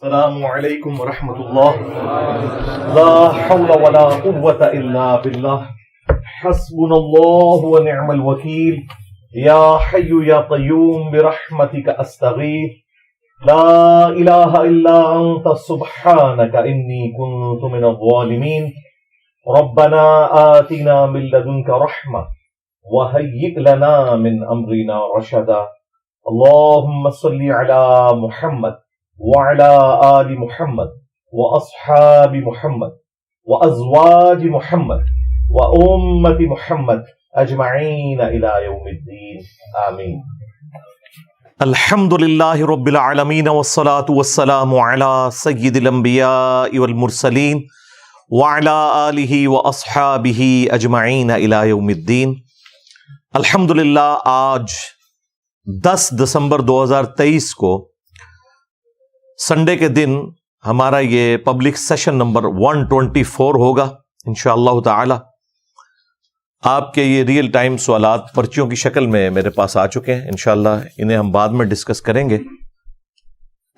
السلام علیکم ورحمۃ اللہ لا حول ولا قوة الا باللہ حسبنا اللہ ونعم الوکیل یا حی یا قیوم برحمتک استغیث لا الہ الا انت سبحانک انی کنت من الظالمین ربنا آتنا من لدنک رحمہ وہیئ لنا من امرنا رشدا اللہم صل علی محمد وعلى آل محمد وأصحاب محمد وأزواج محمد وأمة محمد أجمعين إلى يوم الدين آمين. الحمد لله رب العالمين والصلاة والسلام على سيد الأنبياء والمرسلين وعلى آله وأصحابه أجمعين إلى يوم الدين. الحمد للہ آج 10 دسمبر 2023 کو سنڈے کے دن ہمارا یہ پبلک سیشن نمبر 124 ہوگا انشاءاللہ تعالی. آپ کے یہ ریئل ٹائم سوالات پرچیوں کی شکل میں میرے پاس آ چکے ہیں. انشاءاللہ انہیں ہم بعد میں ڈسکس کریں گے.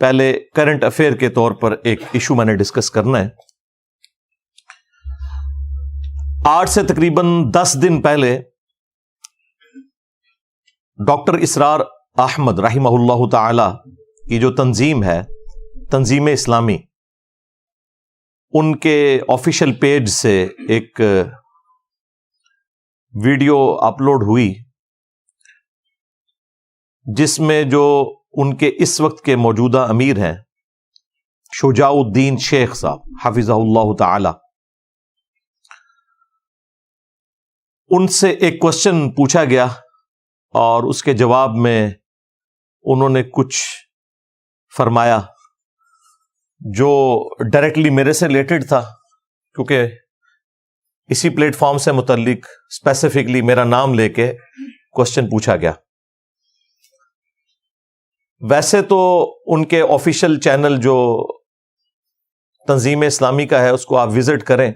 پہلے کرنٹ افیئر کے طور پر ایک ایشو میں نے ڈسکس کرنا ہے. آج سے تقریباً 10 دن پہلے ڈاکٹر اسرار احمد رحمہ اللہ تعالی کی جو تنظیم ہے تنظیم اسلامی، ان کے آفیشیل پیج سے ایک ویڈیو اپلوڈ ہوئی جس میں جو ان کے اس وقت کے موجودہ امیر ہیں شجاع الدین شیخ صاحب حفظہ اللہ تعالی، ان سے ایک کوشچن پوچھا گیا اور اس کے جواب میں انہوں نے کچھ فرمایا جو ڈائریکٹلی میرے سے ریلیٹڈ تھا، کیونکہ اسی پلیٹ فارم سے متعلق اسپیسیفکلی میرا نام لے کے کوشچن پوچھا گیا. ویسے تو ان کے آفیشیل چینل جو تنظیم اسلامی کا ہے اس کو آپ وزٹ کریں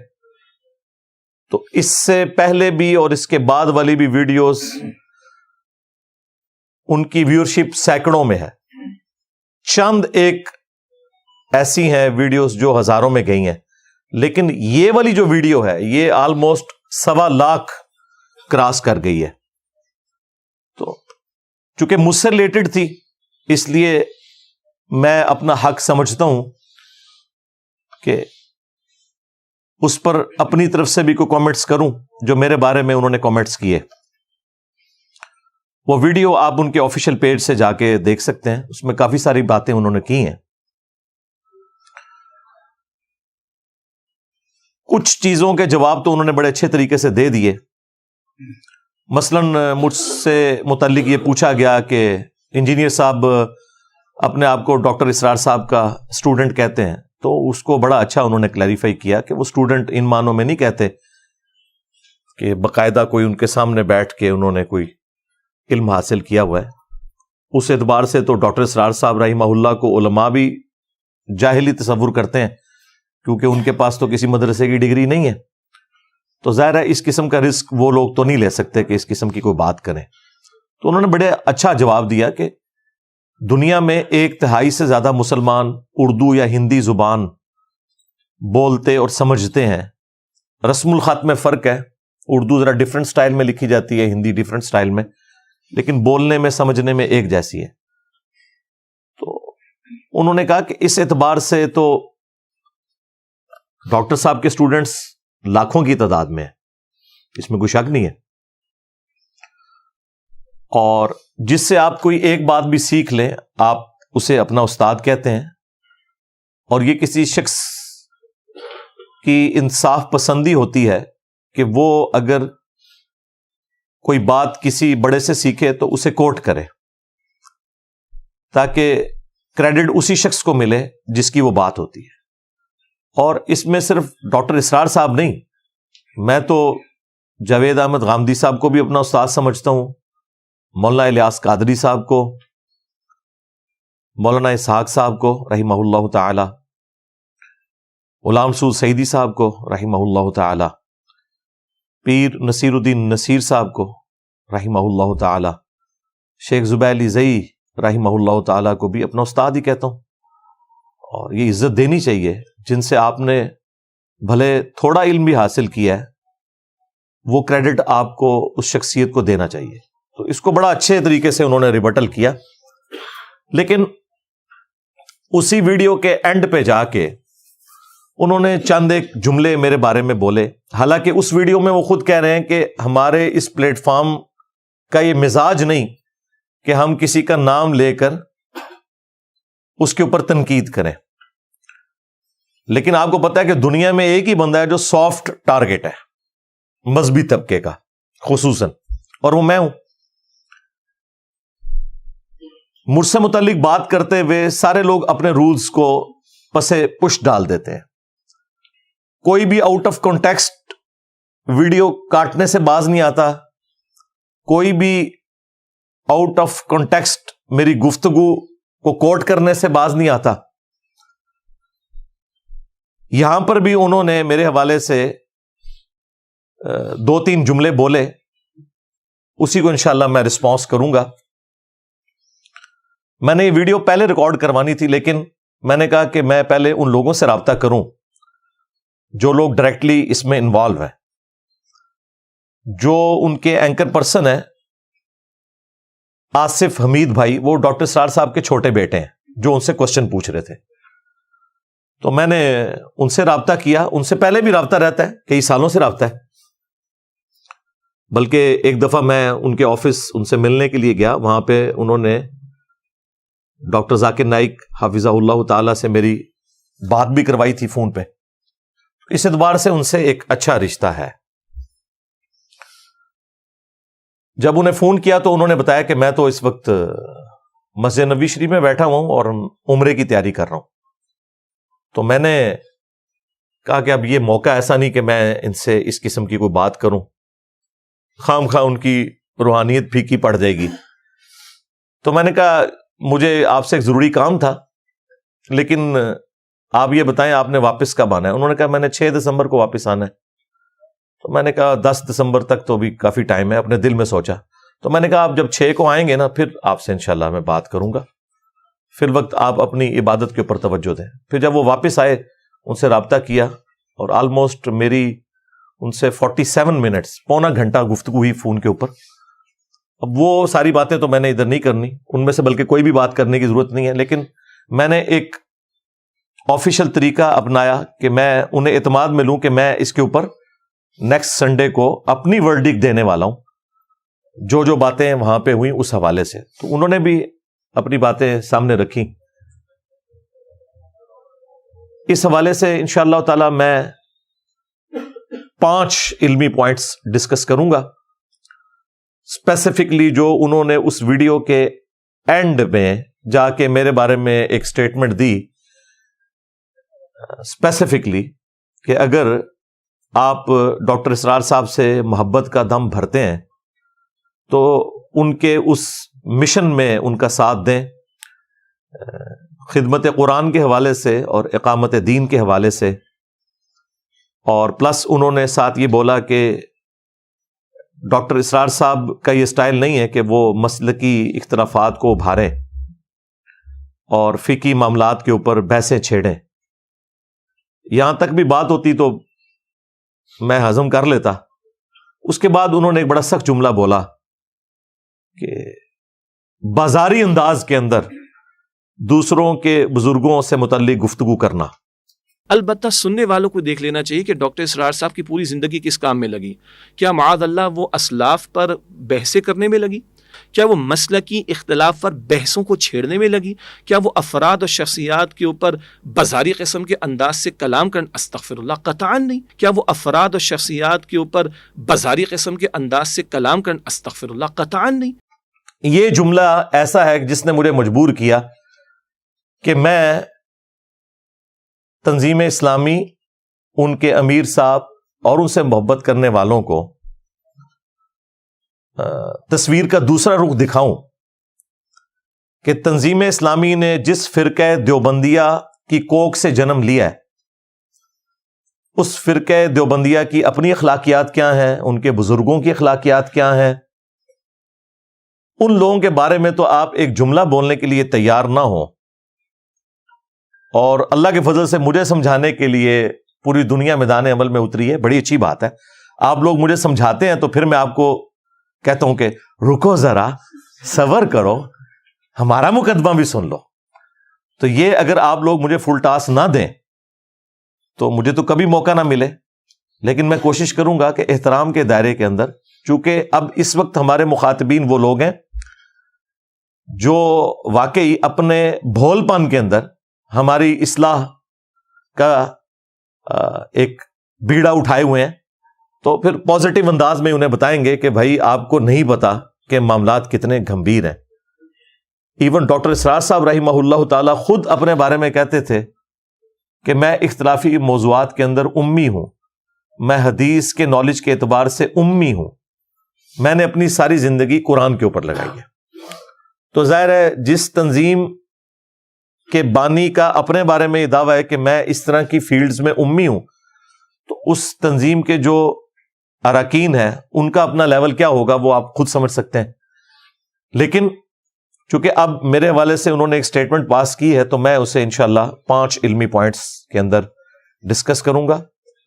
تو اس سے پہلے بھی اور اس کے بعد والی بھی ویڈیوز ان کی ویورشپ سینکڑوں میں ہے. چند ایک ایسی ہیں ویڈیوز جو ہزاروں میں گئی ہیں، لیکن یہ والی جو ویڈیو ہے یہ آلموسٹ 1.25 لاکھ کراس کر گئی ہے. تو چونکہ مجھ سے ریلیٹڈ تھی اس لیے میں اپنا حق سمجھتا ہوں کہ اس پر اپنی طرف سے بھی کوئی کامنٹس کروں جو میرے بارے میں انہوں نے کامنٹس کیے. وہ ویڈیو آپ ان کے آفیشیل پیج سے جا کے دیکھ سکتے ہیں، اس میں کافی ساری باتیں انہوں نے کی ہیں. کچھ چیزوں کے جواب تو انہوں نے بڑے اچھے طریقے سے دے دیے. مثلاً مجھ سے متعلق یہ پوچھا گیا کہ انجینئر صاحب اپنے آپ کو ڈاکٹر اسرار صاحب کا اسٹوڈنٹ کہتے ہیں، تو اس کو بڑا اچھا انہوں نے کلیریفائی کیا کہ وہ اسٹوڈنٹ ان معنوں میں نہیں کہتے کہ باقاعدہ کوئی ان کے سامنے بیٹھ کے انہوں نے کوئی علم حاصل کیا ہوا ہے. اس اعتبار سے تو ڈاکٹر اسرار صاحب رحمہ اللہ کو علماء بھی جاہلی تصور کرتے ہیں کیونکہ ان کے پاس تو کسی مدرسے کی ڈگری نہیں ہے. تو ظاہر ہے اس قسم کا رسک وہ لوگ تو نہیں لے سکتے کہ اس قسم کی کوئی بات کریں. تو انہوں نے بڑے اچھا جواب دیا کہ دنیا میں 1/3 سے زیادہ مسلمان اردو یا ہندی زبان بولتے اور سمجھتے ہیں. رسم الخط میں فرق ہے، اردو ذرا ڈفرنٹ سٹائل میں لکھی جاتی ہے، ہندی ڈفرنٹ سٹائل میں، لیکن بولنے میں سمجھنے میں ایک جیسی ہے. تو انہوں نے کہا کہ اس اعتبار سے تو ڈاکٹر صاحب کے اسٹوڈنٹس لاکھوں کی تعداد میں ہیں، اس میں کوئی شک نہیں ہے. اور جس سے آپ کوئی ایک بات بھی سیکھ لیں آپ اسے اپنا استاد کہتے ہیں. اور یہ کسی شخص کی انصاف پسندی ہوتی ہے کہ وہ اگر کوئی بات کسی بڑے سے سیکھے تو اسے کوٹ کرے تاکہ کریڈٹ اسی شخص کو ملے جس کی وہ بات ہوتی ہے. اور اس میں صرف ڈاکٹر اسرار صاحب نہیں، میں تو جاوید احمد غامدی صاحب کو بھی اپنا استاد سمجھتا ہوں، مولانا الیاس قادری صاحب کو، مولانا اسحاق صاحب کو رحمہ اللہ تعالی، غلام مسعود سعیدی صاحب کو رحمہ اللہ تعالی، پیر نصیر الدین نصیر صاحب کو رحمہ اللہ تعالی، شیخ زبیر علی زئی رحمہ اللہ تعالیٰ کو بھی اپنا استاد ہی کہتا ہوں. اور یہ عزت دینی چاہیے جن سے آپ نے بھلے تھوڑا علم بھی حاصل کیا ہے، وہ کریڈٹ آپ کو اس شخصیت کو دینا چاہیے. تو اس کو بڑا اچھے طریقے سے انہوں نے ریبٹل کیا. لیکن اسی ویڈیو کے اینڈ پہ جا کے انہوں نے چند ایک جملے میرے بارے میں بولے. حالانکہ اس ویڈیو میں وہ خود کہہ رہے ہیں کہ ہمارے اس پلیٹ فارم کا یہ مزاج نہیں کہ ہم کسی کا نام لے کر اس کے اوپر تنقید کریں. لیکن آپ کو پتا ہے کہ دنیا میں ایک ہی بندہ ہے جو سافٹ ٹارگٹ ہے مذہبی طبقے کا خصوصاً، اور وہ میں ہوں. مجھ سے متعلق بات کرتے ہوئے سارے لوگ اپنے رولز کو پسے پش ڈال دیتے ہیں. کوئی بھی آؤٹ آف کانٹیکسٹ ویڈیو کاٹنے سے باز نہیں آتا، کوئی بھی آؤٹ آف کانٹیکسٹ میری گفتگو کو کوٹ کرنے سے باز نہیں آتا. یہاں پر بھی انہوں نے میرے حوالے سے 2-3 جملے بولے، اسی کو انشاءاللہ میں رسپانس کروں گا. میں نے یہ ویڈیو پہلے ریکارڈ کروانی تھی، لیکن میں نے کہا کہ میں پہلے ان لوگوں سے رابطہ کروں جو لوگ ڈائریکٹلی اس میں انوالو ہیں. جو ان کے اینکر پرسن ہیں آصف حمید بھائی، وہ ڈاکٹر اسرار صاحب کے چھوٹے بیٹے ہیں جو ان سے کوسچن پوچھ رہے تھے. تو میں نے ان سے رابطہ کیا. ان سے پہلے بھی رابطہ رہتا ہے، کئی سالوں سے رابطہ ہے. بلکہ ایک دفعہ میں ان کے آفس ان سے ملنے کے لیے گیا، وہاں پہ انہوں نے ڈاکٹر ذاکر نائک حافظہ اللہ تعالی سے میری بات بھی کروائی تھی فون پہ. اس اعتبار سے ان سے ایک اچھا رشتہ ہے. جب انہیں فون کیا تو انہوں نے بتایا کہ میں تو اس وقت مسجد نبوی شریف میں بیٹھا ہوں اور عمرے کی تیاری کر رہا ہوں. تو میں نے کہا کہ اب یہ موقع ایسا نہیں کہ میں ان سے اس قسم کی کوئی بات کروں، خام خواہ ان کی روحانیت پھیکی پڑ جائے گی. تو میں نے کہا مجھے آپ سے ایک ضروری کام تھا، لیکن آپ یہ بتائیں آپ نے واپس کب آنا ہے؟ انہوں نے کہا میں نے 6 دسمبر کو واپس آنا ہے. تو میں نے کہا 10 دسمبر تک تو بھی کافی ٹائم ہے. اپنے دل میں سوچا تو میں نے کہا آپ جب 6 کو آئیں گے نا پھر آپ سے انشاءاللہ میں بات کروں گا، فی الوقت آپ اپنی عبادت کے اوپر توجہ دیں. پھر جب وہ واپس آئے ان سے رابطہ کیا اور آلموسٹ میری ان سے 47 منٹس، پونا گھنٹہ گفتگو ہوئی فون کے اوپر. اب وہ ساری باتیں تو میں نے ادھر نہیں کرنی، ان میں سے بلکہ کوئی بھی بات کرنے کی ضرورت نہیں ہے. لیکن میں نے ایک آفیشیل طریقہ اپنایا کہ میں انہیں اعتماد میں لوں کہ میں اس کے اوپر نیکسٹ سنڈے کو اپنی ورڈکٹ دینے والا ہوں، جو جو باتیں وہاں پہ ہوئی اس حوالے سے. تو انہوں نے بھی اپنی باتیں سامنے رکھی. اس حوالے سے انشاءاللہ تعالی میں 5 علمی پوائنٹس ڈسکس کروں گا. اسپیسیفکلی جو انہوں نے اس ویڈیو کے اینڈ میں جا کے میرے بارے میں ایک سٹیٹمنٹ دی اسپیسیفکلی کہ اگر آپ ڈاکٹر اسرار صاحب سے محبت کا دم بھرتے ہیں تو ان کے اس مشن میں ان کا ساتھ دیں، خدمت قرآن کے حوالے سے اور اقامت دین کے حوالے سے. اور پلس انہوں نے ساتھ یہ بولا کہ ڈاکٹر اسرار صاحب کا یہ سٹائل نہیں ہے کہ وہ مسلکی اختلافات کو ابھاریں اور فقہی معاملات کے اوپر بحثیں چھیڑیں. یہاں تک بھی بات ہوتی تو میں ہضم کر لیتا. اس کے بعد انہوں نے ایک بڑا سخت جملہ بولا کہ بازاری انداز کے اندر دوسروں کے بزرگوں سے متعلق گفتگو کرنا. البتہ سننے والوں کو دیکھ لینا چاہیے کہ ڈاکٹر اسرار صاحب کی پوری زندگی کس کام میں لگی. کیا معاذ اللہ وہ اسلاف پر بحثیں کرنے میں لگی؟ کیا وہ مسلکی اختلاف پر بحثوں کو چھیڑنے میں لگی؟ کیا وہ افراد اور شخصیات کے اوپر بازاری قسم کے انداز سے کلام کرنا؟ استغفر اللہ، قطعاً نہیں. کیا وہ افراد اور شخصیات کے اوپر بازاری قسم کے انداز سے کلام کرنا؟ استغفر اللہ، قطعاً نہیں. یہ جملہ ایسا ہے جس نے مجھے مجبور کیا کہ میں تنظیم اسلامی، ان کے امیر صاحب اور ان سے محبت کرنے والوں کو تصویر کا دوسرا رخ دکھاؤں کہ تنظیم اسلامی نے جس فرقہ دیوبندیہ کی کوک سے جنم لیا ہے، اس فرقہ دیوبندیہ کی اپنی اخلاقیات کیا ہیں، ان کے بزرگوں کی اخلاقیات کیا ہیں. ان لوگوں کے بارے میں تو آپ ایک جملہ بولنے کے لیے تیار نہ ہو اور اللہ کے فضل سے مجھے سمجھانے کے لیے پوری دنیا میدان عمل میں اتری ہے. بڑی اچھی بات ہے. آپ لوگ مجھے سمجھاتے ہیں تو پھر میں آپ کو کہتا ہوں کہ رکو ذرا، صبر کرو، ہمارا مقدمہ بھی سن لو. تو یہ اگر آپ لوگ مجھے فل ٹاس نہ دیں تو مجھے تو کبھی موقع نہ ملے. لیکن میں کوشش کروں گا کہ احترام کے دائرے کے اندر، چونکہ اب اس وقت ہمارے مخاطبین وہ لوگ ہیں جو واقعی اپنے بھول پن کے اندر ہماری اصلاح کا ایک بیڑا اٹھائے ہوئے ہیں، تو پھر پازیٹیو انداز میں انہیں بتائیں گے کہ بھائی آپ کو نہیں پتا کہ معاملات کتنے گمبھیر ہیں. ایون ڈاکٹر اسرار صاحب رحمہ اللہ تعالی خود اپنے بارے میں کہتے تھے کہ میں اختلافی موضوعات کے اندر امی ہوں، میں حدیث کے نالج کے اعتبار سے امی ہوں، میں نے اپنی ساری زندگی قرآن کے اوپر لگائی ہے. تو ظاہر ہے جس تنظیم کے بانی کا اپنے بارے میں یہ دعویٰ ہے کہ میں اس طرح کی فیلڈز میں امی ہوں، تو اس تنظیم کے جو اراکین ہیں ان کا اپنا لیول کیا ہوگا وہ آپ خود سمجھ سکتے ہیں. لیکن چونکہ اب میرے حوالے سے انہوں نے ایک سٹیٹمنٹ پاس کی ہے تو میں اسے انشاءاللہ 5 علمی پوائنٹس کے اندر ڈسکس کروں گا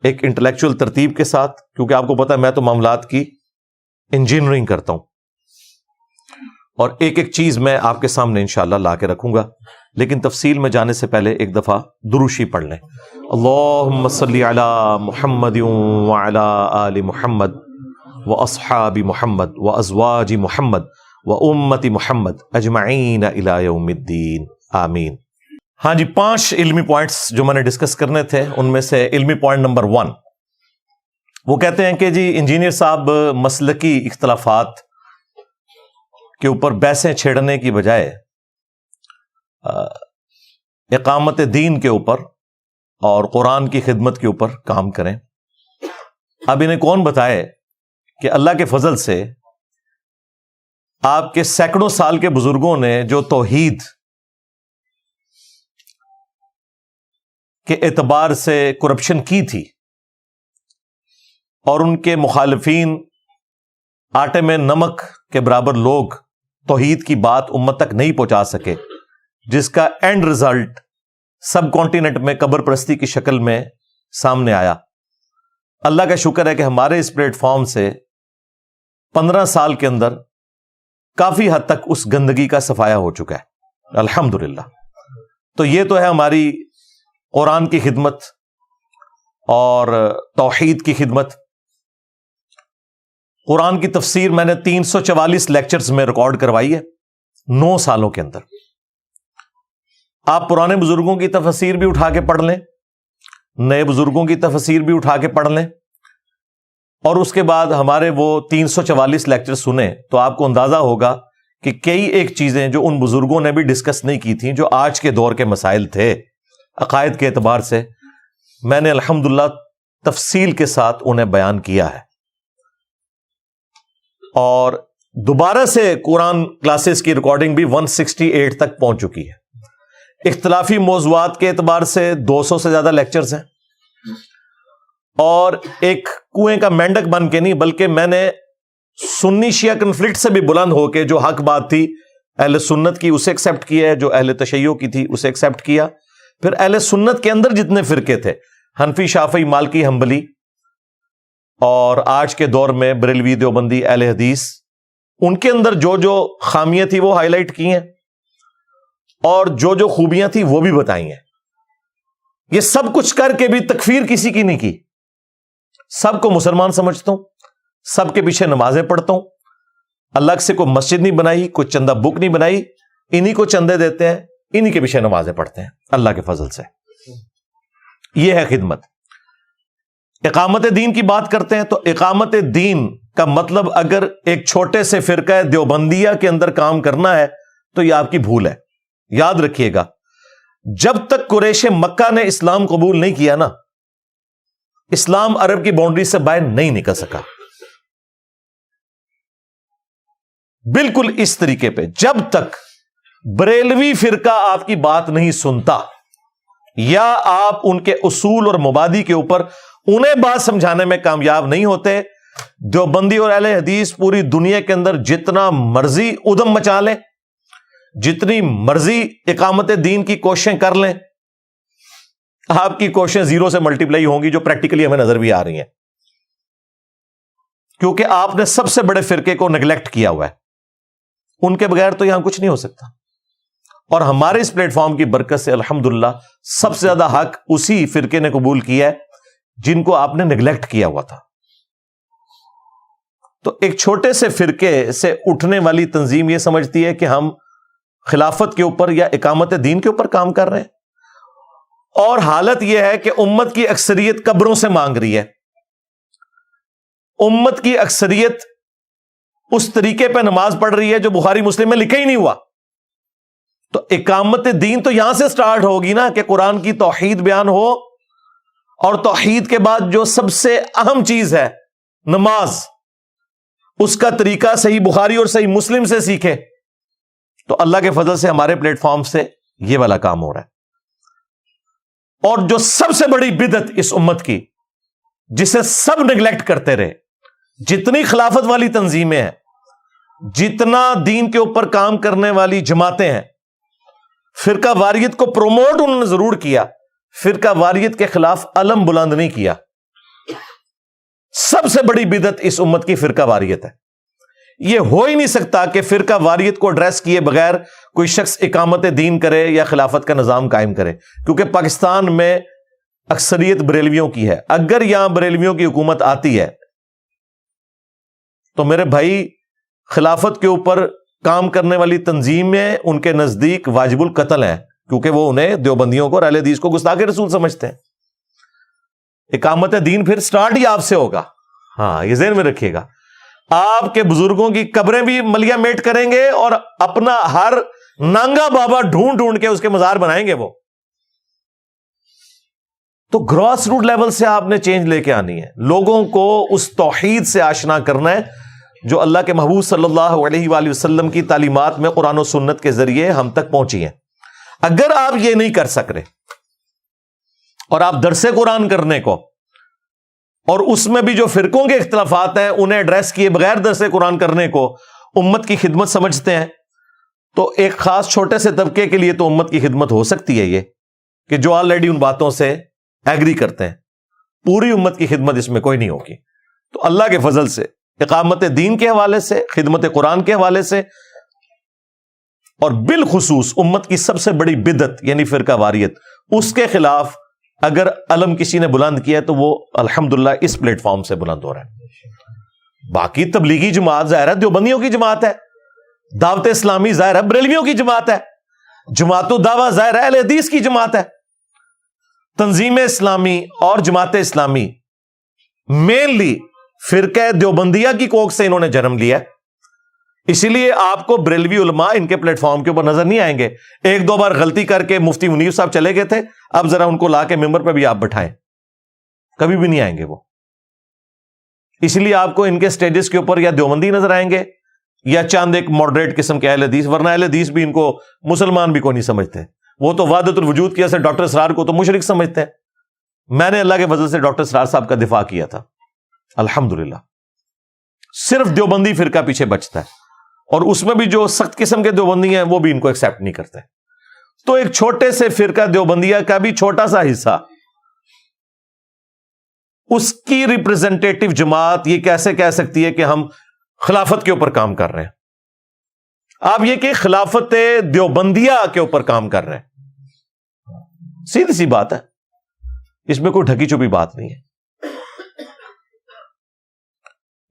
ایک انٹلیکچوئل ترتیب کے ساتھ، کیونکہ آپ کو پتا ہے میں تو معاملات کی انجینئرنگ کرتا ہوں اور ایک ایک چیز میں آپ کے سامنے انشاءاللہ لا کے رکھوں گا. لیکن تفصیل میں جانے سے پہلے ایک دفعہ دروشی پڑھ لیں. اللہم صلی علی محمد وعلی آل محمد واصحاب محمد وازواج محمد وامت محمد اجمعین الی یوم الدین آمین. ہاں جی، 5 علمی پوائنٹس جو میں نے ڈسکس کرنے تھے، ان میں سے علمی پوائنٹ نمبر 1 وہ کہتے ہیں کہ جی انجینئر صاحب مسلکی اختلافات کے اوپر بحثیں چھیڑنے کی بجائے اقامت دین کے اوپر اور قرآن کی خدمت کے اوپر کام کریں. اب انہیں کون بتائے کہ اللہ کے فضل سے آپ کے سینکڑوں سال کے بزرگوں نے جو توحید کے اعتبار سے کرپشن کی تھی اور ان کے مخالفین آٹے میں نمک کے برابر لوگ توحید کی بات امت تک نہیں پہنچا سکے، جس کا اینڈ رزلٹ سب کانٹیننٹ میں قبر پرستی کی شکل میں سامنے آیا. اللہ کا شکر ہے کہ ہمارے اس پلیٹ فارم سے 15 سال کے اندر کافی حد تک اس گندگی کا صفایا ہو چکا ہے الحمدللہ. تو یہ تو ہے ہماری قرآن کی خدمت اور توحید کی خدمت. قرآن کی تفسیر میں نے 344 لیکچرز میں ریکارڈ کروائی ہے 9 سالوں کے اندر. آپ پرانے بزرگوں کی تفسیر بھی اٹھا کے پڑھ لیں، نئے بزرگوں کی تفسیر بھی اٹھا کے پڑھ لیں، اور اس کے بعد ہمارے وہ 344 لیکچر سنیں تو آپ کو اندازہ ہوگا کہ کئی ایک چیزیں جو ان بزرگوں نے بھی ڈسکس نہیں کی تھیں، جو آج کے دور کے مسائل تھے عقائد کے اعتبار سے، میں نے الحمدللہ تفصیل کے ساتھ انہیں بیان کیا ہے. اور دوبارہ سے قرآن کلاسز کی ریکارڈنگ بھی 168 تک پہنچ چکی ہے. اختلافی موضوعات کے اعتبار سے 200 سے زیادہ لیکچرز ہیں، اور ایک کنویں کا مینڈک بن کے نہیں بلکہ میں نے سنی شیعہ کنفلکٹ سے بھی بلند ہو کے جو حق بات تھی اہل سنت کی اسے ایکسیپٹ کیا ہے، جو اہل تشیع کی تھی اسے ایکسیپٹ کیا. پھر اہل سنت کے اندر جتنے فرقے تھے، حنفی، شافعی، مالکی، حنبلی، اور آج کے دور میں بریلوی، دیوبندی، اہل حدیث، ان کے اندر جو جو خامیاں تھی وہ ہائی لائٹ کی ہیں اور جو جو خوبیاں تھی وہ بھی بتائی ہیں. یہ سب کچھ کر کے بھی تکفیر کسی کی نہیں کی. سب کو مسلمان سمجھتا ہوں، سب کے پیچھے نمازیں پڑھتا ہوں، الگ سے کوئی مسجد نہیں بنائی، کوئی چندہ بک نہیں بنائی، انہی کو چندے دیتے ہیں، انہی کے پیچھے نمازیں پڑھتے ہیں اللہ کے فضل سے. یہ ہے خدمت. اقامت دین کی بات کرتے ہیں تو اقامت دین کا مطلب اگر ایک چھوٹے سے فرقہ دیوبندیہ کے اندر کام کرنا ہے تو یہ آپ کی بھول ہے. یاد رکھیے گا، جب تک قریش مکہ نے اسلام قبول نہیں کیا نا، اسلام عرب کی باؤنڈری سے باہر نہیں نکل سکا. بالکل اس طریقے پہ جب تک بریلوی فرقہ آپ کی بات نہیں سنتا یا آپ ان کے اصول اور مبادی کے اوپر انہیں بات سمجھانے میں کامیاب نہیں ہوتے، دیوبندی اور اہل حدیث پوری دنیا کے اندر جتنا مرضی ادم مچا لیں، جتنی مرضی اقامت دین کی کوششیں کر لیں، آپ کی کوششیں زیرو سے ملٹیپلائی ہوں گی، جو پریکٹیکلی ہمیں نظر بھی آ رہی ہیں، کیونکہ آپ نے سب سے بڑے فرقے کو نیگلیکٹ کیا ہوا ہے. ان کے بغیر تو یہاں کچھ نہیں ہو سکتا. اور ہمارے اس پلیٹ فارم کی برکت سے الحمدللہ سب سے زیادہ حق اسی فرقے نے قبول کیا ہے جن کو آپ نے نیگلیکٹ کیا ہوا تھا. تو ایک چھوٹے سے فرقے سے اٹھنے والی تنظیم یہ سمجھتی ہے کہ ہم خلافت کے اوپر یا اقامت دین کے اوپر کام کر رہے ہیں، اور حالت یہ ہے کہ امت کی اکثریت قبروں سے مانگ رہی ہے. امت کی اکثریت اس طریقے پہ نماز پڑھ رہی ہے جو بخاری مسلم میں لکھا ہی نہیں ہوا. تو اقامت دین تو یہاں سے سٹارٹ ہوگی نا کہ قرآن کی توحید بیان ہو، اور توحید کے بعد جو سب سے اہم چیز ہے نماز، اس کا طریقہ صحیح بخاری اور صحیح مسلم سے سیکھے. تو اللہ کے فضل سے ہمارے پلیٹ فارم سے یہ والا کام ہو رہا ہے. اور جو سب سے بڑی بدعت اس امت کی، جسے سب نیگلیکٹ کرتے رہے، جتنی خلافت والی تنظیمیں ہیں، جتنا دین کے اوپر کام کرنے والی جماعتیں ہیں، فرقہ واریت کو پروموٹ انہوں نے ضرور کیا، فرقہ واریت کے خلاف علم بلند نہیں کیا. سب سے بڑی بدعت اس امت کی فرقہ واریت ہے. یہ ہو ہی نہیں سکتا کہ فرقہ واریت کو ایڈریس کیے بغیر کوئی شخص اقامت دین کرے یا خلافت کا نظام قائم کرے، کیونکہ پاکستان میں اکثریت بریلویوں کی ہے. اگر یہاں بریلویوں کی حکومت آتی ہے تو میرے بھائی خلافت کے اوپر کام کرنے والی تنظیمیں ان کے نزدیک واجب القتل ہیں، کیونکہ وہ انہیں دیوبندیوں کو اور اہل حدیث کو گستاخ رسول سمجھتے ہیں. اقامت دین پھر سٹارٹ ہی آپ سے ہوگا. ہاں، یہ ذہن میں رکھیے گا. آپ کے بزرگوں کی قبریں بھی ملیا میٹ کریں گے اور اپنا ہر نانگا بابا ڈھونڈ ڈھونڈ کے اس کے مزار بنائیں گے وہ. تو گراس روٹ لیول سے آپ نے چینج لے کے آنی ہے. لوگوں کو اس توحید سے آشنا کرنا ہے جو اللہ کے محبوب صلی اللہ علیہ وآلہ وسلم کی تعلیمات میں قرآن و سنت کے ذریعے ہم تک پہنچی ہیں. اگر آپ یہ نہیں کر سک رہے اور آپ درس قرآن کرنے کو اور اس میں بھی جو فرقوں کے اختلافات ہیں انہیں ایڈریس کیے بغیر درس قرآن کرنے کو امت کی خدمت سمجھتے ہیں، تو ایک خاص چھوٹے سے طبقے کے لیے تو امت کی خدمت ہو سکتی ہے یہ کہ جو آلریڈی ان باتوں سے ایگری کرتے ہیں. پوری امت کی خدمت اس میں کوئی نہیں ہوگی. تو اللہ کے فضل سے اقامت دین کے حوالے سے، خدمت قرآن کے حوالے سے، اور بالخصوص امت کی سب سے بڑی بدعت یعنی فرقہ واریت، اس کے خلاف اگر علم کسی نے بلند کیا ہے تو وہ الحمدللہ اس پلیٹ فارم سے بلند ہو رہا ہے. باقی تبلیغی جماعت ظاہر ہے دیوبندیوں کی جماعت ہے، دعوت اسلامی ظاہر ہے بریلویوں کی جماعت ہے، جماعت الدعوہ ظاہر ہے اہل حدیث کی جماعت ہے. تنظیم اسلامی اور جماعت اسلامی مینلی فرقہ دیوبندیہ کی کوک سے انہوں نے جنم لیا. اسی لیے آپ کو بریلوی علماء ان کے پلیٹ فارم کے اوپر نظر نہیں آئیں گے. ایک دو بار غلطی کر کے مفتی منیر صاحب چلے گئے تھے، اب ذرا ان کو لا کے ممبر پہ بھی آپ بٹھائیں، کبھی بھی نہیں آئیں گے وہ. اسی لیے آپ کو ان کے سٹیجز کے اوپر یا دیوبندی نظر آئیں گے یا چاند ایک ماڈریٹ قسم کے اہل حدیث، ورنہ اہل حدیث بھی ان کو مسلمان بھی کوئی نہیں سمجھتے. وہ تو وحدت الوجود کی سے ڈاکٹر اسرار کو تو مشرک سمجھتے ہیں. میں نے اللہ کے فضل سے ڈاکٹر اسرار صاحب کا دفاع کیا تھا الحمدللہ. صرف دیوبندی فرقہ پیچھے بچتا ہے، اور اس میں بھی جو سخت قسم کے دیوبندی ہیں وہ بھی ان کو ایکسیپٹ نہیں کرتے. تو ایک چھوٹے سے فرقہ دیوبندیہ کا بھی چھوٹا سا حصہ، اس کی ریپرزینٹیٹو جماعت یہ کیسے کہہ سکتی ہے کہ ہم خلافت کے اوپر کام کر رہے ہیں؟ آپ یہ کہ خلافت دیوبندیہ کے اوپر کام کر رہے ہیں. سیدھی سی بات ہے، اس میں کوئی ڈھکی چھپی بات نہیں ہے.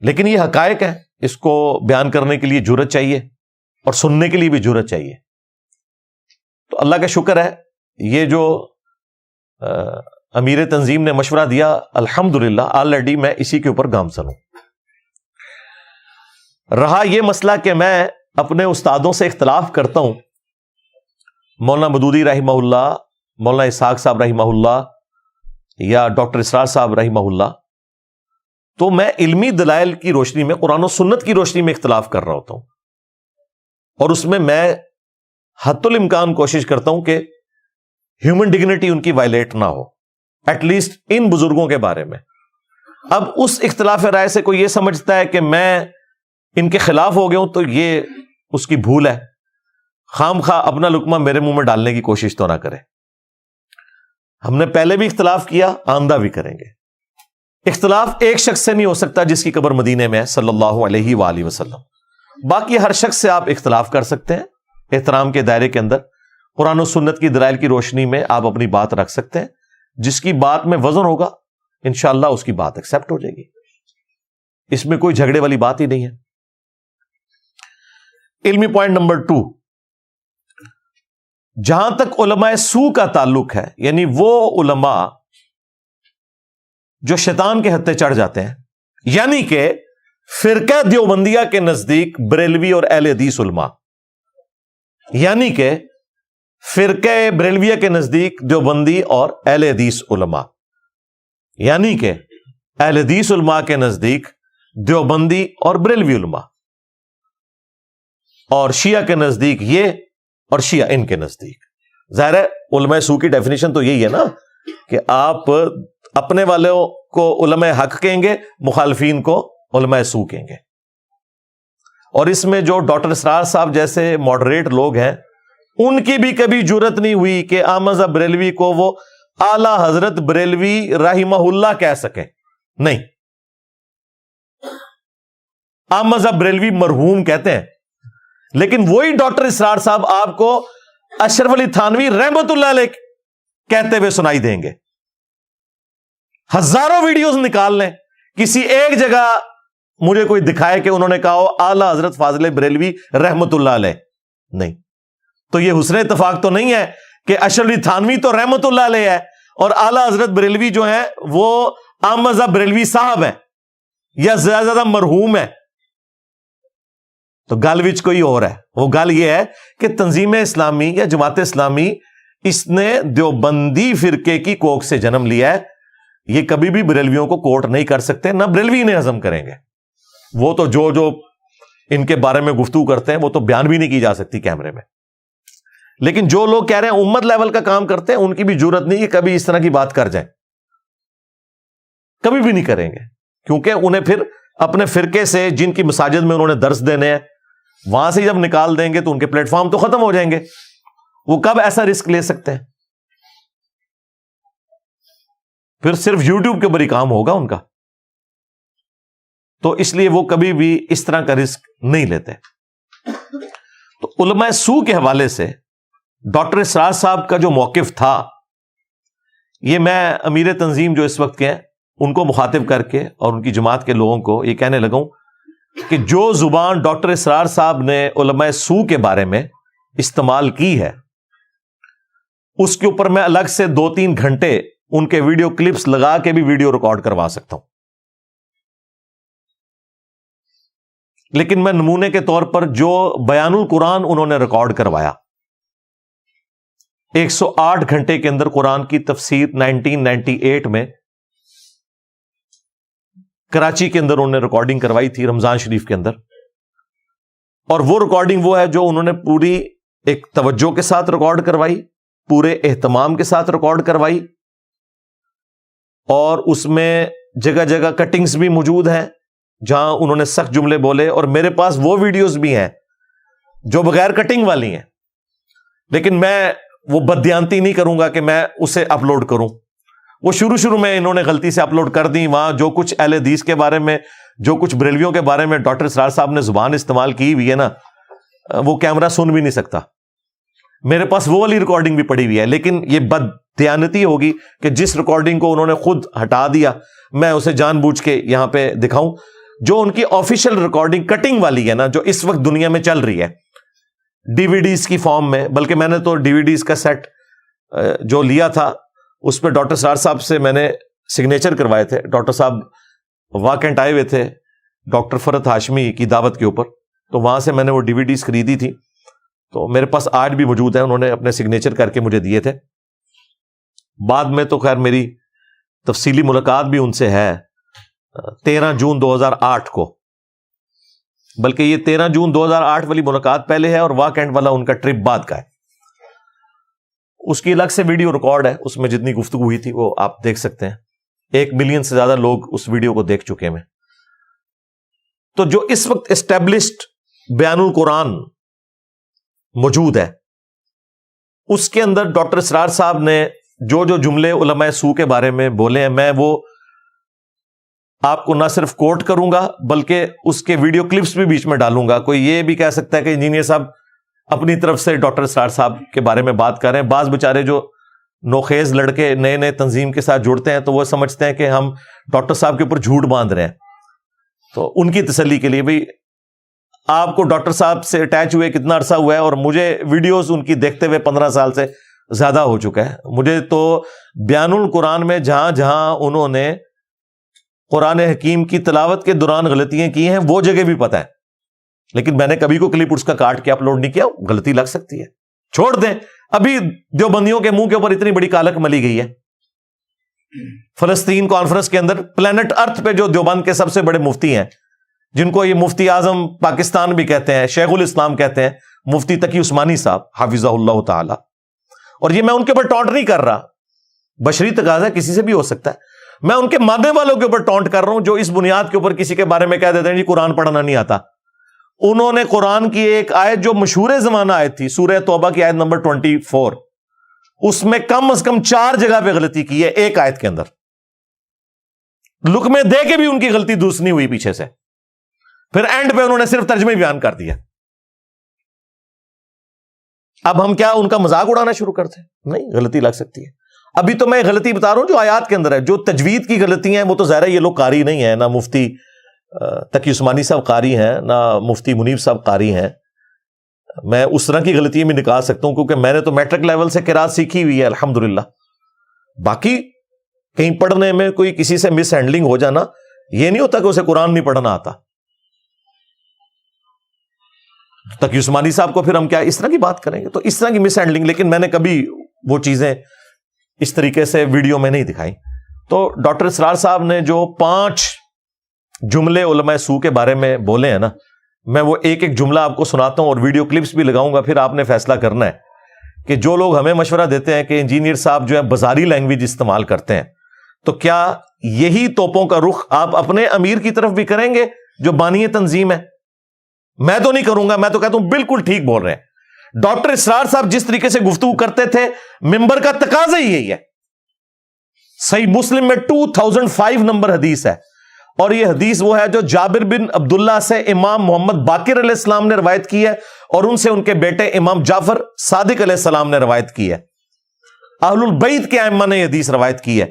لیکن یہ حقائق ہے، اس کو بیان کرنے کے لیے جرأت چاہیے اور سننے کے لیے بھی جرأت چاہیے. تو اللہ کا شکر ہے یہ جو امیر تنظیم نے مشورہ دیا الحمدللہ آلریڈی میں اسی کے اوپر گامزن ہوں. رہا یہ مسئلہ کہ میں اپنے استادوں سے اختلاف کرتا ہوں، مولانا مودودی رحمہ اللہ، مولانا اسحاق صاحب رحمہ اللہ یا ڈاکٹر اسرار صاحب رحمہ اللہ، تو میں علمی دلائل کی روشنی میں، قرآن و سنت کی روشنی میں اختلاف کر رہا ہوتا ہوں، اور اس میں حتی الامکان کوشش کرتا ہوں کہ ہیومن ڈگنیٹی ان کی وائلیٹ نہ ہو، ایٹ لیسٹ ان بزرگوں کے بارے میں. اب اس اختلاف رائے سے کوئی یہ سمجھتا ہے کہ میں ان کے خلاف ہو گیا ہوں تو یہ اس کی بھول ہے. خام خواہ اپنا لقمہ میرے منہ میں ڈالنے کی کوشش تو نہ کرے. ہم نے پہلے بھی اختلاف کیا، آئندہ بھی کریں گے. اختلاف ایک شخص سے نہیں ہو سکتا جس کی قبر مدینے میں ہے صلی اللہ علیہ وآلہ وسلم. باقی ہر شخص سے آپ اختلاف کر سکتے ہیں احترام کے دائرے کے اندر. قرآن و سنت کی دلائل کی روشنی میں آپ اپنی بات رکھ سکتے ہیں. جس کی بات میں وزن ہوگا انشاءاللہ اس کی بات ایکسپٹ ہو جائے گی. اس میں کوئی جھگڑے والی بات ہی نہیں ہے. علمی پوائنٹ نمبر 2، جہاں تک علماء سو کا تعلق ہے، یعنی وہ علماء جو شیطان کے ہتھے چڑھ جاتے ہیں، یعنی کہ فرقہ دیوبندیہ کے نزدیک بریلوی اور اہل حدیث علماء، یعنی کہ فرقہ بریلویہ کے نزدیک دیوبندی اور اہل حدیث علماء، یعنی کہ اہل حدیث علماء کے نزدیک دیوبندی اور بریلوی علماء، اور شیعہ کے نزدیک یہ اور شیعہ ان کے نزدیک. ظاہر ہے علماء سو کی ڈیفینیشن تو یہی ہے نا کہ آپ اپنے والوں کو علماء حق کہیں گے، مخالفین کو علماء سو کہیں گے. اور اس میں جو ڈاکٹر اسرار صاحب جیسے ماڈریٹ لوگ ہیں، ان کی بھی کبھی جرت نہیں ہوئی کہ احمد بریلوی کو وہ اعلی حضرت بریلوی رحمہ اللہ کہہ سکیں. نہیں، احمد بریلوی مرحوم کہتے ہیں، لیکن وہی ڈاکٹر اسرار صاحب آپ کو اشرف علی تھانوی رحمت اللہ علیہ کہتے ہوئے سنائی دیں گے. ہزاروں ویڈیوز نکال لیں، کسی ایک جگہ مجھے کوئی دکھائے کہ انہوں نے کہا ہو اعلی حضرت فاضل بریلوی رحمت اللہ علیہ. نہیں. تو یہ حسن اتفاق تو نہیں ہے کہ اشرف علی تھانوی تو رحمت اللہ علیہ ہے اور اعلی حضرت بریلوی جو ہیں وہ احمد بریلوی صاحب ہیں یا زیادہ مرحوم ہے. تو گل وچ کوئی اور ہے. وہ گل یہ ہے کہ تنظیم اسلامی یا جماعت اسلامی اس نے دیوبندی فرقے کی کوکھ سے جنم لیا ہے. یہ کبھی بھی بریلویوں کو کوٹ نہیں کر سکتے، نہ بریلوی انہیں ہضم کریں گے. وہ تو جو ان کے بارے میں گفتگو کرتے ہیں وہ تو بیان بھی نہیں کی جا سکتی کیمرے میں. لیکن جو لوگ کہہ رہے ہیں امت لیول کا کام کرتے ہیں، ان کی بھی جرت نہیں کہ کبھی اس طرح کی بات کر جائیں. کبھی بھی نہیں کریں گے، کیونکہ انہیں پھر اپنے فرقے سے جن کی مساجد میں انہوں نے درس دینے ہیں وہاں سے جب نکال دیں گے تو ان کے پلیٹ فارم تو ختم ہو جائیں گے. وہ کب ایسا رسک لے سکتے ہیں؟ پھر صرف یوٹیوب کے بری کام ہوگا ان کا. تو اس لیے وہ کبھی بھی اس طرح کا رسک نہیں لیتے. تو علماء سو کے حوالے سے ڈاکٹر اسرار صاحب کا جو موقف تھا، یہ میں امیر تنظیم جو اس وقت کے ہیں ان کو مخاطب کر کے اور ان کی جماعت کے لوگوں کو یہ کہنے لگا ہوں کہ جو زبان ڈاکٹر اسرار صاحب نے علماء سو کے بارے میں استعمال کی ہے، اس کے اوپر میں الگ سے 2-3 گھنٹے ان کے ویڈیو کلپس لگا کے بھی ویڈیو ریکارڈ کروا سکتا ہوں. لیکن میں نمونے کے طور پر جو بیان القرآن انہوں نے ریکارڈ کروایا، 108 گھنٹے کے اندر قرآن کی تفسیر 1998 میں کراچی کے اندر انہوں نے ریکارڈنگ کروائی تھی رمضان شریف کے اندر. اور وہ ریکارڈنگ وہ ہے جو انہوں نے پوری ایک توجہ کے ساتھ ریکارڈ کروائی، پورے اہتمام کے ساتھ ریکارڈ کروائی، اور اس میں جگہ جگہ کٹنگز بھی موجود ہیں جہاں انہوں نے سخت جملے بولے. اور میرے پاس وہ ویڈیوز بھی ہیں جو بغیر کٹنگ والی ہیں، لیکن میں وہ بددیانتی نہیں کروں گا کہ میں اسے اپلوڈ کروں. وہ شروع میں انہوں نے غلطی سے اپلوڈ کر دی. وہاں جو کچھ اہل حدیث کے بارے میں، جو کچھ بریلویوں کے بارے میں ڈاکٹر اسرار صاحب نے زبان استعمال کی ہوئی ہے نا، وہ کیمرہ سن بھی نہیں سکتا. میرے پاس وہ والی ریکارڈنگ بھی پڑی ہوئی ہے. لیکن یہ بددیانتی ہوگی کہ جس ریکارڈنگ کو انہوں نے خود ہٹا دیا میں اسے جان بوجھ کے یہاں پہ دکھاؤں. جو ان کی آفیشیل ریکارڈنگ کٹنگ والی ہے نا، جو اس وقت دنیا میں چل رہی ہے ڈی وی ڈیز کی فارم میں، بلکہ میں نے تو ڈی وی ڈیز کا سیٹ جو لیا تھا اس پہ ڈاکٹر اسرار صاحب سے میں نے سگنیچر کروائے تھے. ڈاکٹر صاحب واکنٹ آئے ہوئے تھے ڈاکٹر فرحت ہاشمی کی دعوت کے اوپر، تو وہاں سے میں نے وہ ڈی وی ڈیز خریدی تھی. تو میرے پاس آج بھی موجود ہے، انہوں نے اپنے سگنیچر کر کے مجھے دیے تھے. بعد میں تو خیر میری تفصیلی ملاقات بھی ان سے ہے 13 جون 2008 کو، بلکہ یہ 13 جون 2008 والی ملاقات پہلے ہے اور واکنٹ والا ان کا ٹرپ بعد کا ہے. اس کی الگ سے ویڈیو ریکارڈ ہے، اس میں جتنی گفتگو ہوئی تھی وہ آپ دیکھ سکتے ہیں. 1 ملین سے زیادہ لوگ اس ویڈیو کو دیکھ چکے ہیں. تو جو اس وقت اسٹیبلشڈ بیان القرآن موجود ہے اس کے اندر ڈاکٹر اسرار صاحب نے جو جملے علماء سو کے بارے میں بولے ہیں میں وہ آپ کو نہ صرف کوٹ کروں گا بلکہ اس کے ویڈیو کلپس بھی بیچ میں ڈالوں گا. کوئی یہ بھی کہہ سکتا ہے کہ انجینئر صاحب اپنی طرف سے ڈاکٹر اسرار صاحب کے بارے میں بات کر رہے ہیں. بعض بیچارے جو نوخیز لڑکے نئے نئے تنظیم کے ساتھ جڑتے ہیں تو وہ سمجھتے ہیں کہ ہم ڈاکٹر صاحب کے اوپر جھوٹ باندھ رہے ہیں. تو ان کی تسلی کے لیے بھئی آپ کو ڈاکٹر صاحب سے اٹیچ ہوئے کتنا عرصہ ہوا ہے, اور مجھے ویڈیوز ان کی دیکھتے ہوئے 15 سال سے زیادہ ہو چکا ہے. مجھے تو بیان القرآن میں جہاں جہاں انہوں نے قرآن حکیم کی تلاوت کے دوران غلطیاں کی ہیں وہ جگہ بھی پتہ ہے, لیکن میں نے کبھی کو کلپ اس کا کاٹ کے اپلوڈ نہیں کیا. غلطی لگ سکتی ہے, چھوڑ دیں. ابھی دیوبندیوں کے منہ کے اوپر اتنی بڑی کالک ملی گئی ہے. فلسطین کانفرنس کے اندر پلانٹ ارتھ پہ جو دیوبند کے سب سے بڑے مفتی ہیں, جن کو یہ مفتی اعظم پاکستان بھی کہتے ہیں, شیخ الاسلام کہتے ہیں, مفتی تقی عثمانی صاحب حافظہ اللہ تعالی. اور یہ میں ان کے اوپر ٹونٹ نہیں کر رہا, بشری تقاضا کسی سے بھی ہو سکتا ہے. میں ان کے ماننے والوں کے اوپر ٹونٹ کر رہا ہوں جو اس بنیاد کے اوپر کسی کے بارے میں کہہ دیتے ہیں جی قرآن پڑھنا نہیں آتا. انہوں نے قرآن کی ایک آیت جو مشہور زمانہ آیت تھی, سورہ توبہ کی آیت نمبر 24, اس میں کم از کم 4 جگہ پہ غلطی کی ہے ایک آیت کے اندر. لکمے دے کے بھی ان کی غلطی درست نہیں ہوئی پیچھے سے, پھر اینڈ پہ انہوں نے صرف ترجمے بیان کر دیا. اب ہم کیا ان کا مذاق اڑانا شروع کرتے ہیں؟ نہیں, غلطی لگ سکتی ہے. ابھی تو میں غلطی بتا رہا ہوں جو آیات کے اندر ہے. جو تجوید کی غلطیاں ہیں وہ تو ظاہر ہے یہ لوگ قاری نہیں ہیں, نہ مفتی تقی عثمانی صاحب قاری ہیں, نہ مفتی منیب صاحب قاری ہیں. میں اس طرح کی غلطیاں بھی نکال سکتا ہوں کیونکہ میں نے تو میٹرک لیول سے قرات سیکھی ہوئی ہے الحمدللہ. باقی کہیں پڑھنے میں کوئی کسی سے مس ہینڈلنگ ہو جانا, یہ نہیں ہوتا کہ اسے قرآن نہیں پڑھنا آتا. تقی عثمانی صاحب کو پھر ہم کیا اس طرح کی بات کریں گے؟ تو اس طرح کی مس ہینڈلنگ, لیکن میں نے کبھی وہ چیزیں اس طریقے سے ویڈیو میں نہیں دکھائی. تو ڈاکٹر اسرار صاحب نے جو 5 جملے علماء سو کے بارے میں بولے ہیں نا, میں وہ ایک ایک جملہ آپ کو سناتا ہوں اور ویڈیو کلپس بھی لگاؤں گا. پھر آپ نے فیصلہ کرنا ہے کہ جو لوگ ہمیں مشورہ دیتے ہیں کہ انجینئر صاحب جو ہے بازاری لینگویج استعمال کرتے ہیں, تو کیا یہی توپوں کا رخ آپ اپنے امیر کی طرف بھی کریں گے جو بانی تنظیم ہے؟ میں تو نہیں کروں گا. میں تو کہتا ہوں بالکل ٹھیک بول رہے ہیں. ڈاکٹر اسرار صاحب جس طریقے سے گفتگو کرتے تھے, ممبر کا تقاضا ہی یہی ہے. صحیح مسلم میں 2005 نمبر حدیث ہے, اور یہ حدیث وہ ہے جو جابر بن عبداللہ سے امام محمد باقر علیہ السلام نے روایت کی ہے, اور ان سے ان کے بیٹے امام جعفر صادق علیہ السلام نے روایت کی ہے. اہل البیت کے ائمہ نے یہ حدیث روایت کی ہے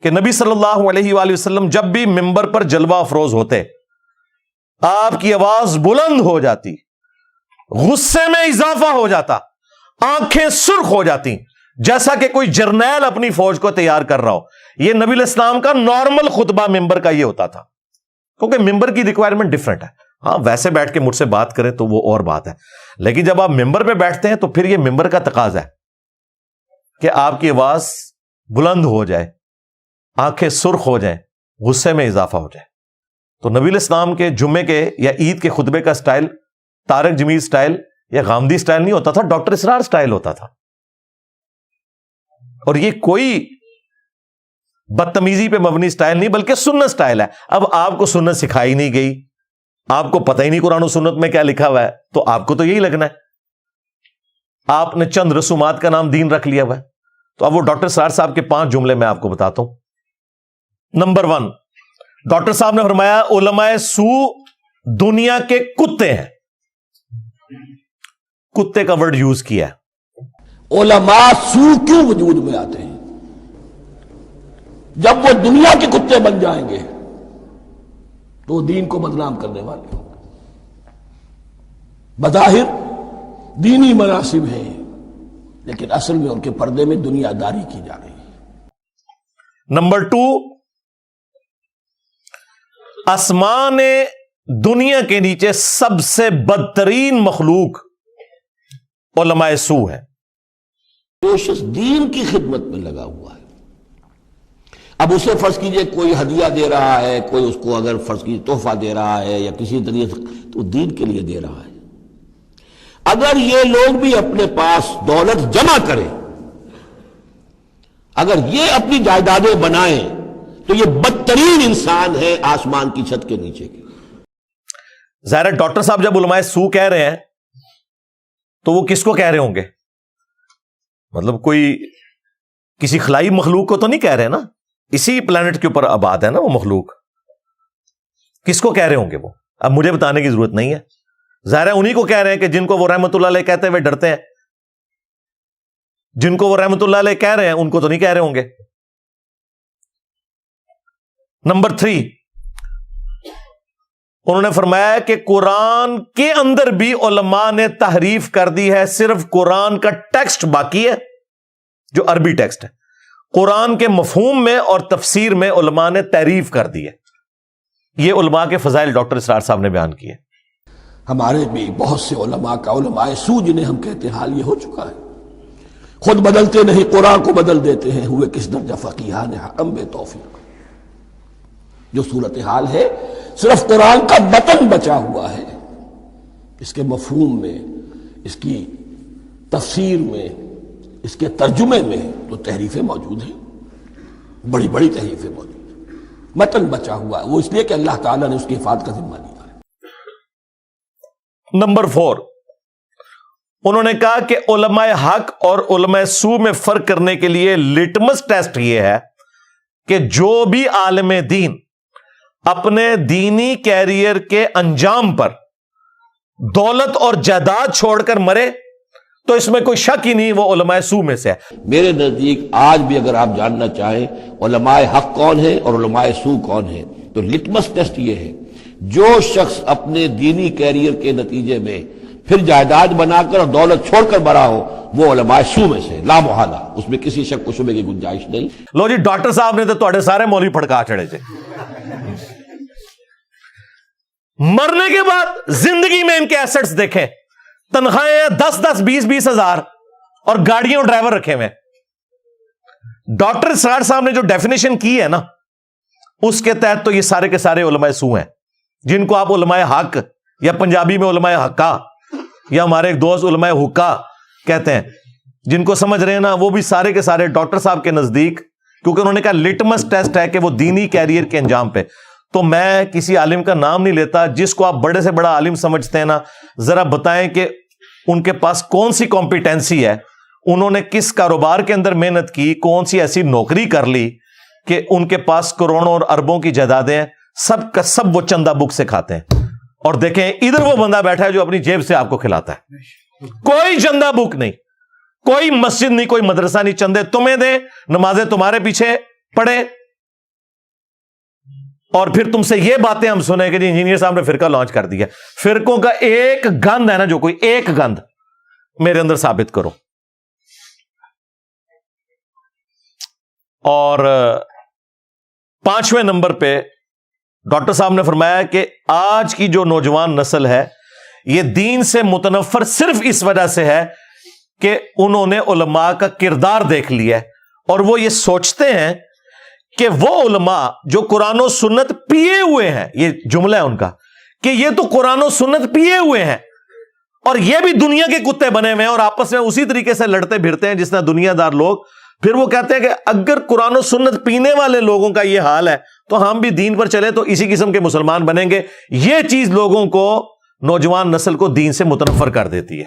کہ نبی صلی اللہ علیہ وآلہ وسلم جب بھی ممبر پر جلوہ افروز ہوتے, آپ کی آواز بلند ہو جاتی, غصے میں اضافہ ہو جاتا, آنکھیں سرخ ہو جاتی, جیسا کہ کوئی جرنیل اپنی فوج کو تیار کر رہا ہو. یہ نبی علیہ السلام کا نارمل خطبہ ممبر کا یہ ہوتا تھا, کیونکہ ممبر کی ریکوائرمنٹ ڈفرنٹ ہے. ہاں ویسے بیٹھ کے مجھ سے بات کریں تو وہ اور بات ہے, لیکن جب آپ ممبر پہ بیٹھتے ہیں تو پھر یہ ممبر کا تقاضا ہے کہ آپ کی آواز بلند ہو جائے, آنکھیں سرخ ہو جائیں, غصے میں اضافہ ہو جائے. تو نبی علیہ السلام کے جمعے کے یا عید کے خطبے کا سٹائل طارق جمیل سٹائل یا غامدی سٹائل نہیں ہوتا تھا, ڈاکٹر اسرار سٹائل ہوتا تھا. اور یہ کوئی بدتمیزی پہ مبنی سٹائل نہیں بلکہ سنت سٹائل ہے. اب آپ کو سنت سکھائی نہیں گئی, آپ کو پتہ ہی نہیں قرآن و سنت میں کیا لکھا ہوا ہے, تو آپ کو تو یہی لگنا ہے. آپ نے چند رسومات کا نام دین رکھ لیا ہوا ہے. تو اب وہ ڈاکٹر اسرار صاحب کے 5 جملے میں آپ کو بتاتا ہوں. نمبر 1, ڈاکٹر صاحب نے فرمایا علماء سو دنیا کے کتے ہیں. کتے کا ورڈ یوز کیا ہے. علماء سو کیوں وجود میں آتے ہیں؟ جب وہ دنیا کے کتے بن جائیں گے تو دین کو بدنام کرنے والے ہوں گے. بظاہر دینی مناسب ہیں لیکن اصل میں ان کے پردے میں دنیا داری کی جا رہی ہے. نمبر 2, آسمان دنیا کے نیچے سب سے بدترین مخلوق علماء سو ہے. جو شخص دین کی خدمت میں لگا ہوا ہے, اب اسے فرض کیجئے کوئی ہدیہ دے رہا ہے, کوئی اس کو اگر فرض کیجئے تحفہ دے رہا ہے یا کسی طریقے سے, تو دین کے لیے دے رہا ہے. اگر یہ لوگ بھی اپنے پاس دولت جمع کریں, اگر یہ اپنی جائیدادیں بنائیں, تو یہ بدترین انسان ہے آسمان کی چھت کے نیچے کے. ظاہر ڈاکٹر صاحب جب علماء سو کہہ رہے ہیں تو وہ کس کو کہہ رہے ہوں گے؟ مطلب کوئی کسی خلائی مخلوق کو تو نہیں کہہ رہے نا, اسی پلانٹ کے اوپر آباد ہے نا وہ مخلوق. کس کو کہہ رہے ہوں گے وہ؟ اب مجھے بتانے کی ضرورت نہیں ہے. ظاہر ہے انہی کو کہہ رہے ہیں کہ جن کو وہ رحمت اللہ علیہ کہتے ہوئے ڈرتے ہیں. جن کو وہ رحمت اللہ علیہ کہہ رہے ہیں ان کو تو نہیں کہہ رہے ہوں گے. نمبر 3, انہوں نے فرمایا کہ قرآن کے اندر بھی علماء نے تحریف کر دی ہے, صرف قرآن کا ٹیکسٹ باقی ہے جو عربی ٹیکسٹ ہے. قرآن کے مفہوم میں اور تفسیر میں علماء نے تحریف کر دی ہے. یہ علماء کے فضائل ڈاکٹر اسرار صاحب نے بیان کیے. ہمارے بھی بہت سے علماء کا علماء سو جنہیں ہم کہتے ہیں حال یہ ہو چکا ہے, خود بدلتے نہیں قرآن کو بدل دیتے ہیں. ہوئے کس درجہ فقیہان حرم بے توفیق. جو صورتحال ہے صرف قرآن کا متن بچا ہوا ہے, اس کے مفہوم میں, اس کی تفسیر میں, اس کے ترجمے میں تو تحریفیں موجود ہیں, بڑی بڑی تحریفیں موجود ہیں. متن بچا ہوا ہے وہ اس لیے کہ اللہ تعالیٰ نے اس کی حفاظت کا ذمہ لیا ہے. نمبر 4, انہوں نے کہا کہ علماء حق اور علماء سو میں فرق کرنے کے لیے لٹمس ٹیسٹ یہ ہے کہ جو بھی عالم دین اپنے دینی کیریئر کے انجام پر دولت اور جائیداد چھوڑ کر مرے تو اس میں کوئی شک ہی نہیں وہ علماء سو میں سے ہے. میرے نزدیک آج بھی اگر آپ جاننا چاہیں علماء حق کون ہے اور علماء سو کون ہے تو لٹمس ٹیسٹ یہ ہے, جو شخص اپنے دینی کیریئر کے نتیجے میں پھر جائیداد بنا کر اور دولت چھوڑ کر مرا ہو وہ علماء سو میں سے لا محالہ, اس میں کسی شک و شبے کی گنجائش نہیں. لو جی, ڈاکٹر صاحب نے تو تھوڑے سارے مولوی پھڑکا چڑھے تھے. مرنے کے بعد زندگی میں ان کے ایسٹس دیکھیں, تنخواہیں 10-10, 20-20 ہزار اور گاڑیاں اور ڈرائیور رکھے ہوئے. ڈاکٹر اسرار صاحب نے جو ڈیفینیشن کی ہے نا اس کے تحت تو یہ سارے کے سارے علماء سو ہیں, جن کو آپ علماء حق یا پنجابی میں علماء حقا یا ہمارے ایک دوست علماء حقا کہتے ہیں, جن کو سمجھ رہے ہیں نا, وہ بھی سارے کے سارے ڈاکٹر صاحب کے نزدیک, کیونکہ انہوں نے کہا لٹمس ٹیسٹ ہے کہ وہ دینی کیریئر کے انجام پہ. تو میں کسی عالم کا نام نہیں لیتا, جس کو آپ بڑے سے بڑا عالم سمجھتے ہیں نا, ذرا بتائیں کہ ان کے پاس کون سی کمپیٹنسی ہے, انہوں نے کس کاروبار کے اندر محنت کی, کون سی ایسی نوکری کر لی کہ ان کے پاس کروڑوں اور اربوں کی جائیدادیں ہیں. سب کا سب وہ چندہ بک سے کھاتے ہیں. اور دیکھیں ادھر وہ بندہ بیٹھا ہے جو اپنی جیب سے آپ کو کھلاتا ہے. کوئی چندہ بک نہیں, کوئی مسجد نہیں, کوئی مدرسہ نہیں, چندے تمہیں دیں, نمازیں تمہارے پیچھے پڑھیں, اور پھر تم سے یہ باتیں ہم سنیں کہ انجینئر صاحب نے فرقہ لانچ کر دیا. فرقوں کا ایک گند ہے نا, جو کوئی ایک گند میرے اندر ثابت کرو. اور 5ویں نمبر پہ ڈاکٹر صاحب نے فرمایا کہ آج کی جو نوجوان نسل ہے یہ دین سے متنفر صرف اس وجہ سے ہے کہ انہوں نے علماء کا کردار دیکھ لیا ہے, اور وہ یہ سوچتے ہیں کہ وہ علماء جو قرآن و سنت پیے ہوئے ہیں, یہ جملہ ہے ان کا, کہ یہ تو قرآن و سنت پیے ہوئے ہیں اور یہ بھی دنیا کے کتے بنے ہوئے ہیں اور آپس میں اسی طریقے سے لڑتے پھرتے ہیں جس طرح دنیا دار لوگ. پھر وہ کہتے ہیں کہ اگر قرآن و سنت پینے والے لوگوں کا یہ حال ہے تو ہم بھی دین پر چلے تو اسی قسم کے مسلمان بنیں گے. یہ چیز لوگوں کو, نوجوان نسل کو دین سے متنفر کر دیتی ہے.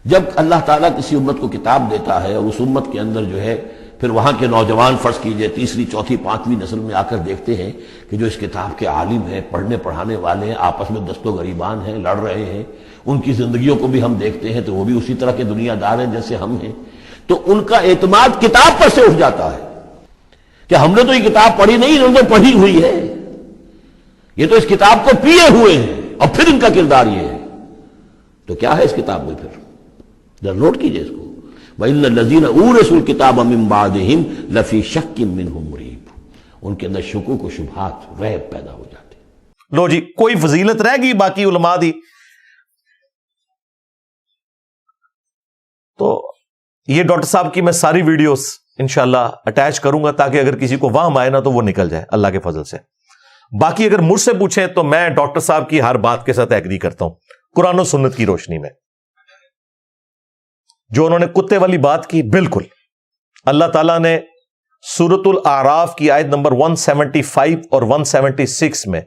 جب اللہ تعالیٰ کسی امت کو کتاب دیتا ہے اور اس امت کے اندر جو ہے پھر وہاں کے نوجوان فرض کیجئے 3ری 4تھی 5ویں نسل میں آ کر دیکھتے ہیں کہ جو اس کتاب کے عالم ہیں, پڑھنے پڑھانے والے ہیں, آپس میں دست و گریبان ہیں, لڑ رہے ہیں, ان کی زندگیوں کو بھی ہم دیکھتے ہیں تو وہ بھی اسی طرح کے دنیا دار ہیں جیسے ہم ہیں, تو ان کا اعتماد کتاب پر سے اٹھ جاتا ہے کہ ہم نے تو یہ کتاب پڑھی نہیں, انہوں نے پڑھی ہوئی ہے, یہ تو اس کتاب کو پیے ہوئے ہیں اور پھر ان کا کردار یہ ہے. تو کیا ہے اس کتاب میں, پھر ذرا نوٹ کیجئے اس کو. وَإِنَّ الَّذِينَ أُورِثُوا الْكِتَابَ مِن بَعْدِهِمْ لَفِي شَكٍّ مِّنْهُ مُرِيبٍ. ان کے اندر شکوک و شبہات, ریب پیدا ہو جاتے ہیں. لو جی, کوئی فضیلت رہ گئی باقی علماء دی؟ تو یہ ڈاکٹر صاحب کی میں ساری ویڈیوز انشاءاللہ اٹیچ کروں گا تاکہ اگر کسی کو وہم آئے نا تو وہ نکل جائے اللہ کے فضل سے. باقی اگر مجھ سے پوچھیں تو میں ڈاکٹر صاحب کی ہر بات کے ساتھ ایگری کرتا ہوں قرآن و سنت کی روشنی میں. جو انہوں نے کتے والی بات کی, بالکل اللہ تعالیٰ نے سورۃ الاعراف کی آیت نمبر 175 اور 176 میں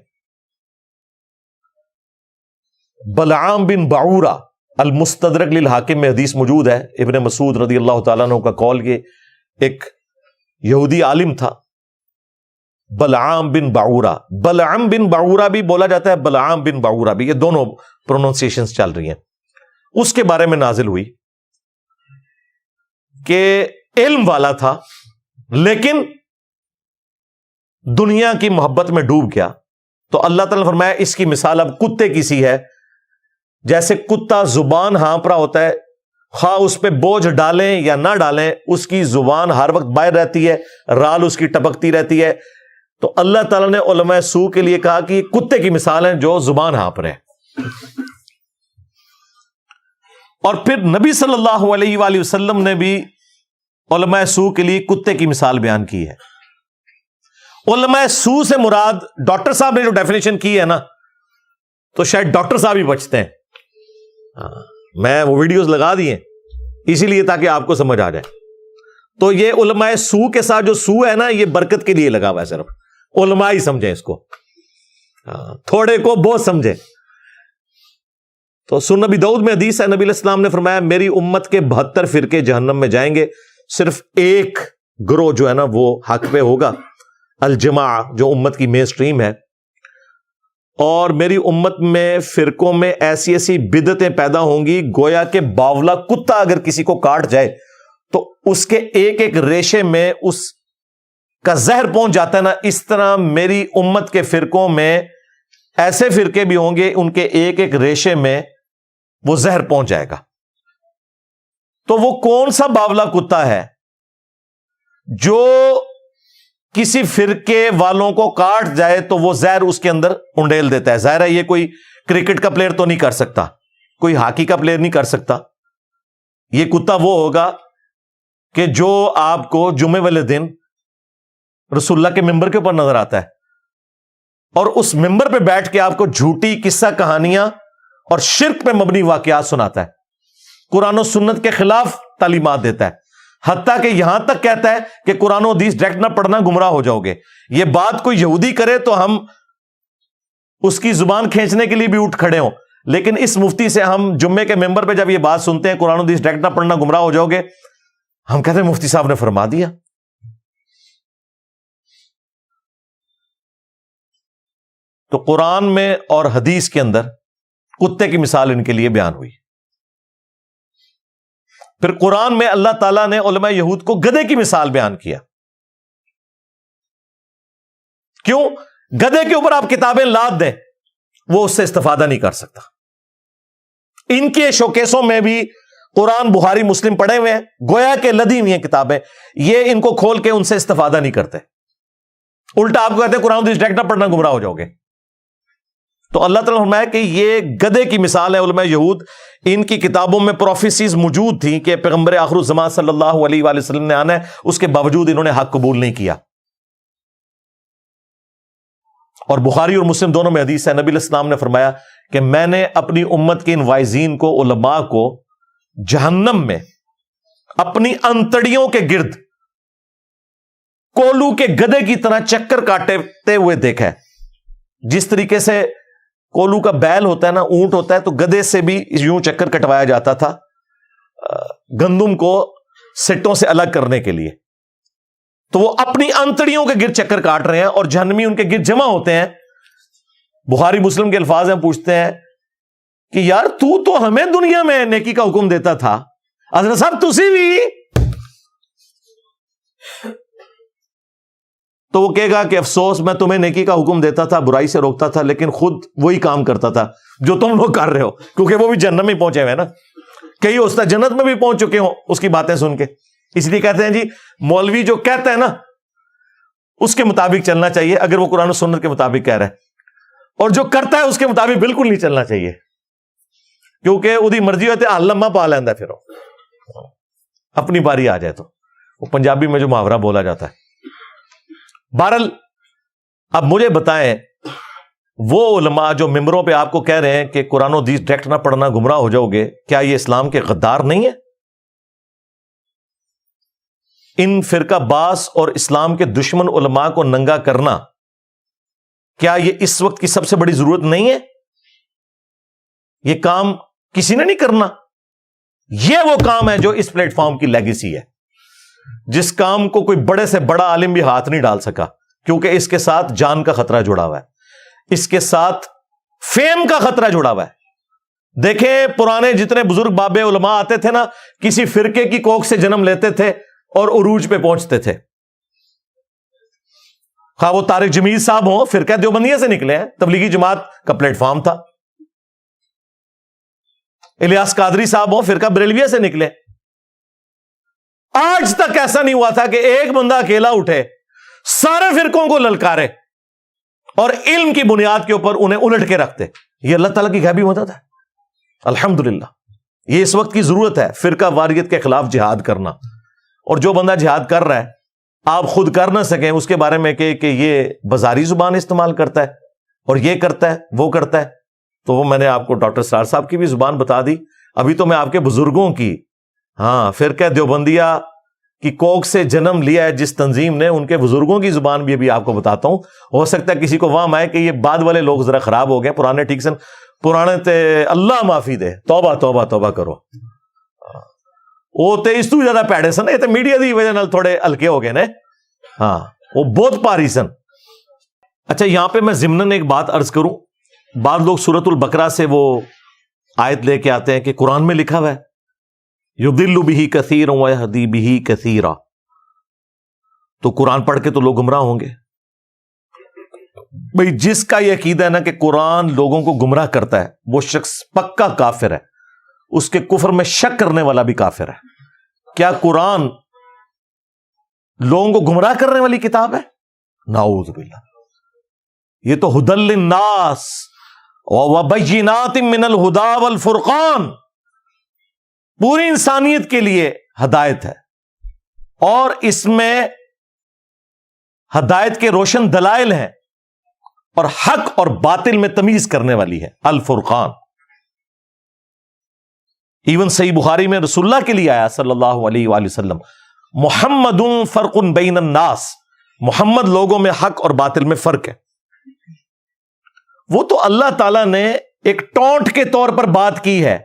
بلعام بن بعورہ المستدرک للحاکم میں حدیث موجود ہے, ابن مسعود رضی اللہ تعالیٰ عنہ کا قول, یہ ایک یہودی عالم تھا بلعام بن باعورہ. بلعام بن باعورہ بھی بولا جاتا ہے, بلعام بن باعورہ بھی, یہ دونوں پروننسیشنز چل رہی ہیں. اس کے بارے میں نازل ہوئی کہ علم والا تھا لیکن دنیا کی محبت میں ڈوب گیا. تو اللہ تعالیٰ نے فرمایا اس کی مثال اب کتے کی سی ہے. جیسے کتا زبان ہانپ رہا ہوتا ہے, خواہ اس پہ بوجھ ڈالیں یا نہ ڈالیں, اس کی زبان ہر وقت باہر رہتی ہے, رال اس کی ٹپکتی رہتی ہے. تو اللہ تعالیٰ نے علماء سو کے لیے کہا کہ کتے کی مثال ہے جو زبان ہانپ رہے. اور پھر نبی صلی اللہ علیہ وآلہ وسلم نے بھی علماء سو کے لیے کتے کی مثال بیان کی ہے. علماء سو سے مراد ڈاکٹر صاحب نے جو ڈیفینیشن کی ہے نا, تو شاید ڈاکٹر صاحب ہی بچتے ہیں. میں وہ ویڈیوز لگا دیے اسی لیے تاکہ آپ کو سمجھ آ جائے. تو یہ علماء سو کے ساتھ جو سو ہے نا, یہ برکت کے لیے لگا ہوا ہے, صرف علماء ہی سمجھیں اس کو, تھوڑے کو بہت سمجھے. تو سنن نبی داؤد میں حدیث ہے, نبی علیہ السلام نے فرمایا میری امت کے 72 فرقے جہنم میں جائیں گے, صرف ایک گروہ جو ہے نا وہ حق پہ ہوگا, الجماع, جو امت کی مین سٹریم ہے. اور میری امت میں فرقوں میں ایسی ایسی بدعتیں پیدا ہوں گی گویا کہ باولا کتا اگر کسی کو کاٹ جائے تو اس کے ایک ایک ریشے میں اس کا زہر پہنچ جاتا ہے نا, اس طرح میری امت کے فرقوں میں ایسے فرقے بھی ہوں گے ان کے ایک ایک ریشے میں وہ زہر پہنچ جائے گا. تو وہ کون سا باولا کتا ہے جو کسی فرقے والوں کو کاٹ جائے تو وہ زہر اس کے اندر انڈیل دیتا ہے؟ ظاہر ہے یہ کوئی کرکٹ کا پلیئر تو نہیں کر سکتا, کوئی ہاکی کا پلیئر نہیں کر سکتا. یہ کتا وہ ہوگا کہ جو آپ کو جمعے والے دن رسول اللہ کے ممبر کے اوپر نظر آتا ہے اور اس ممبر پہ بیٹھ کے آپ کو جھوٹی قصہ کہانیاں اور شرک پہ مبنی واقعات سناتا ہے, قرآن و سنت کے خلاف تعلیمات دیتا ہے, حتیٰ کہ یہاں تک کہتا ہے کہ قرآن و حدیث ڈائریکٹ نہ پڑھنا گمراہ ہو جاؤ گے. یہ بات کوئی یہودی کرے تو ہم اس کی زبان کھینچنے کے لیے بھی اٹھ کھڑے ہوں, لیکن اس مفتی سے ہم جمعے کے ممبر پہ جب یہ بات سنتے ہیں قرآن و حدیث ڈائریکٹ نہ پڑھنا گمراہ ہو جاؤ گے, ہم کہتے ہیں مفتی صاحب نے فرما دیا. تو قرآن میں اور حدیث کے اندر کتے کی مثال ان کے لیے بیان ہوئی. پھر قرآن میں اللہ تعالیٰ نے علماء یہود کو گدھے کی مثال بیان کیا. کیوں؟ گدھے کے اوپر آپ کتابیں لاد دیں وہ اس سے استفادہ نہیں کر سکتا. ان کے شوکیسوں میں بھی قرآن بخاری مسلم پڑھے ہوئے ہیں, گویا کہ لدی ہوئی ہیں کتابیں, یہ ان کو کھول کے ان سے استفادہ نہیں کرتے, الٹا آپ کو کہتے ہیں قرآن حدیث ڈائریکٹ نہ پڑھنا گمراہ ہو جاؤ گے. تو اللہ تعالیٰ نے فرمایا کہ یہ گدھے کی مثال ہے. علماء یہود ان کی کتابوں میں پروفیسیز موجود تھیں کہ پیغمبر آخر الزمان صلی اللہ علیہ وآلہ وسلم نے آنا ہے, اس کے باوجود انہوں نے حق قبول نہیں کیا. اور بخاری اور مسلم دونوں میں حدیث ہے, نبی علیہ السلام نے فرمایا کہ میں نے اپنی امت کے ان وائزین کو, علماء کو, جہنم میں اپنی انتڑیوں کے گرد کولو کے گدھے کی طرح چکر کاٹتے ہوئے دیکھا ہے. جس طریقے سے کولو کا بیل ہوتا ہے نا, اونٹ ہوتا ہے, تو گدھے سے بھی یوں چکر کٹوایا جاتا تھا گندم کو سٹوں سے الگ کرنے کے لیے. تو وہ اپنی انتڑیوں کے گرد چکر کاٹ رہے ہیں اور جہنمی ان کے گرد جمع ہوتے ہیں. بخاری مسلم کے الفاظ ہیں, پوچھتے ہیں کہ یار تو ہمیں دنیا میں نیکی کا حکم دیتا تھا, حضرت صاحب تسی بھی. تو وہ کہے گا کہ افسوس, میں تمہیں نیکی کا حکم دیتا تھا, برائی سے روکتا تھا, لیکن خود وہی کام کرتا تھا جو تم لوگ کر رہے ہو, کیونکہ وہ بھی جنت میں پہنچے ہوئے نا. کئی استاد جنت میں بھی پہنچ چکے ہوں اس کی باتیں سن کے. اس لیے کہتے ہیں جی مولوی جو کہتا ہے نا اس کے مطابق چلنا چاہیے اگر وہ قرآن و سنت کے مطابق کہہ رہا ہے, اور جو کرتا ہے اس کے مطابق بالکل نہیں چلنا چاہیے, کیونکہ وہی مرضی ہوتی ہے لمحہ پا لینا, پھر اپنی باری آ جائے تو. وہ پنجابی میں جو محاورہ بولا جاتا ہے. بہرحال اب مجھے بتائیں, وہ علماء جو ممبروں پہ آپ کو کہہ رہے ہیں کہ قرآن و حدیث ڈائریکٹ نہ پڑھنا گمراہ ہو جاؤ گے, کیا یہ اسلام کے غدار نہیں ہے؟ ان فرقہ باز اور اسلام کے دشمن علماء کو ننگا کرنا کیا یہ اس وقت کی سب سے بڑی ضرورت نہیں ہے؟ یہ کام کسی نے نہیں کرنا, یہ وہ کام ہے جو اس پلیٹ فارم کی لیگیسی ہے. جس کام کو کوئی بڑے سے بڑا عالم بھی ہاتھ نہیں ڈال سکا، کیونکہ اس کے ساتھ جان کا خطرہ جڑا ہوا ہے، اس کے ساتھ فیم کا خطرہ جڑا ہوا ہے۔ دیکھیں پرانے جتنے بزرگ بابے علماء آتے تھے نا، کسی فرقے کی کوکھ سے جنم لیتے تھے اور عروج پہ پہنچتے تھے۔ خواہ وہ طارق جمیل صاحب ہوں، فرقہ دیوبندیہ سے نکلے ہیں، تبلیغی جماعت کا پلیٹ فارم تھا۔ الیاس قادری صاحب ہوں، فرقہ بریلویہ سے نکلے۔ آج تک ایسا نہیں ہوا تھا کہ ایک بندہ اکیلا اٹھے سارے فرقوں کو للکارے اور علم کی بنیاد کے اوپر انہیں الٹ کے رکھتے۔ یہ اللہ تعالیٰ کی غیبی مدد ہے، الحمدللہ۔ یہ اس وقت کی ضرورت ہے، فرقہ واریت کے خلاف جہاد کرنا۔ اور جو بندہ جہاد کر رہا ہے، آپ خود کر نہ سکیں، اس کے بارے میں کہ یہ بازاری زبان استعمال کرتا ہے اور یہ کرتا ہے وہ کرتا ہے، تو وہ میں نے آپ کو ڈاکٹر اسرار صاحب کی بھی زبان بتا دی۔ ابھی تو میں آپ کے بزرگوں کی، فرقہ دیوبندیہ کی کوکھ سے جنم لیا ہے جس تنظیم نے، ان کے بزرگوں کی زبان بھی ابھی آپ کو بتاتا ہوں۔ ہو سکتا ہے کسی کو وہم آئے کہ یہ بعد والے لوگ ذرا خراب ہو گئے، پرانے ٹھیک سے، پرانے تے اللہ معافی دے، توبہ توبہ توبہ کرو۔ وہ تے اس تو زیادہ پیڑے سن، یہ تے میڈیا دی وجہ نال تھوڑے ہلکے ہو گئے نے، وہ بہت پاری سن۔ اچھا یہاں پہ میں ضمناً ایک بات عرض کروں، بعض لوگ سورۃ البقرہ سے وہ آیت لے کے آتے ہیں کہ قرآن میں لکھا ہوا ہے یضل بہ کثیرا ویہدی بہ کثیرا، تو قرآن پڑھ کے تو لوگ گمراہ ہوں گے۔ بھئی جس کا یہ عقیدہ ہے نا کہ قرآن لوگوں کو گمراہ کرتا ہے، وہ شخص پکا کافر ہے، اس کے کفر میں شک کرنے والا بھی کافر ہے۔ کیا قرآن لوگوں کو گمراہ کرنے والی کتاب ہے؟ نعوذ باللہ، یہ تو ھدی للناس وبینات من الہدی والفرقان، پوری انسانیت کے لیے ہدایت ہے، اور اس میں ہدایت کے روشن دلائل ہیں، اور حق اور باطل میں تمیز کرنے والی ہے، الفرقان۔ ایون صحیح بخاری میں رسول اللہ کے لیے آیا صلی اللہ علیہ وآلہ وسلم، محمد فرق بین الناس، محمد لوگوں میں حق اور باطل میں فرق ہے۔ وہ تو اللہ تعالیٰ نے ایک ٹونٹ کے طور پر بات کی ہے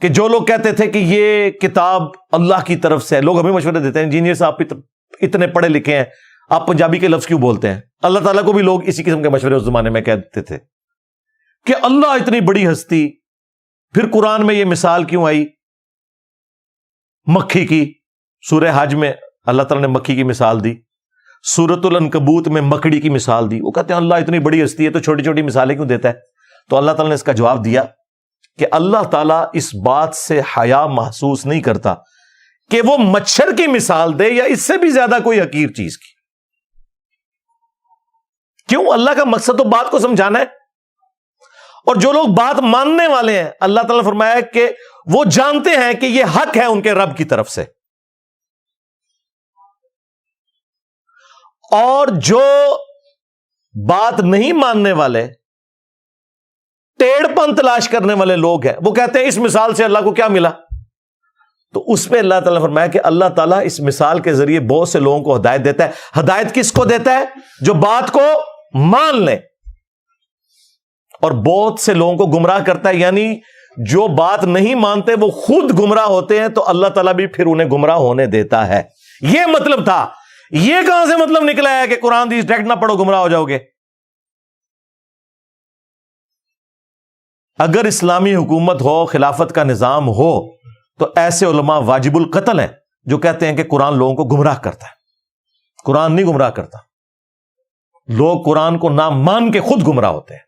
کہ جو لوگ کہتے تھے کہ یہ کتاب اللہ کی طرف سے ہے، لوگ ہمیں مشورے دیتے ہیں، انجینئر صاحب اتنے پڑھے لکھے ہیں، آپ پنجابی کے لفظ کیوں بولتے ہیں؟ اللہ تعالیٰ کو بھی لوگ اسی قسم کے مشورے اس زمانے میں کہتے تھے کہ اللہ اتنی بڑی ہستی، پھر قرآن میں یہ مثال کیوں آئی مکھی کی؟ سورہ حج میں اللہ تعالیٰ نے مکھی کی مثال دی، سورۃ العنکبوت میں مکڑی کی مثال دی۔ وہ کہتے ہیں اللہ اتنی بڑی ہستی ہے تو چھوٹی چھوٹی مثالیں کیوں دیتا ہے؟ تو اللہ تعالیٰ نے اس کا جواب دیا کہ اللہ تعالیٰ اس بات سے حیا محسوس نہیں کرتا کہ وہ مچھر کی مثال دے یا اس سے بھی زیادہ کوئی حقیر چیز کی۔ کیوں؟ اللہ کا مقصد تو بات کو سمجھانا ہے، اور جو لوگ بات ماننے والے ہیں، اللہ تعالیٰ نے فرمایا کہ وہ جانتے ہیں کہ یہ حق ہے ان کے رب کی طرف سے، اور جو بات نہیں ماننے والے، ٹیڑھ پن تلاش کرنے والے لوگ ہیں، وہ کہتے ہیں اس مثال سے اللہ کو کیا ملا؟ تو اس پہ اللہ تعالیٰ نے فرمایا کہ اللہ تعالیٰ اس مثال کے ذریعے بہت سے لوگوں کو ہدایت دیتا ہے۔ ہدایت کس کو دیتا ہے؟ جو بات کو مان لے، اور بہت سے لوگوں کو گمراہ کرتا ہے، یعنی جو بات نہیں مانتے وہ خود گمراہ ہوتے ہیں، تو اللہ تعالیٰ بھی پھر انہیں گمراہ ہونے دیتا ہے۔ یہ مطلب تھا۔ یہ کہاں سے مطلب نکلا ہے کہ قرآن حدیث ڈائریکٹ نہ پڑھو گمراہ ہو جاؤ گے؟ اگر اسلامی حکومت ہو، خلافت کا نظام ہو، تو ایسے علماء واجب القتل ہیں جو کہتے ہیں کہ قرآن لوگوں کو گمراہ کرتا ہے۔ قرآن نہیں گمراہ کرتا، لوگ قرآن کو نہ مان کے خود گمراہ ہوتے ہیں۔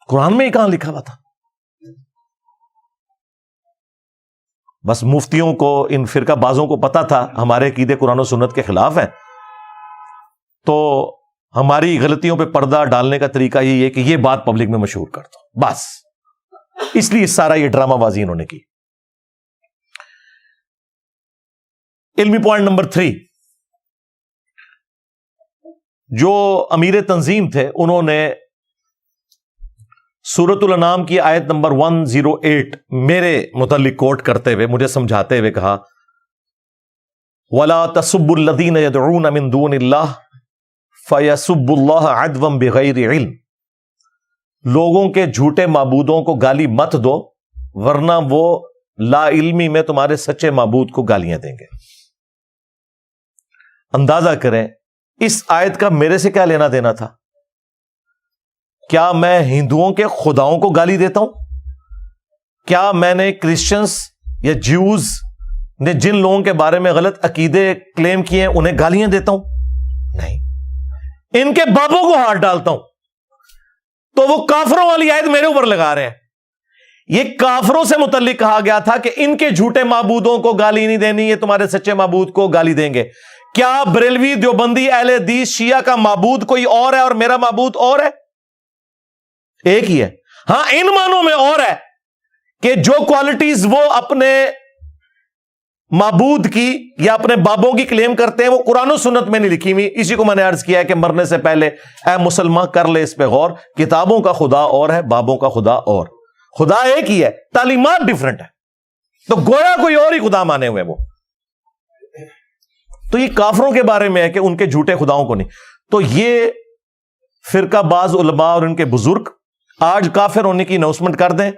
قرآن میں ہی کہاں لکھا ہوا تھا؟ بس مفتیوں کو، ان فرقہ بازوں کو پتا تھا ہمارے عقیدے قرآن و سنت کے خلاف ہیں، تو ہماری غلطیوں پہ پردہ ڈالنے کا طریقہ یہی ہے کہ یہ بات پبلک میں مشہور کر دو، بس اس لیے سارا یہ ڈرامہ بازی انہوں نے کی۔ علمی پوائنٹ نمبر 3، جو امیر تنظیم تھے انہوں نے سورۃ الانعام کی آیت نمبر 108 میرے متعلق کوٹ کرتے ہوئے مجھے سمجھاتے ہوئے کہا وَلَا تَسُبُّوا الَّذِينَ يَدْعُونَ مِن دُونِ اللَّهِ فَيَسُبُّوا اللَّهَ عَدْوًا بِغَيْرِ عِلْمٍ، لوگوں کے جھوٹے معبودوں کو گالی مت دو ورنہ وہ لا علمی میں تمہارے سچے معبود کو گالیاں دیں گے. اندازہ کریں اس آیت کا میرے سے کیا لینا دینا تھا؟ کیا میں ہندوؤں کے خداؤں کو گالی دیتا ہوں؟ کیا میں نے کرسچنز یا جیوز نے جن لوگوں کے بارے میں غلط عقیدے کلیم کیے ہیں انہیں گالیاں دیتا ہوں؟ نہیں. ان کے بابوں کو ہاتھ ڈالتا ہوں. تو وہ کافروں والی آیت میرے اوپر لگا رہے ہیں. یہ کافروں سے متعلق کہا گیا تھا کہ ان کے جھوٹے معبودوں کو گالی نہیں دینی، یہ تمہارے سچے معبود کو گالی دیں گے. کیا بریلوی، دیوبندی، اہل حدیث، شیعہ کا معبود کوئی اور ہے اور میرا معبود اور ہے؟ ایک ہی ہے. ہاں ان معنوں میں اور ہے کہ جو کوالٹیز وہ اپنے معبود کی یا اپنے بابوں کی کلیم کرتے ہیں وہ قرآن و سنت میں نہیں لکھی ہوئی. اسی کو میں نے عرض کیا ہے کہ مرنے سے پہلے اے مسلمان کر لے اس پہ غور. کتابوں کا خدا اور ہے، بابوں کا خدا اور. خدا ایک ہی ہے، تعلیمات ڈیفرنٹ ہے. تو گویا کوئی اور ہی خدا مانے ہوئے وہ. تو یہ کافروں کے بارے میں ہے کہ ان کے جھوٹے خداؤں کو نہیں. تو یہ فرقہ باز علماء اور ان کے بزرگ آج کافر ہونے کی اناؤنسمنٹ کر دیں،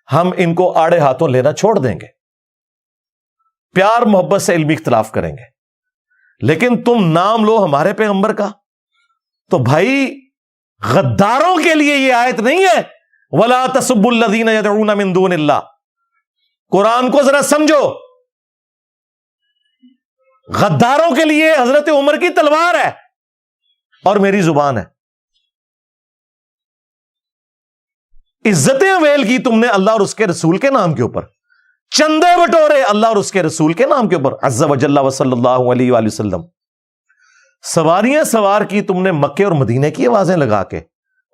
ہم ان کو آڑے ہاتھوں لینا چھوڑ دیں گے. پیار محبت سے علمی اختلاف کریں گے. لیکن تم نام لو ہمارے پیغمبر کا تو بھائی غداروں کے لیے یہ آیت نہیں ہے. وَلَا تَسُبُّوا الَّذِينَ يَدْعُونَ مِن دُونِ اللَّهِ. قرآن کو ذرا سمجھو. غداروں کے لیے حضرت عمر کی تلوار ہے اور میری زبان ہے. عزتیں ویل کی تم نے اللہ اور اس کے رسول کے نام کے اوپر. چندے بٹورے اللہ اور اس کے رسول کے نام کے اوپر. عز وجل وصلی اللہ علیہ وآلہ وسلم. سواریاں سوار کی تم نے مکے اور مدینے کی آوازیں لگا کے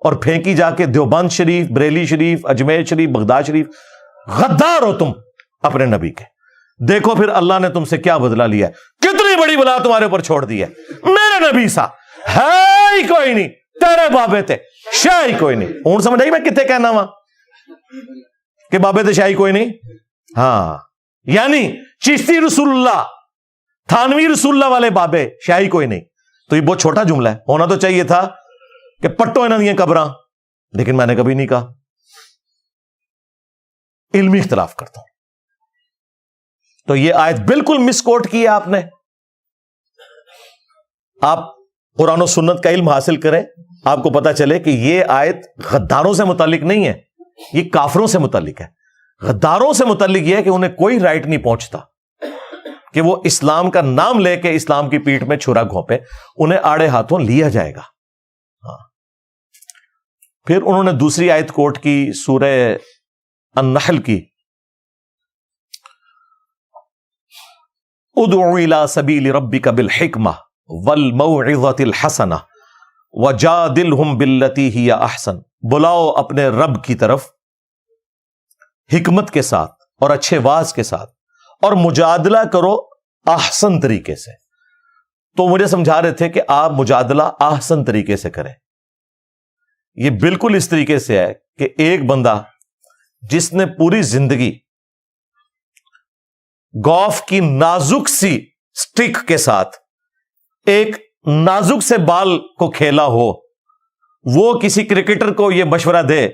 اور پھینکی جا کے دیوبند شریف، بریلی شریف، اجمیر شریف، بغداد شریف. غدار ہو تم اپنے نبی کے. دیکھو پھر اللہ نے تم سے کیا بدلہ لیا ہے. کتنی بڑی بلا تمہارے اوپر چھوڑ دی ہے. میرے نبی سا ہے ہی کوئی نہیں، تیرے بابے تھے شاہی کوئی نہیں. ہوں سمجھ آئی میں کتنے کہنا وا کہ بابے تھے شاہی کوئی نہیں. ہاں یعنی چشتی رسول اللہ، تھانوی رسول اللہ والے بابے، شاہی کوئی نہیں. تو یہ بہت چھوٹا جملہ ہے. ہونا تو چاہیے تھا کہ پٹو انہوں نے قبراں، لیکن میں نے کبھی نہیں کہا. علمی اختلاف کرتا ہوں. تو یہ آیت بالکل مس کوٹ کی ہے آپ نے. آپ قرآن و سنت کا علم حاصل کریں، آپ کو پتا چلے کہ یہ آیت غداروں سے متعلق نہیں ہے، یہ کافروں سے متعلق ہے. غداروں سے متعلق یہ ہے کہ انہیں کوئی رائٹ نہیں پہنچتا کہ وہ اسلام کا نام لے کے اسلام کی پیٹھ میں چھرا گھونپے. انہیں آڑے ہاتھوں لیا جائے گا. ہاں. پھر انہوں نے دوسری آیت کوٹ کی سورہ النحل کی، ادعو الی سبیل ربک بالحکمہ والموعظۃ الحسنہ وجادلہم باللتی ہی احسن. بلاؤ اپنے رب کی طرف حکمت کے ساتھ اور اچھے واز کے ساتھ، اور مجادلہ کرو احسن طریقے سے. تو مجھے سمجھا رہے تھے کہ آپ مجادلہ احسن طریقے سے کریں. یہ بالکل اس طریقے سے ہے کہ ایک بندہ جس نے پوری زندگی گولف کی نازک سی سٹک کے ساتھ ایک نازک سے بال کو کھیلا ہو، وہ کسی کرکٹر کو یہ مشورہ دے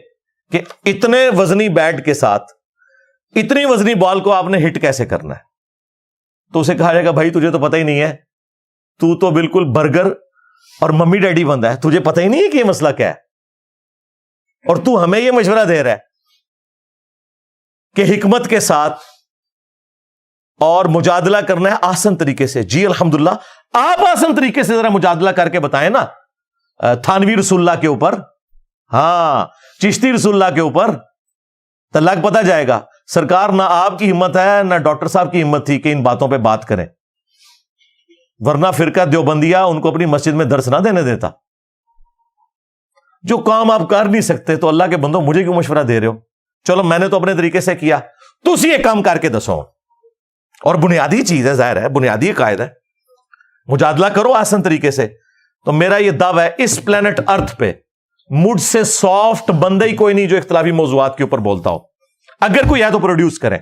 کہ اتنے وزنی بیٹ کے ساتھ اتنی وزنی بال کو آپ نے ہٹ کیسے کرنا ہے، تو اسے کہا جائے گا بھائی تجھے تو پتہ ہی نہیں ہے، تو تو بالکل برگر اور ممی ڈیڈی بندہ ہے، تجھے پتہ ہی نہیں ہے کہ یہ مسئلہ کیا ہے، اور تو ہمیں یہ مشورہ دے رہا ہے کہ حکمت کے ساتھ اور مجادلہ کرنا ہے آسان طریقے سے. جی الحمدللہ آپ آسان طریقے سے ذرا مجادلہ کر کے بتائیں نا تھانوی رسول اللہ کے اوپر، ہاں چشتی رسول اللہ کے اوپر، تو لگ پتہ جائے گا. سرکار نہ آپ کی ہمت ہے نہ ڈاکٹر صاحب کی ہمت تھی کہ ان باتوں پہ بات کریں، ورنہ فرقہ دیوبندیہ ان کو اپنی مسجد میں درس نہ دینے دیتا. جو کام آپ کر نہیں سکتے تو اللہ کے بندوں مجھے کیوں مشورہ دے رہے ہو؟ چلو میں نے تو اپنے طریقے سے کیا، تو اسی ایک کام کر کے دسو. اور بنیادی چیز ہے، ظاہر ہے بنیادی قائد ہے، مجادلہ کرو آسان طریقے سے. تو میرا یہ دعویٰ ہے اس پلانٹ ارتھ پہ مجھ سے سافٹ بندہ ہی کوئی نہیں جو اختلافی موضوعات کے اوپر بولتا ہو. اگر کوئی ہے تو پروڈیوس کریں.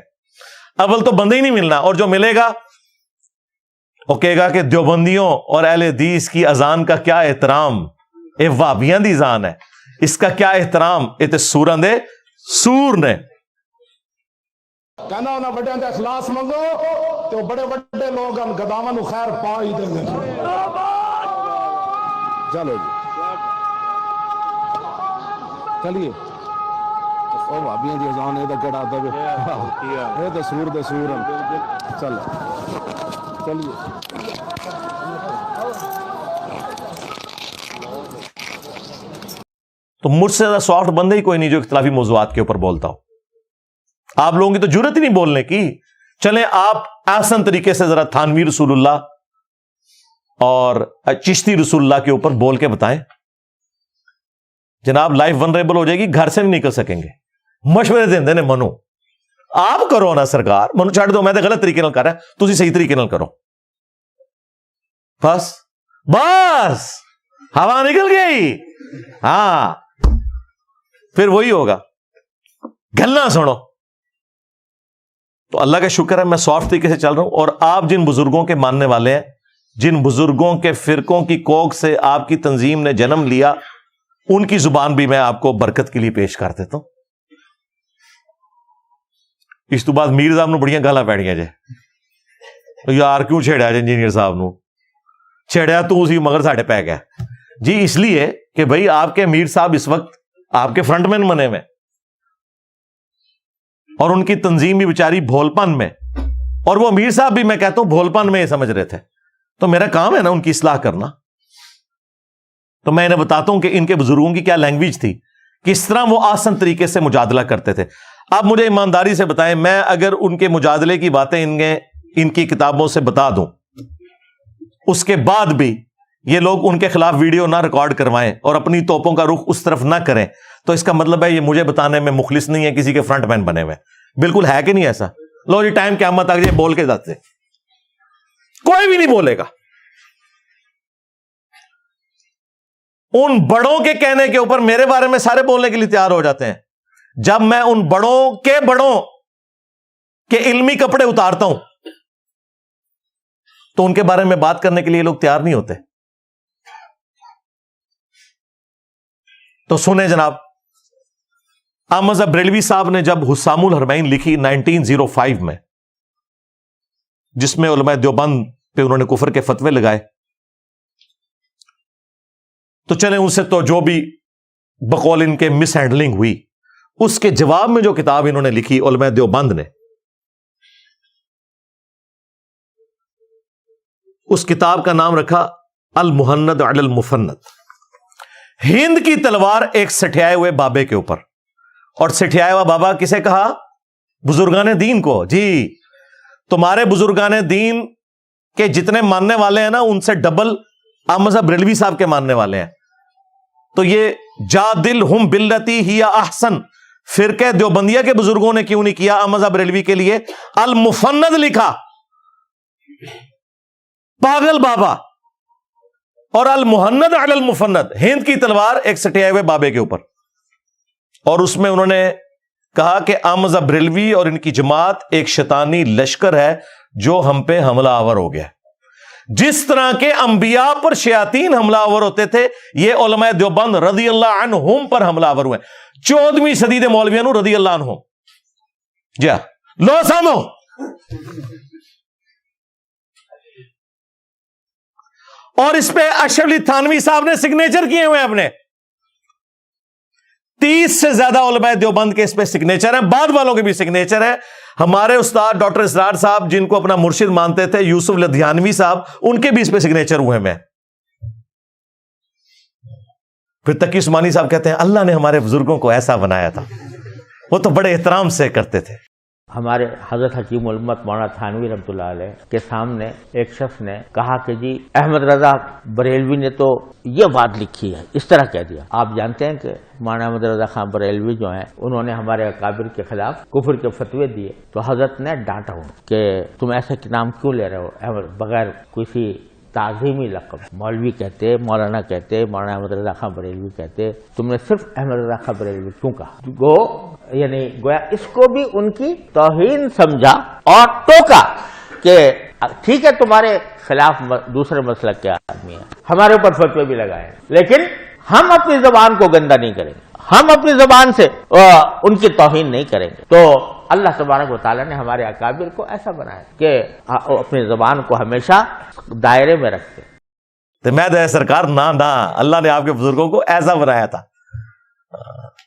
اول تو بندہ ہی نہیں ملنا، اور جو ملے گا وہ کہے گا کہ دیوبندیوں اور اہل حدیث کی اذان کا کیا احترام، اے وہابیاں دی اذان ہے، اس کا کیا احترام، اے تے سوراں دے سور نے. کہنا انہاں بڑیاں دا اخلاص منگو تو بڑے بڑے لوگ ہم گداواں نو خیر پا ہی دیں گے. چلو جی چلیے او بھابیاں دی اذان اے تے کیڑا آتا وے اے تے سور دے سور چلو چلیے. تو مجھ سے زیادہ سافٹ بندے ہی کوئی نہیں جو اختلافی موضوعات کے اوپر بولتا ہو. آپ لوگوں کی تو جرت ہی نہیں بولنے کی. چلیں آپ آسان طریقے سے ذرا تھانوی رسول اللہ اور چشتی رسول اللہ کے اوپر بول کے بتائیں. جناب لائف ونریبل ہو جائے گی, گھر سے نہیں نکل سکیں گے. مشورے دیندے نے منو آپ کرو نا سرکار, منو چھڑ دو, میں تو غلط طریقے نال کر رہا, تسی صحیح طریقے نال کرو. بس بس ہوا نکل گئی. ہاں پھر وہی ہوگا, گلنا سنو. تو اللہ کا شکر ہے میں سافٹ طریقے سے چل رہا ہوں. اور آپ جن بزرگوں کے ماننے والے ہیں, جن بزرگوں کے فرقوں کی کوکھ سے آپ کی تنظیم نے جنم لیا, ان کی زبان بھی میں آپ کو برکت کے لیے پیش کر دیتا ہوں. اس تو بعد میر صاحب نو بڑیاں گالاں پیڑیاں جے, یار کیوں چھیڑیا جے انجینئر صاحب نو, چھیڑیا تو اسی مگر ساڈے پی گیا جی. اس لیے کہ بھائی آپ کے میر صاحب اس وقت آپ کے فرنٹ مین بنے ہوئے, اور ان کی تنظیم بھی بیچاری بھولپن میں, اور وہ میر صاحب بھی میں کہتا ہوں بھولپن میں یہ سمجھ رہے تھے. تو میرا کام ہے نا ان کی اصلاح کرنا. تو میں انہیں بتاتا ہوں کہ ان کے بزرگوں کی کیا لینگویج تھی, کس طرح وہ آسان طریقے سے مجادلہ کرتے تھے. آپ مجھے ایمانداری سے بتائیں, میں اگر ان کے مجادلے کی باتیں ان کی کتابوں سے بتا دوں, اس کے بعد بھی یہ لوگ ان کے خلاف ویڈیو نہ ریکارڈ کروائیں اور اپنی توپوں کا رخ اس طرف نہ کریں, تو اس کا مطلب ہے یہ مجھے بتانے میں مخلص نہیں ہے, کسی کے فرنٹ مین بنے ہوئے. بالکل ہے کہ نہیں ایسا؟ لو جی ٹائم قیامت آ گئی بول کے جاتے, کوئی بھی نہیں بولے گا. ان بڑوں کے کہنے کے اوپر میرے بارے میں سارے بولنے کے لیے تیار ہو جاتے ہیں. جب میں ان بڑوں کے علمی کپڑے اتارتا ہوں تو ان کے بارے میں بات کرنے کے لیے لوگ تیار نہیں ہوتے. تو سنیں جناب, احمد بریلوی صاحب نے جب حسام الحرمین لکھی 1905 میں, جس میں علماء دیوبند پہ انہوں نے کفر کے فتوے لگائے, تو چلیں ان سے تو جو بھی بقول ان کے مس ہینڈلنگ ہوئی, اس کے جواب میں جو کتاب انہوں نے لکھی علماء دیوبند نے, اس کتاب کا نام رکھا المہند علی المفند. ہند کی تلوار ایک سٹھیائے ہوئے بابے کے اوپر. اور سٹھیائے ہوا بابا کسے کہا؟ بزرگان دین کو. جی تمہارے بزرگان دین کے جتنے ماننے والے ہیں نا, ان سے ڈبل احمد بریلوی صاحب کے ماننے والے ہیں. تو یہ جادلہم باللتی ہی احسن فرقہ دیوبندیہ کے بزرگوں نے کیوں نہیں کیا احمد بریلوی کے لیے المفند لکھا؟ پاگل بابا. اور المہند علی المفند, ہند کی تلوار ایک سٹھیائے ہوئے بابے کے اوپر. اور اس میں انہوں نے کہا کہ احمد بریلوی اور ان کی جماعت ایک شیطانی لشکر ہے جو ہم پہ حملہ آور ہو گیا. جس طرح کے انبیاء پر شیاطین حملہ آور ہوتے تھے, یہ علماء دیوبند رضی اللہ عنہم پر حملہ آور ہوئے. 14ویں صدی دے مولویوں رضی اللہ عنہم. جی لو سامو, اور اس پہ اشرف علی تھانوی صاحب نے سگنیچر کیے ہوئے اپنے. 30 سے زیادہ علماء دیوبند کے اس پہ سگنیچر ہیں, بعد والوں کے بھی سگنیچر ہے. ہمارے استاد ڈاکٹر اسرار صاحب جن کو اپنا مرشد مانتے تھے, یوسف لدھیانوی صاحب, ان کے بھی اس پہ سگنیچر ہوئے ہیں. پھر تقی عثمانی صاحب کہتے ہیں اللہ نے ہمارے بزرگوں کو ایسا بنایا تھا, وہ تو بڑے احترام سے کرتے تھے. ہمارے حضرت حکیم الامت مولانا تھانوی رحمۃ اللہ علیہ کے سامنے ایک شخص نے کہا کہ جی احمد رضا بریلوی نے تو یہ بات لکھی ہے, اس طرح کہہ دیا. آپ جانتے ہیں کہ مولانا احمد رضا خان بریلوی جو ہیں, انہوں نے ہمارے اکابر کے خلاف کفر کے فتوے دیے, تو حضرت نے ڈانٹا ہوں کہ تم ایسے نام کیوں لے رہے ہو بغیر کسی تعظیمی لقب. مولوی کہتے, مولانا کہتے, مولانا احمد رضا خان بریلوی کہتے, تم نے صرف احمد رضا خان بریلوی کیوں کہا؟ یعنی گویا اس کو بھی ان کی توہین سمجھا اور ٹوکا کہ ٹھیک ہے تمہارے خلاف دوسرے مسلک کے آدمی ہیں, ہمارے اوپر فتوے بھی لگائے, لیکن ہم اپنی زبان کو گندا نہیں کریں گے, ہم اپنی زبان سے ان کی توہین نہیں کریں گے. تو اللہ تبارک و تعالیٰ نے ہمارے اکابر کو ایسا بنایا کہ اپنی زبان کو ہمیشہ دائرے میں رکھتے. تو میں دے سرکار نہ اللہ نے آپ کے بزرگوں کو ایسا بنایا تھا.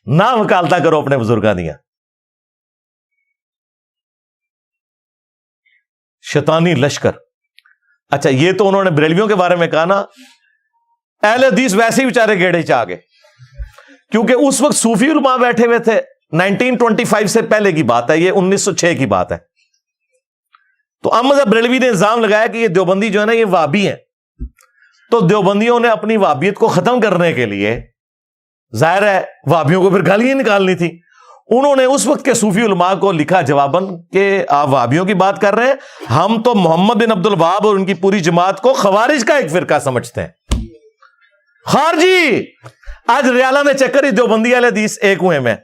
نہ وکالتا کرو اپنے بزرگاں دیا. شیطانی لشکر. اچھا یہ تو انہوں نے بریلویوں کے بارے میں کہا نا. اہل حدیث ویسے ہی بیچارے گیڑے چاہ گئے, کیونکہ اس وقت صوفی علماء بیٹھے ہوئے تھے. 1925 سے پہلے کی بات ہے, یہ 1906 کی بات ہے. تو احمد بریلوی نے الزام لگایا کہ یہ دیوبندی جو ہے نا یہ وہابی ہیں. تو دیوبندیوں نے اپنی وہابیت کو ختم کرنے کے لیے, ظاہر ہے وہابیوں کو پھر گالیاں نکالنی تھی, انہوں نے اس وقت کے صوفی علماء کو لکھا جواباً کہ آپ وہابیوں کی بات کر رہے ہیں, ہم تو محمد بن عبد الوہاب اور ان کی پوری جماعت کو خوارج کا ایک فرقہ سمجھتے ہیں. خارجی. آج ریالہ میں چکر دیوبندی اہل حدیث ایک ہوئے میں.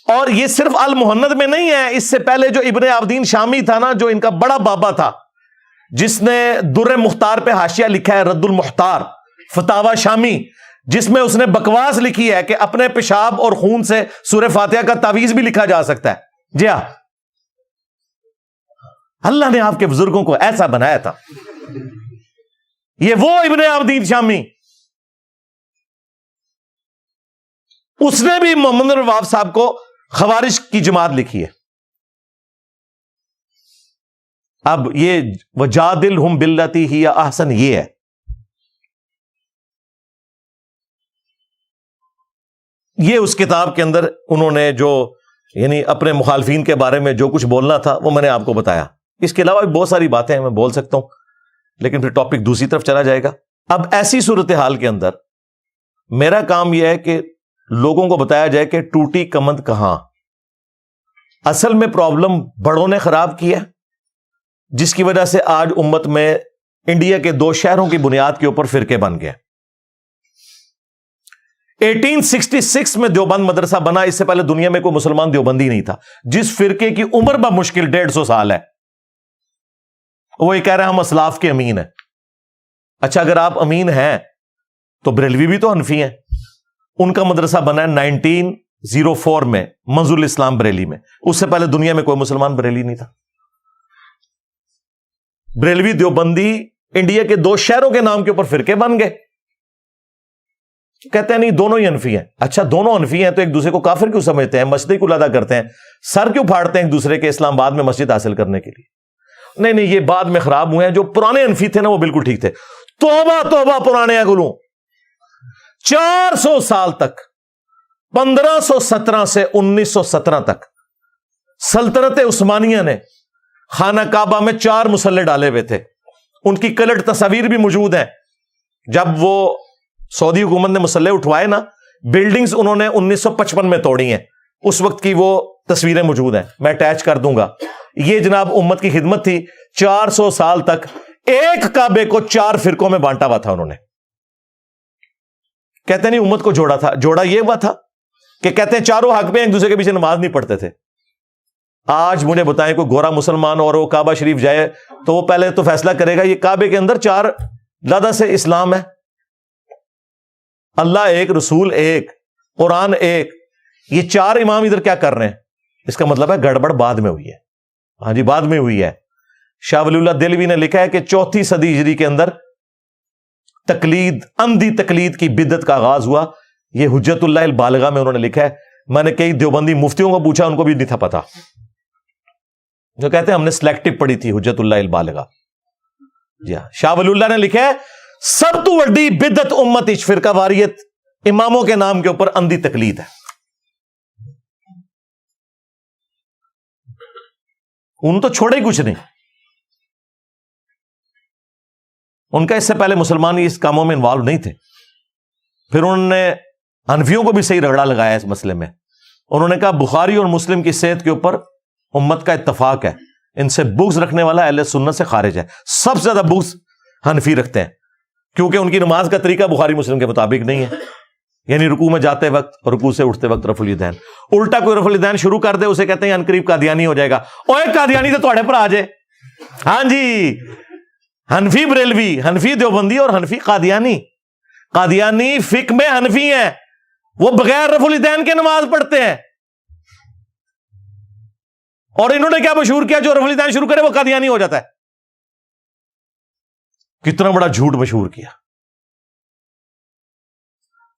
اور یہ صرف المحند میں نہیں ہے, اس سے پہلے جو ابن عابدین شامی تھا نا, جو ان کا بڑا بابا تھا, جس نے در مختار پہ حاشیہ لکھا ہے, رد المختار فتاوی شامی, جس میں اس نے بکواس لکھی ہے کہ اپنے پیشاب اور خون سے سورہ فاتحہ کا تعویذ بھی لکھا جا سکتا ہے. جی ہاں, اللہ نے آپ کے بزرگوں کو ایسا بنایا تھا. یہ وہ ابن عابدین شامی, اس نے بھی محمد بن عبد الوہاب صاحب کو خوارج کی جماعت لکھی ہے. اب یہ وجادلہم باللتی ہی احسن یہ ہے. یہ اس کتاب کے اندر انہوں نے جو یعنی اپنے مخالفین کے بارے میں جو کچھ بولنا تھا وہ میں نے آپ کو بتایا. اس کے علاوہ بھی بہت ساری باتیں میں بول سکتا ہوں, لیکن پھر ٹاپک دوسری طرف چلا جائے گا. اب ایسی صورتحال کے اندر میرا کام یہ ہے کہ لوگوں کو بتایا جائے کہ ٹوٹی کمند کہاں. اصل میں پرابلم بڑوں نے خراب کیا, جس کی وجہ سے آج امت میں انڈیا کے 2 شہروں کی بنیاد کے اوپر فرقے بن گئے. 1866 میں دیوبند مدرسہ بنا, اس سے پہلے دنیا میں کوئی مسلمان دیوبندی نہیں تھا. جس فرقے کی عمر بمشکل 150 سال ہے, وہ یہ کہہ رہے ہیں ہم اسلاف کے امین ہیں. اچھا اگر آپ امین ہیں تو بریلوی بھی تو حنفی ہیں. ان کا مدرسہ بنا ہے 1904 میں منظور الاسلام بریلی میں. اس سے پہلے دنیا میں کوئی مسلمان بریلی نہیں تھا. بریلوی دیوبندی انڈیا کے 2 شہروں کے نام کے اوپر فرقے بن گئے. کہتے ہیں نہیں دونوں ہی حنفی ہیں. اچھا دونوں حنفی ہیں تو ایک دوسرے کو کافر کیوں سمجھتے ہیں, مسجد کیوں ادا کرتے ہیں, سر کیوں پھاڑتے ہیں ایک دوسرے کے اسلام آباد میں مسجد حاصل کرنے کے لیے؟ نہیں یہ بعد میں خراب ہوئے ہیں. جو پرانے حنفی تھے نا وہ بالکل ٹھیک تھے. توبہ پرانے اگلوں 400 سال تک 1517 سے 1917 تک سلطنت عثمانیہ نے خانہ کعبہ میں 4 مسلح ڈالے ہوئے تھے. ان کی کلٹ تصاویر بھی موجود ہیں. جب وہ سعودی حکومت نے مسلح اٹھوائے نا, بلڈنگز انہوں نے 1955 میں توڑی ہیں. اس وقت کی وہ تصویریں موجود ہیں, میں اٹیچ کر دوں گا. یہ جناب امت کی خدمت تھی. 400 سال تک ایک کعبے کو 4 فرقوں میں بانٹا ہوا تھا انہوں نے. کہتے نہیں امت کو جوڑا تھا. جوڑا یہ ہوا تھا کہ کہتے ہیں چاروں حق میں ایک دوسرے کے پیچھے نماز نہیں پڑھتے تھے. آج مجھے بتائیں کوئی گورا مسلمان اور وہ کعبہ شریف جائے تو وہ پہلے تو فیصلہ کرے گا یہ کعبے کے اندر 4 لدہ سے اسلام ہے. اللہ ایک, رسول ایک, قرآن ایک, یہ 4 امام ادھر کیا کر رہے ہیں؟ اس کا مطلب ہے گڑبڑ بعد میں ہوئی ہے. ہاں جی بعد میں ہوئی ہے. شاہ ولی اللہ دہلوی نے لکھا ہے کہ 4 صدی ہجری کے اندر تقلید, اندھی تقلید کی بدعت کا آغاز ہوا. یہ حجت اللہ البالغہ میں انہوں نے لکھا ہے. میں نے کئی دیوبندی مفتیوں کو پوچھا, ان کو بھی نہیں تھا پتا, جو کہتے ہیں ہم نے سلیکٹو پڑھی تھی حجت اللہ البالغہ. جی ہاں, شاہ ولی اللہ نے لکھا ہے سب تو وڈی بدعت امت اچ فرقہ واریت اماموں کے نام کے اوپر اندھی تقلید ہے. ان تو چھوڑے ہی کچھ نہیں. ان کا اس سے پہلے مسلمان اس کاموں میں انوالو نہیں تھے. پھر انہوں نے حنفیوں کو بھی صحیح رگڑا لگایا اس مسئلے میں. انہوں نے کہا بخاری اور مسلم کی صحت کے اوپر امت کا اتفاق ہے, ان سے بغض رکھنے والا اہل سنت سے خارج ہے. سب سے زیادہ بغض حنفی رکھتے ہیں, کیونکہ ان کی نماز کا طریقہ بخاری مسلم کے مطابق نہیں ہے. یعنی رکوع میں جاتے وقت اور رکوع سے اٹھتے وقت رفع الیدین. الٹا کوئی رفع الیدین شروع کر دے اسے کہتے ہیں انقریب قادیانی ہو جائے گا. اوے قادیانی تو تھوڑے پر آ جائے. ہاں جی, حنفی بریلوی, حنفی دیوبندی اور حنفی قادیانی. قادیانی فقہ میں حنفی ہیں, وہ بغیر رفع الیدین کے نماز پڑھتے ہیں. اور انہوں نے کیا مشہور کیا؟ جو رفلی دان شروع کرے وہ قادیانی ہو جاتا ہے. کتنا بڑا جھوٹ مشہور کیا.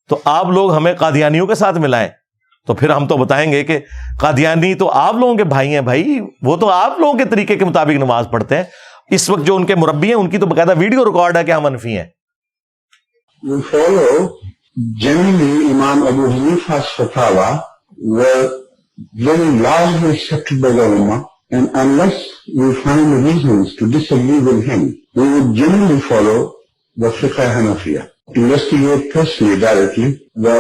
تو آپ لوگ ہمیں قادیانیوں کے ساتھ ملائیں تو پھر ہم تو بتائیں گے کہ قادیانی تو آپ لوگوں کے بھائی ہیں بھائی، وہ تو آپ لوگوں کے طریقے کے مطابق نماز پڑھتے ہیں. اس وقت جو ان کے مربی ہیں ان کی تو باقاعدہ ویڈیو ریکارڈ ہے کہ ہم منفی ہیں. We follow generally Imam Abu Hanifa's fatwa were very largely accepted by the Ummah, and unless we find reasons to disagree with him, we would generally follow the Fiqh Hanafiya. Investigate personally directly. The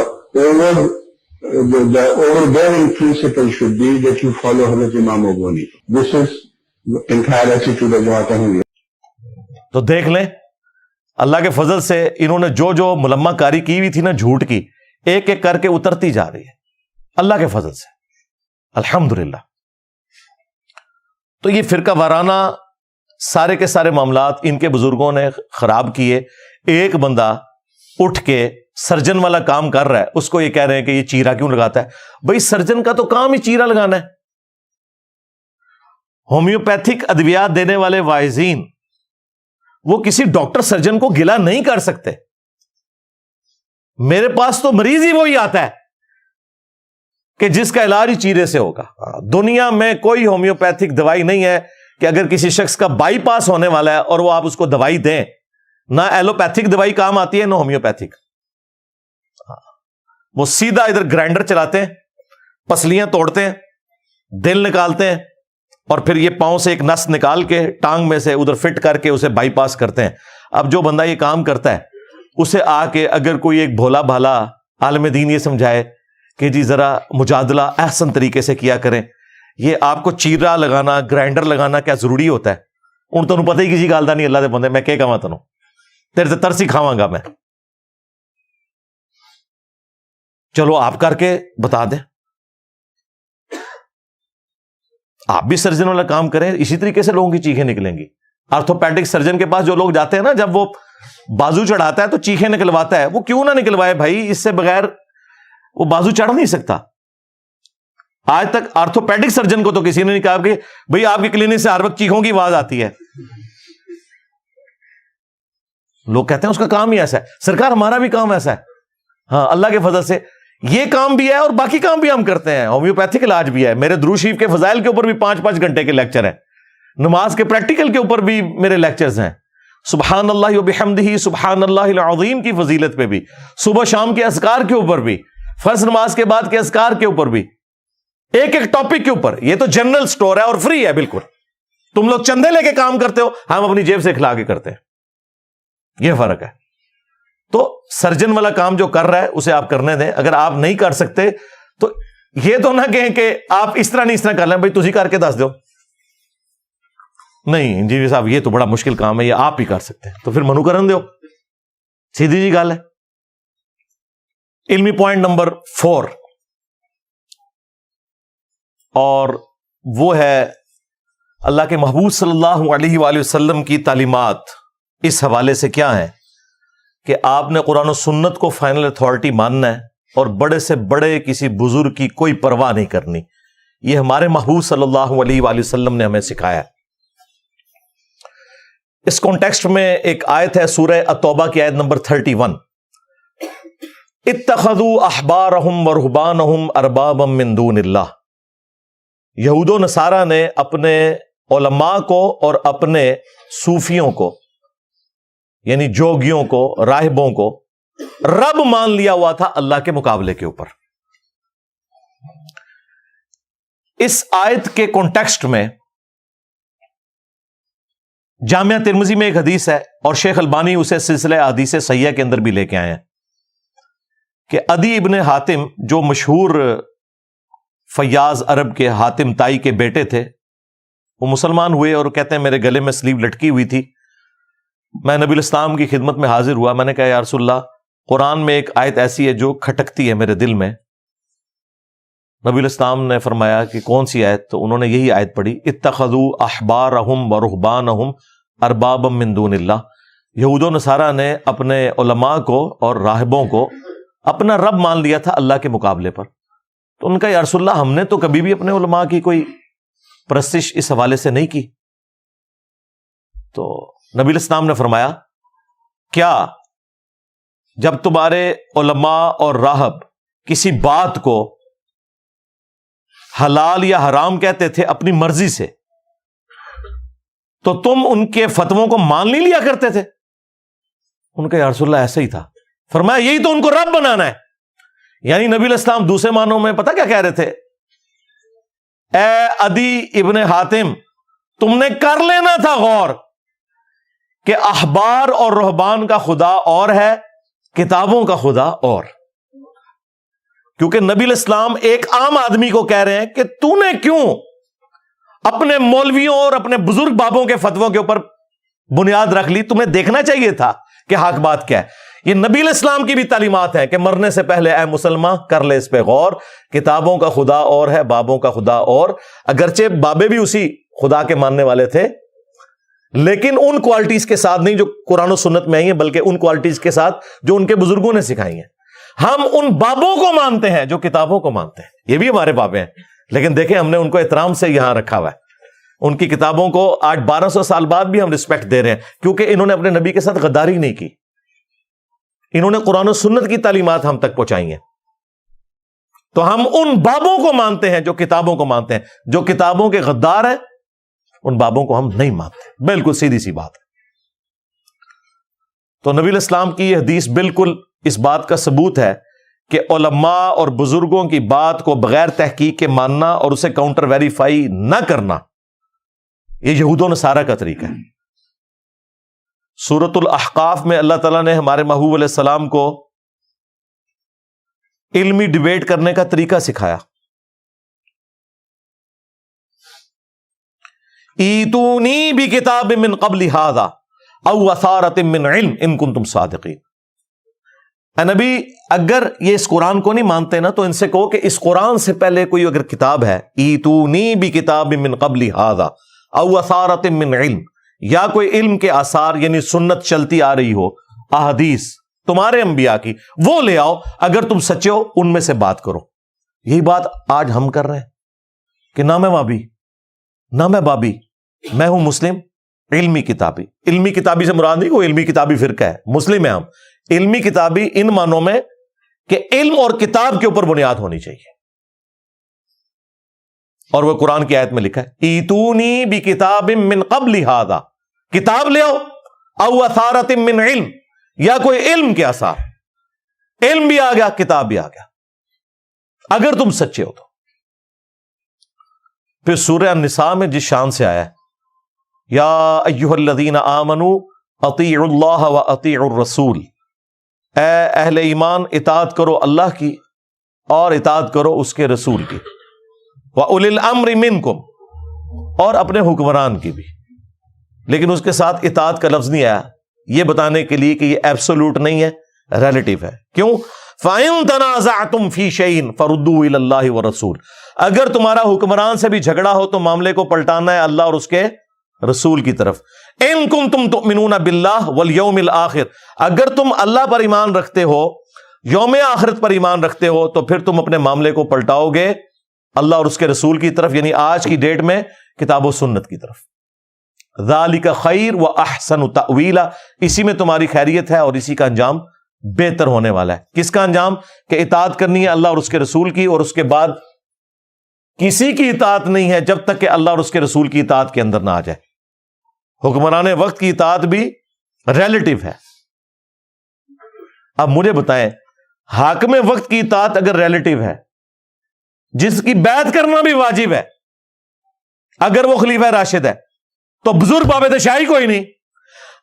overbearing principle should be that you follow Hazrat Imam Abu Hanifa. This is the entire attitude of Jamaat Ahmadiyya. تو دیکھ لیں اللہ کے فضل سے انہوں نے جو جو ملمہ کاری کی ہوئی تھی نا جھوٹ کی، ایک ایک کر کے اترتی جا رہی ہے اللہ کے فضل سے، الحمدللہ. تو یہ فرقہ وارانہ سارے کے سارے معاملات ان کے بزرگوں نے خراب کیے. ایک بندہ اٹھ کے سرجن والا کام کر رہا ہے، اس کو یہ کہہ رہے ہیں کہ یہ چیرا کیوں لگاتا ہے؟ بھائی سرجن کا تو کام ہی چیرا لگانا ہے. ہومیوپیتھک ادویات دینے والے واعظین وہ کسی ڈاکٹر سرجن کو گلا نہیں کر سکتے. میرے پاس تو مریض ہی وہی آتا ہے کہ جس کا علاج ہی چیرے سے ہوگا. دنیا میں کوئی ہومیوپیتھک دوائی نہیں ہے کہ اگر کسی شخص کا بائی پاس ہونے والا ہے اور وہ آپ اس کو دوائی دیں. نہ ایلوپیتھک دوائی کام آتی ہے نہ ہومیوپیتھک. وہ سیدھا ادھر گرائنڈر چلاتے ہیں، پسلیاں توڑتے ہیں، دل نکالتے ہیں، اور پھر یہ پاؤں سے ایک نس نکال کے ٹانگ میں سے ادھر فٹ کر کے اسے بائی پاس کرتے ہیں. اب جو بندہ یہ کام کرتا ہے اسے آ کے اگر کوئی ایک بھولا بھالا عالم دین یہ سمجھائے کہ جی ذرا مجادلہ احسن طریقے سے کیا کریں، یہ آپ کو چیرا لگانا گرائنڈر لگانا کیا ضروری ہوتا ہے؟ ان تمہیں پتہ ہی کسی گال دا نہیں اللہ دے بندے، میں کہہ کہاں تنوں تیرے سے ترسی کھاواں گا میں. چلو آپ کر کے بتا دیں، آپ بھی سرجن والا کام کریں. اسی طریقے سے لوگوں کی چیخیں نکلیں گی. آرتھوپیڈک سرجن کے پاس جو لوگ جاتے ہیں نا، جب وہ بازو چڑھاتا ہے تو چیخیں نکلواتا ہے. وہ کیوں نہ نکلوائے بھائی، اس سے بغیر وہ بازو چڑھ نہیں سکتا. آج تک آرتھوپیڈک سرجن کو تو کسی نے نہیں کہا کہ بھئی آپ کی کلینک سے ہر وقت چیخوں کی آواز آتی ہے. لوگ کہتے ہیں اس کا کام ہی ایسا ہے. سرکار ہمارا بھی کام ایسا ہے. ہاں اللہ کے فضل سے یہ کام بھی ہے اور باقی کام بھی ہم کرتے ہیں. ہومیوپیتھک علاج بھی ہے. میرے درود شریف کے فضائل کے اوپر بھی 5-5 گھنٹے کے لیکچر ہیں. نماز کے پریکٹیکل کے اوپر بھی میرے لیکچرز ہیں. سبحان اللہ وبحمدہ سبحان اللہ العظیم کی فضیلت پہ بھی، صبح شام کے اذکار کے اوپر بھی، فرض نماز کے بعد کے اذکار کے اوپر بھی، ایک ایک ٹاپک کے اوپر. یہ تو جنرل سٹور ہے اور فری ہے بالکل. تم لوگ چندے لے کے کام کرتے ہو، ہم اپنی جیب سے کھلا کے کرتے ہیں. یہ فرق ہے. تو سرجن والا کام جو کر رہا ہے اسے آپ کرنے دیں. اگر آپ نہیں کر سکتے تو یہ تو نہ کہیں کہ آپ اس طرح نہیں اس طرح کر لیں، بھائی تسی کر کے دس دو. نہیں انجینئر صاحب یہ تو بڑا مشکل کام ہے، یہ آپ ہی کر سکتے ہیں، تو پھر منو کرن دو. سیدھی جی گل ہے. علمی پوائنٹ نمبر 4 اور وہ ہے اللہ کے محبوب صلی اللہ علیہ وآلہ وسلم کی تعلیمات اس حوالے سے کیا ہیں کہ آپ نے قرآن و سنت کو فائنل اتھارٹی ماننا ہے اور بڑے سے بڑے کسی بزرگ کی کوئی پرواہ نہیں کرنی. یہ ہمارے محبوب صلی اللہ علیہ وآلہ وسلم نے ہمیں سکھایا. اس کانٹیکسٹ میں ایک آیت ہے سورہ التوبہ کی آیت نمبر 31. اتخذوا احبارهم ورهبانهم اربابا من دون اللہ. یہود و نصارہ نے اپنے علماء کو اور اپنے صوفیوں کو یعنی جوگیوں کو، راہبوں کو رب مان لیا ہوا تھا اللہ کے مقابلے کے اوپر. اس آیت کے کانٹیکسٹ میں جامعہ ترمذی میں ایک حدیث ہے اور شیخ البانی اسے سلسلہ احادیث صحیحہ کے اندر بھی لے کے آئے ہیں کہ عدی ابن حاتم جو مشہور فیاض عرب کے حاتم تائی کے بیٹے تھے، وہ مسلمان ہوئے اور کہتے ہیں میرے گلے میں سلیو لٹکی ہوئی تھی. میں نبی الاسلام کی خدمت میں حاضر ہوا. میں نے کہا یا رسول اللہ قرآن میں ایک آیت ایسی ہے جو کھٹکتی ہے میرے دل میں. نبی الاسلام نے فرمایا کہ کون سی آیت؟ تو انہوں نے یہی آیت پڑھی اتخذوا احبارهم ورهبانهم اربابا من دون اللہ. یہود و نصارہ نے اپنے علماء کو اور راہبوں کو اپنا رب مان لیا تھا اللہ کے مقابلے پر. تو ان کا یا رسول اللہ ہم نے تو کبھی بھی اپنے علماء کی کوئی پرستش اس حوالے سے نہیں کی؟ تو نبی علیہ السلام نے فرمایا کیا جب تمہارے علماء اور راہب کسی بات کو حلال یا حرام کہتے تھے اپنی مرضی سے تو تم ان کے فتووں کو مان نہیں لیا کرتے تھے؟ ان کا یا رسول اللہ ایسا ہی تھا. فرمایا یہی تو ان کو رب بنانا ہے. یعنی نبی علیہ السلام دوسرے معنوں میں پتہ کیا کہہ رہے تھے؟ اے عدی ابن حاتم، تم نے کر لینا تھا غور کہ احبار اور رہبان کا خدا اور ہے، کتابوں کا خدا اور. کیونکہ نبی علیہ السلام ایک عام آدمی کو کہہ رہے ہیں کہ تو نے کیوں اپنے مولویوں اور اپنے بزرگ بابوں کے فتووں کے اوپر بنیاد رکھ لی؟ تمہیں دیکھنا چاہیے تھا کہ حق بات کیا ہے. یہ نبی علیہ السلام کی بھی تعلیمات ہیں کہ مرنے سے پہلے اے مسلمان کر لے اس پہ غور، کتابوں کا خدا اور ہے، بابوں کا خدا اور. اگرچہ بابے بھی اسی خدا کے ماننے والے تھے، لیکن ان کوالٹیز کے ساتھ نہیں جو قرآن و سنت میں آئی ہیں، بلکہ ان کوالٹیز کے ساتھ جو ان کے بزرگوں نے سکھائی ہیں. ہم ان بابوں کو مانتے ہیں جو کتابوں کو مانتے ہیں. یہ بھی ہمارے بابے ہیں، لیکن دیکھیں ہم نے ان کو احترام سے یہاں رکھا ہوا ہے. ان کی کتابوں کو آج 1200 سال بعد بھی ہم رسپیکٹ دے رہے ہیں، کیونکہ انہوں نے اپنے نبی کے ساتھ غداری نہیں کی. انہوں نے قرآن و سنت کی تعلیمات ہم تک پہنچائی ہیں. تو ہم ان بابوں کو مانتے ہیں جو کتابوں کو مانتے ہیں. جو کتابوں کے غدار ہیں ان بابوں کو ہم نہیں مانتے. بالکل سیدھی سی بات ہے. تو نبی علیہ السلام کی یہ حدیث بالکل اس بات کا ثبوت ہے کہ علماء اور بزرگوں کی بات کو بغیر تحقیق کے ماننا اور اسے کاؤنٹر ویریفائی نہ کرنا یہ یہود و نصارہ کا طریقہ ہے. سورۃ الاحقاف میں اللہ تعالیٰ نے ہمارے محبوب علیہ السلام کو علمی ڈیبیٹ کرنے کا طریقہ سکھایا. ایتونی بکتاب من قبل ھذا او اثارۃ من علم ان کنتم صادقین. اے نبی اگر یہ اس قرآن کو نہیں مانتے نا تو ان سے کہو کہ اس قرآن سے پہلے کوئی اگر کتاب ہے، ایتونی بکتاب من قبل ھذا او اثارۃ من علم، یا کوئی علم کے آثار یعنی سنت چلتی آ رہی ہو، احادیث تمہارے انبیاء کی، وہ لے آؤ. اگر تم سچے ہو ان میں سے بات کرو. یہی بات آج ہم کر رہے ہیں کہ نہ میں وابی نہ میں بابی، میں ہوں مسلم علمی کتابی. علمی کتابی سے مراد نہیں کوئی علمی کتابی فرقہ ہے، مسلم ہے ہم. علمی کتابی ان معنوں میں کہ علم اور کتاب کے اوپر بنیاد ہونی چاہیے. اور وہ قرآن کی آیت میں لکھا ہے ایتونی بکتاب من قبل ھذا، کتاب لے آؤ، او اثارۃ من علم، یا کوئی علم کے آثار. علم بھی آ گیا، کتاب بھی آ گیا، اگر تم سچے ہو تو. پھر سورہ النساء میں جس شان سے آیا ہے یا ایھا الذین آمنوا اطیعوا اللہ واطیعوا الرسول، اے اہل ایمان اطاعت کرو اللہ کی اور اطاعت کرو اس کے رسول کی. وَأُولِي الْأَمْرِ مِنْكُمْ، اور اپنے حکمران کی بھی. لیکن اس کے ساتھ اطاعت کا لفظ نہیں آیا، یہ بتانے کے لیے کہ یہ ایبسولوٹ نہیں ہے، ریلیٹیو ہے. کیوں؟ فَإِن تَنَازَعْتُمْ فِي شَيْءٍ فَرُدُّوهُ إِلَى اللَّهِ وَالرَّسُولِ. اگر تمہارا حکمران سے بھی جھگڑا ہو تو معاملے کو پلٹانا ہے اللہ اور اس کے رسول کی طرف. إِن كُنتُمْ تُؤْمِنُونَ بِاللَّهِ وَالْيَوْمِ الْآخِرِ، اگر تم اللہ پر ایمان رکھتے ہو، یوم آخرت پر ایمان رکھتے ہو، تو پھر تم اپنے معاملے کو پلٹاؤ گے اللہ اور اس کے رسول کی طرف، یعنی آج کی ڈیٹ میں کتاب و سنت کی طرف. ذالک خیر و احسن تأویلا، اسی میں تمہاری خیریت ہے اور اسی کا انجام بہتر ہونے والا ہے. کس کا انجام؟ کہ اطاعت کرنی ہے اللہ اور اس کے رسول کی، اور اس کے بعد کسی کی اطاعت نہیں ہے جب تک کہ اللہ اور اس کے رسول کی اطاعت کے اندر نہ آ جائے. حکمران وقت کی اطاعت بھی ریلیٹیو ہے. اب مجھے بتائیں، حاکم وقت کی اطاعت اگر ریلیٹیو ہے، جس کی بیعت کرنا بھی واجب ہے، اگر وہ خلیفہ راشد ہے، تو بزرگ باب شاہی کوئی نہیں.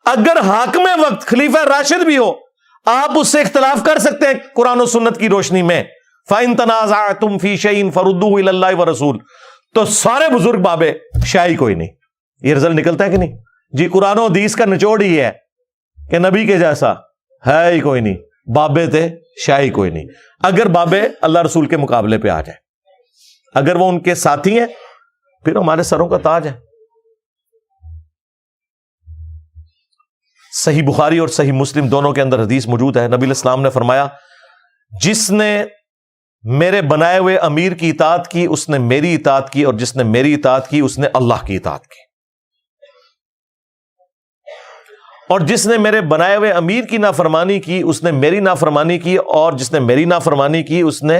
اگر حاکم وقت خلیفہ راشد بھی ہو، آپ اس سے اختلاف کر سکتے ہیں قرآن و سنت کی روشنی میں. فَإِن تَنَازَعْتُمْ فِي شَيْءٍ فَرُدُّوهُ إِلَى اللَّهِ وَالرَّسُولِ، تو سارے بزرگ بابے شاہی کوئی نہیں. یہ رزلٹ نکلتا ہے کہ نہیں جی؟ قرآن و حدیث کا نچوڑ ہی ہے کہ نبی کے جیسا ہے ہی کوئی نہیں، بابے تھے شاہی کوئی نہیں. اگر بابے اللہ رسول کے مقابلے پہ آ جائے، اگر وہ ان کے ساتھی ہیں، پھر ہمارے سروں کا تاج ہے. صحیح بخاری اور صحیح مسلم دونوں کے اندر حدیث موجود ہے. نبی علیہ السلام نے فرمایا جس نے میرے بنائے ہوئے امیر کی اطاعت کی اس نے میری اطاعت کی، اور جس نے میری اطاعت کی اس نے اللہ کی اطاعت کی، اور جس نے میرے بنائے ہوئے امیر کی نافرمانی کی اس نے میری نافرمانی کی، اور جس نے میری نافرمانی کی اس نے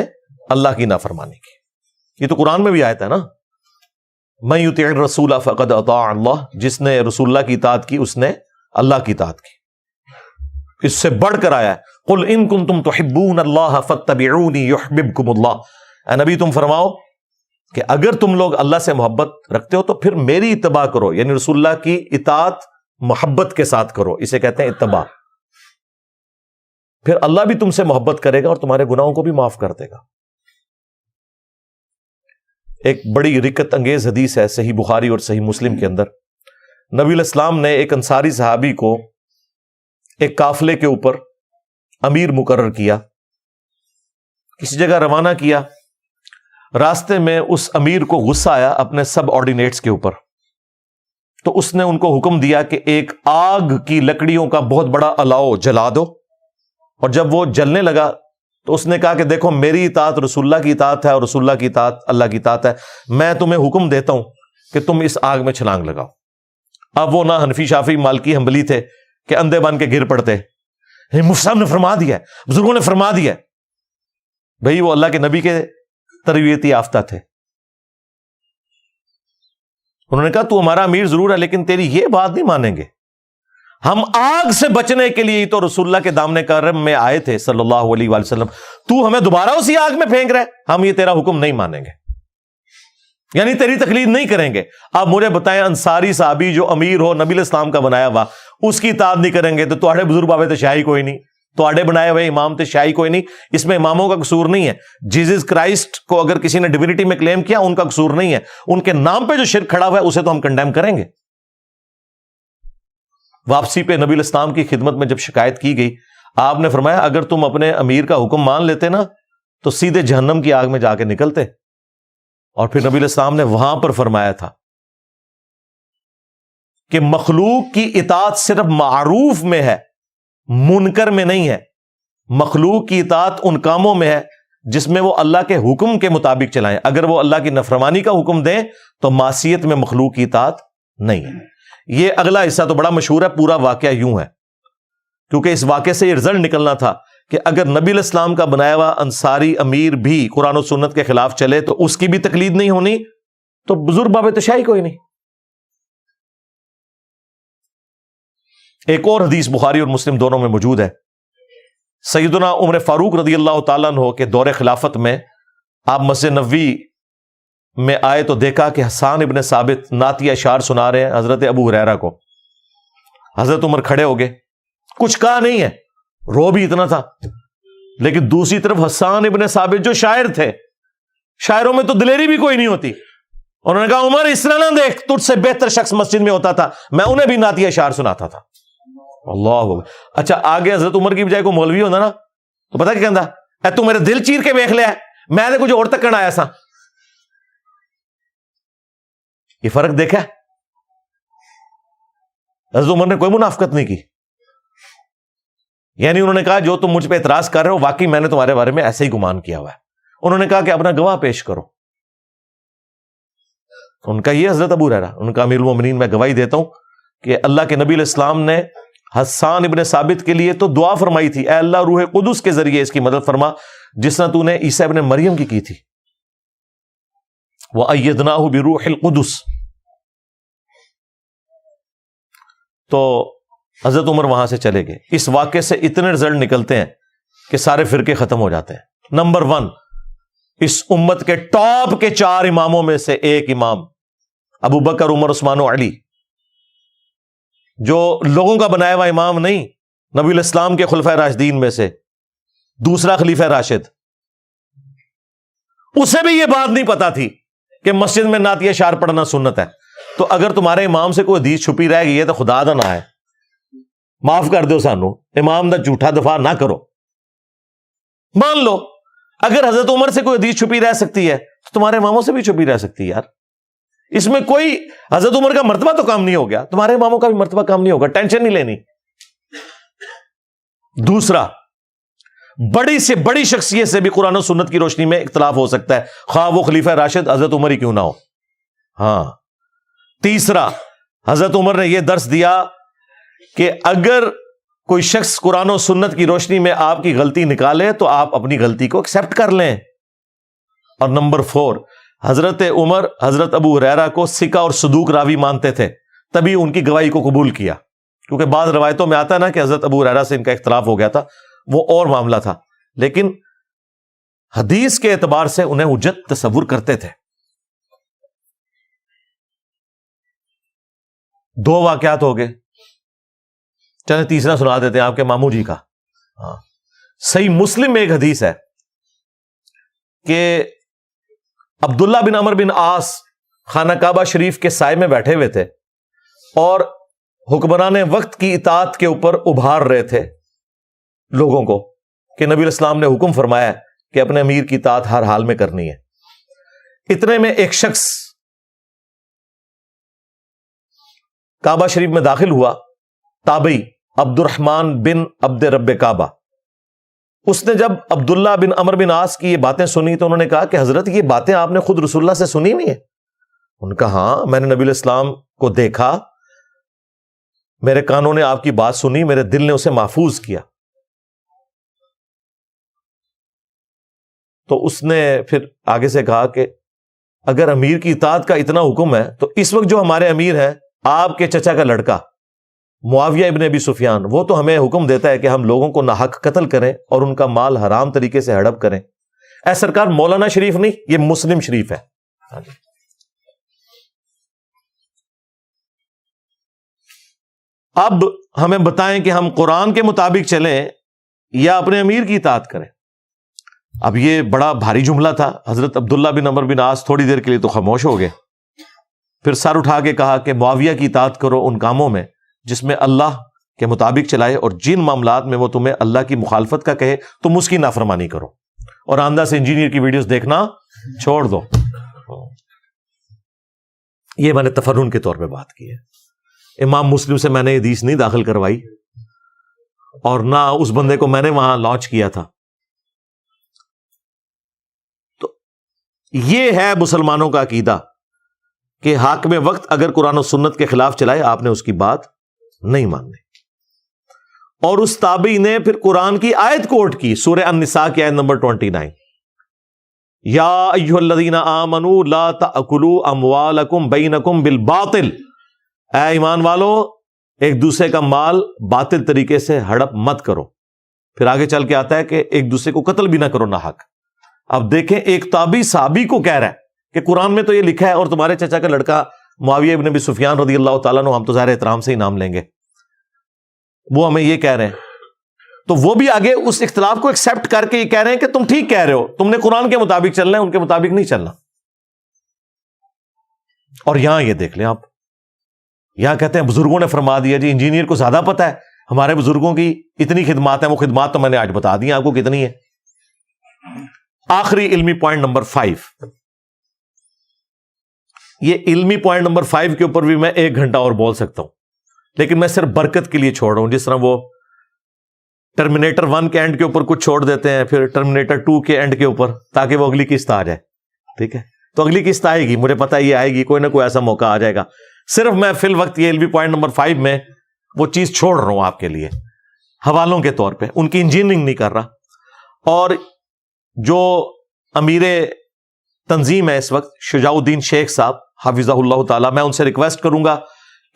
اللہ کی نافرمانی کی۔ یہ تو قرآن میں بھی آیت ہے نا، من یطع الرسول فقد اطاع اللہ، جس نے رسول اللہ کی اطاعت کی اس نے اللہ کی اطاعت کی۔ اس سے بڑھ کر آیا ہے قل ان کنتم تحبون اللہ فاتبعونی یحببکم اللہ، اے نبی تم فرماؤ کہ اگر تم لوگ اللہ سے محبت رکھتے ہو تو پھر میری اتباع کرو، یعنی رسول اللہ کی اطاعت محبت کے ساتھ کرو، اسے کہتے ہیں اتباع۔ پھر اللہ بھی تم سے محبت کرے گا اور تمہارے گناہوں کو بھی معاف کر دے گا۔ ایک بڑی رکت انگیز حدیث ہے صحیح بخاری اور صحیح مسلم کے اندر، نبی علیہ السلام نے ایک انصاری صحابی کو ایک قافلے کے اوپر امیر مقرر کیا، کسی جگہ روانہ کیا، راستے میں اس امیر کو غصہ آیا اپنے سب آرڈینیٹس کے اوپر، تو اس نے ان کو حکم دیا کہ ایک آگ کی لکڑیوں کا بہت بڑا الاؤ جلا دو، اور جب وہ جلنے لگا تو اس نے کہا کہ دیکھو میری اطاعت رسول اللہ کی اطاعت ہے اور رسول اللہ کی اطاعت اللہ کی اطاعت ہے، میں تمہیں حکم دیتا ہوں کہ تم اس آگ میں چھلانگ لگاؤ۔ اب وہ نہ حنفی شافعی مالکی حنبلی تھے کہ اندھے بن کے گر پڑتے، مفتی صاحب نے فرما دیا ہے، بزرگوں نے فرما دیا ہے، بھئی وہ اللہ کے نبی کے تربیتی یافتہ تھے۔ انہوں نے کہا تو ہمارا امیر ضرور ہے لیکن تیری یہ بات نہیں مانیں گے، ہم آگ سے بچنے کے لیے تو رسول اللہ کے دامن کرم میں آئے تھے صلی اللہ علیہ وآلہ وسلم، تو ہمیں دوبارہ اسی آگ میں پھینک رہے، ہم یہ تیرا حکم نہیں مانیں گے، یعنی تیری تقلید نہیں کریں گے۔ آپ مجھے بتائیں انصاری صحابی جو امیر ہو نبی علیہ السلام کا بنایا ہوا اس کی اطاعت نہیں کریں گے تو تواڈے بزرگ بابے تو شاہی کوئی نہیں، تواڈے بنائے ہوئے امام تے شاہی کوئی نہیں، اس میں اماموں کا قصور نہیں ہے۔ جیزس کرائسٹ کو اگر کسی نے ڈیوینٹی میں کلیم کیا ان کا قصور نہیں ہے، ان کے نام پہ جو شرک کھڑا ہوا ہے اسے تو ہم کنڈیم کریں گے۔ واپسی پہ نبی علیہ السلام کی خدمت میں جب شکایت کی گئی، آپ نے فرمایا اگر تم اپنے امیر کا حکم مان لیتے نا تو سیدھے جہنم کی آگ میں جا کے نکلتے۔ اور پھر نبی علیہ السلام نے وہاں پر فرمایا تھا کہ مخلوق کی اطاعت صرف معروف میں ہے، منکر میں نہیں ہے۔ مخلوق کی اطاعت ان کاموں میں ہے جس میں وہ اللہ کے حکم کے مطابق چلائیں، اگر وہ اللہ کی نافرمانی کا حکم دیں تو معصیت میں مخلوق کی اطاعت نہیں ہے۔ یہ اگلا حصہ تو بڑا مشہور ہے، پورا واقعہ یوں ہے، کیونکہ اس واقعے سے یہ رزلٹ نکلنا تھا کہ اگر نبی علیہ السلام کا بنایا ہوا انصاری امیر بھی قرآن و سنت کے خلاف چلے تو اس کی بھی تقلید نہیں ہونی، تو بزرگ باب تشائی کوئی نہیں۔ ایک اور حدیث بخاری اور مسلم دونوں میں موجود ہے، سیدنا عمر فاروق رضی اللہ تعالیٰ عنہ کے دور خلافت میں آپ مسجد نبوی میں آئے تو دیکھا کہ حسان ابن ثابت نعتیہ اشعار سنا رہے ہیں حضرت ابو ہریرہ کو۔ حضرت عمر کھڑے ہو گئے، کچھ کہا نہیں ہے، رو بھی اتنا تھا، لیکن دوسری طرف حسان ابن ثابت جو شاعر تھے، شاعروں میں تو دلیری بھی کوئی نہیں ہوتی، انہوں نے کہا عمر اس طرح نہ دیکھ، تجھ سے بہتر شخص مسجد میں ہوتا تھا، میں انہیں بھی نعتیہ اشعار سناتا تھا۔ اللہ اچھا آگے حضرت عمر کی بجائے کوئی مولوی ہوتا نا تو پتہ کیا کہندا، اے تو میرے دل چیر کے ویکھ لیا، میں نے کچھ اور تکن آیا سا۔ یہ فرق دیکھا، حضرت عمر نے کوئی منافقت نہیں کی، یعنی انہوں نے کہا جو تم مجھ پہ اعتراض کر رہے ہو واقعی میں نے تمہارے بارے میں ایسے ہی گمان کیا ہوا ہے۔ انہوں نے کہا کہ اپنا گواہ پیش کرو، ان کا یہ حضرت ابو ہریرہ، ان کا امیر المومنین میں گواہی دیتا ہوں کہ اللہ کے نبی علیہ السلام نے حسان ابن ثابت کے لیے تو دعا فرمائی تھی، اے اللہ روح قدس کے ذریعے اس کی مدد فرما جس طرح تو نے عیسیٰ ابن مریم کی تھی، وَأَيَّدْنَاهُ بِرُوحِ الْقُدُسِ۔ تو حضرت عمر وہاں سے چلے گئے۔ اس واقعے سے اتنے رزلٹ نکلتے ہیں کہ سارے فرقے ختم ہو جاتے ہیں۔ نمبر 1، اس امت کے ٹاپ کے 4 اماموں میں سے ایک امام ابو بکر، عمر، عثمان و علی، جو لوگوں کا بنایا ہوا امام نہیں، نبی علیہ السلام کے خلفائے راشدین میں سے دوسرا خلیفہ راشد، اسے بھی یہ بات نہیں پتا تھی کہ مسجد میں نعتیہ اشعار پڑھنا سنت ہے۔ تو اگر تمہارے امام سے کوئی حدیث چھپی رہ گئی ہے تو خدا دا نہ ہے، معاف کر دو سانو، امام دا جھوٹا دفاع نہ کرو، مان لو اگر حضرت عمر سے کوئی حدیث چھپی رہ سکتی ہے تو تمہارے اماموں سے بھی چھپی رہ سکتی ہے یار، اس میں کوئی حضرت عمر کا مرتبہ تو کام نہیں ہو گیا، تمہارے اماموں کا بھی مرتبہ کام نہیں ہوگا، ٹینشن نہیں لینی۔ دوسرا، بڑی سے بڑی شخصیت سے بھی قرآن و سنت کی روشنی میں اختلاف ہو سکتا ہے، خواہ وہ خلیفہ راشد حضرت عمر ہی کیوں نہ ہو۔ ہاں، تیسرا، حضرت عمر نے یہ درس دیا کہ اگر کوئی شخص قرآن و سنت کی روشنی میں آپ کی غلطی نکالے تو آپ اپنی غلطی کو ایکسپٹ کر لیں۔ اور نمبر 4، حضرت عمر حضرت ابو ہریرہ کو ثقہ اور صدوق راوی مانتے تھے، تبھی ان کی گواہی کو قبول کیا، کیونکہ بعض روایتوں میں آتا ہے نا کہ حضرت ابو ہریرہ سے ان کا اختلاف ہو گیا تھا، وہ اور معاملہ تھا، لیکن حدیث کے اعتبار سے انہیں حجت تصور کرتے تھے۔ 2 واقعات ہو گئے، چلیں تیسرا سنا دیتے ہیں آپ کے ماموں جی کا۔ صحیح مسلم میں ایک حدیث ہے کہ عبداللہ بن عمر بن عاص خانہ کعبہ شریف کے سائے میں بیٹھے ہوئے تھے اور حکمران وقت کی اطاعت کے اوپر ابھار رہے تھے لوگوں کو کہ نبی علیہ السلام نے حکم فرمایا کہ اپنے امیر کی اطاعت ہر حال میں کرنی ہے۔ اتنے میں ایک شخص کعبہ شریف میں داخل ہوا، تابعی عبد الرحمن بن عبد رب کعبہ۔ اس نے جب عبداللہ بن عمر بن عاص کی یہ باتیں سنی تو انہوں نے کہا کہ حضرت یہ باتیں آپ نے خود رسول اللہ سے سنی نہیں ہے؟ ان کا ہاں، میں نے نبی علیہ السلام کو دیکھا، میرے کانوں نے آپ کی بات سنی، میرے دل نے اسے محفوظ کیا۔ تو اس نے پھر آگے سے کہا کہ اگر امیر کی اطاعت کا اتنا حکم ہے تو اس وقت جو ہمارے امیر ہیں، آپ کے چچا کا لڑکا معاویہ ابن ابی سفیان، وہ تو ہمیں حکم دیتا ہے کہ ہم لوگوں کو ناحق قتل کریں اور ان کا مال حرام طریقے سے ہڑپ کریں۔ اے سرکار، مولانا شریف نہیں، یہ مسلم شریف ہے۔ اب ہمیں بتائیں کہ ہم قرآن کے مطابق چلیں یا اپنے امیر کی اطاعت کریں؟ اب یہ بڑا بھاری جملہ تھا۔ حضرت عبداللہ بن عمر بن عاص تھوڑی دیر کے لیے تو خاموش ہو گئے، پھر سر اٹھا کے کہا کہ معاویہ کی اطاعت کرو ان کاموں میں جس میں اللہ کے مطابق چلائے، اور جن معاملات میں وہ تمہیں اللہ کی مخالفت کا کہے تم اس کی نافرمانی کرو، اور آندھا سے انجینئر کی ویڈیوز دیکھنا چھوڑ دو۔ یہ میں نے تفرن کے طور پہ بات کی ہے، امام مسلم سے میں نے حدیث نہیں داخل کروائی اور نہ اس بندے کو میں نے وہاں لانچ کیا تھا۔ تو یہ ہے مسلمانوں کا عقیدہ کہ حاکم وقت اگر قرآن و سنت کے خلاف چلائے آپ نے اس کی بات نہیں ماننی۔ اور اس تابعی نے پھر قرآن کی آیت کوٹ کی، سورہ النساء کی آیت نمبر 29، یا ایھا الذین آمنوا لا تأکلوا اموالکم بینکم بالباطل، اے ایمان والو ایک دوسرے کا مال باطل طریقے سے ہڑپ مت کرو۔ پھر آگے چل کے آتا ہے کہ ایک دوسرے کو قتل بھی نہ کرو ناحق۔ اب دیکھیں، ایک تابعی صحابی کو کہہ رہا ہے کہ قرآن میں تو یہ لکھا ہے، اور تمہارے چچا کا لڑکا معاویہ ابن ابی سفیان رضی اللہ تعالیٰ عنہ، ہم تو ظاہر احترام سے ہی نام لیں گے، وہ ہمیں یہ کہہ رہے ہیں، تو وہ بھی آگے اس اختلاف کو ایکسپٹ کر کے یہ کہہ رہے ہیں کہ تم ٹھیک کہہ رہے ہو، تم نے قرآن کے مطابق چلنا ہے، ان کے مطابق نہیں چلنا۔ اور یہاں یہ دیکھ لیں آپ، یہاں کہتے ہیں بزرگوں نے فرما دیا، جی انجینئر کو زیادہ پتہ ہے، ہمارے بزرگوں کی اتنی خدمات ہیں، وہ خدمات تو میں نے آج بتا دی آپ کو کتنی ہے۔ آخری علمی پوائنٹ نمبر 5، یہ علمی پوائنٹ نمبر 5 کے اوپر بھی میں 1 گھنٹہ اور بول سکتا ہوں، لیکن میں صرف برکت کے لیے چھوڑ رہا ہوں، جس طرح وہ ٹرمینیٹر 1 کے اینڈ کے اوپر کچھ چھوڑ دیتے ہیں، پھر ٹرمینیٹر 2 کے اینڈ کے اوپر، تاکہ وہ اگلی قسط آ جائے۔ ٹھیک ہے، تو اگلی قسط آئے گی، مجھے پتا یہ آئے گی، کوئی نہ کوئی ایسا موقع آ جائے گا۔ صرف میں فی الوقت یہ علمی پوائنٹ نمبر 5 میں وہ چیز چھوڑ رہا ہوں آپ کے لیے حوالوں کے طور پہ، ان کی انجینئرنگ نہیں کر رہا۔ اور جو امیر تنظیم ہے اس وقت، شجاع الدین شیخ صاحب حافظہ اللہ تعالی، میں ان سے ریکویسٹ کروں گا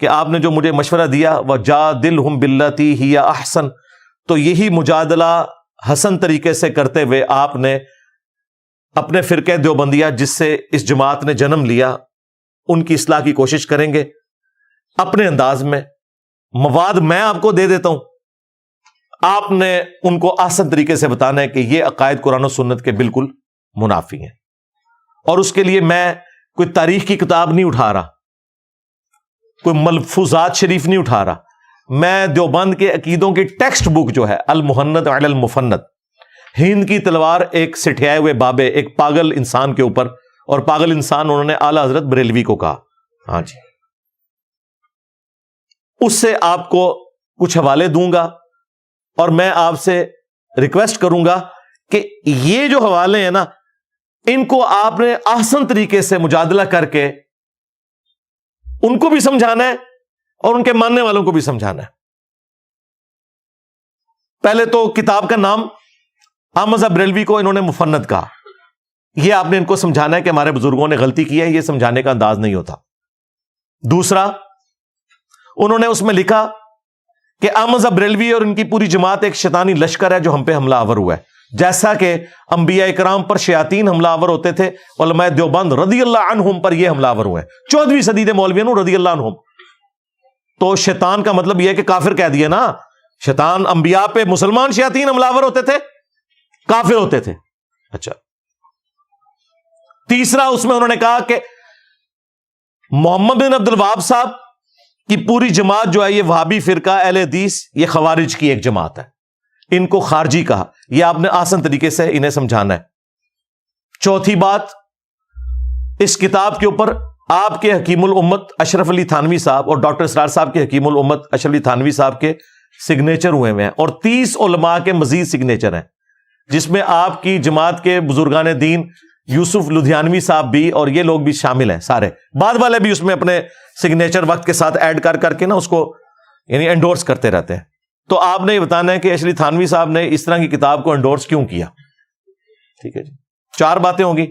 کہ آپ نے جو مجھے مشورہ دیا وَجَادِلْهُمْ بِالَّتِي هِيَ أَحْسَنُ، تو یہی مجادلہ حسن طریقے سے کرتے ہوئے آپ نے اپنے فرقہ دیوبندیہ جس سے اس جماعت نے جنم لیا، ان کی اصلاح کی کوشش کریں گے اپنے انداز میں۔ مواد میں آپ کو دے دیتا ہوں، آپ نے ان کو آسان طریقے سے بتانا ہے کہ یہ عقائد قرآن و سنت کے بالکل منافی ہیں۔ اور اس کے لیے میں کوئی تاریخ کی کتاب نہیں اٹھا رہا، کوئی ملفوظات شریف نہیں اٹھا رہا، میں دیوبند کے عقیدوں کی ٹیکسٹ بک جو ہے المحند علی المفند، ہند کی تلوار ایک سٹھیائے ہوئے بابے، ایک پاگل انسان کے اوپر، اور پاگل انسان انہوں نے اعلی حضرت بریلوی کو کہا، ہاں جی، اس سے آپ کو کچھ حوالے دوں گا، اور میں آپ سے ریکویسٹ کروں گا کہ یہ جو حوالے ہیں نا ان کو آپ نے احسن طریقے سے مجادلہ کر کے ان کو بھی سمجھانا ہے اور ان کے ماننے والوں کو بھی سمجھانا ہے. پہلے تو کتاب کا نام احمد رضا بریلوی کو انہوں نے مفند کہا. یہ آپ نے ان کو سمجھانا ہے کہ ہمارے بزرگوں نے غلطی کی ہے, یہ سمجھانے کا انداز نہیں ہوتا. دوسرا, انہوں نے اس میں لکھا کہ احمد رضا بریلوی اور ان کی پوری جماعت ایک شیطانی لشکر ہے جو ہم پہ حملہ آور ہوا ہے, جیسا کہ انبیاء کرام پر شیاطین حملہ آور ہوتے تھے, علماء دیوبند رضی اللہ عنہم پر یہ حملہ آور ہوئے ہیں. 14ویں صدی کے مولویوں رضی اللہ عنہم. تو شیطان کا مطلب یہ ہے کہ کافر کہہ دیا نا, شیطان انبیاء پہ مسلمان شیاطین حملہ آور ہوتے تھے, کافر ہوتے تھے. اچھا, تیسرا اس میں انہوں نے کہا کہ محمد بن عبد الوہاب صاحب کی پوری جماعت جو ہے یہ وہابی فرقہ اہل حدیث, یہ خوارج کی ایک جماعت ہے, ان کو خارجی کہا. یہ آپ نے آسان طریقے سے انہیں سمجھانا ہے. چوتھی بات, اس کتاب کے اوپر آپ کے حکیم الامت اشرف علی تھانوی صاحب اور ڈاکٹر اسرار صاحب کے حکیم الامت اشرف علی تھانوی صاحب کے سگنیچر ہوئے ہیں, اور 30 علماء کے مزید سگنیچر ہیں, جس میں آپ کی جماعت کے بزرگان دین یوسف لدھیانوی صاحب بھی اور یہ لوگ بھی شامل ہیں سارے. بعد والے بھی اس میں اپنے سگنیچر وقت کے ساتھ ایڈ کر کے نا اس کو یعنی انڈورس کرتے رہتے ہیں. تو آپ نے یہ بتانا ہے کہ اشرف علی تھانوی صاحب نے اس طرح کی کتاب کو انڈورس کیوں کیا. ٹھیک ہے جی, 4 باتیں ہوں گی.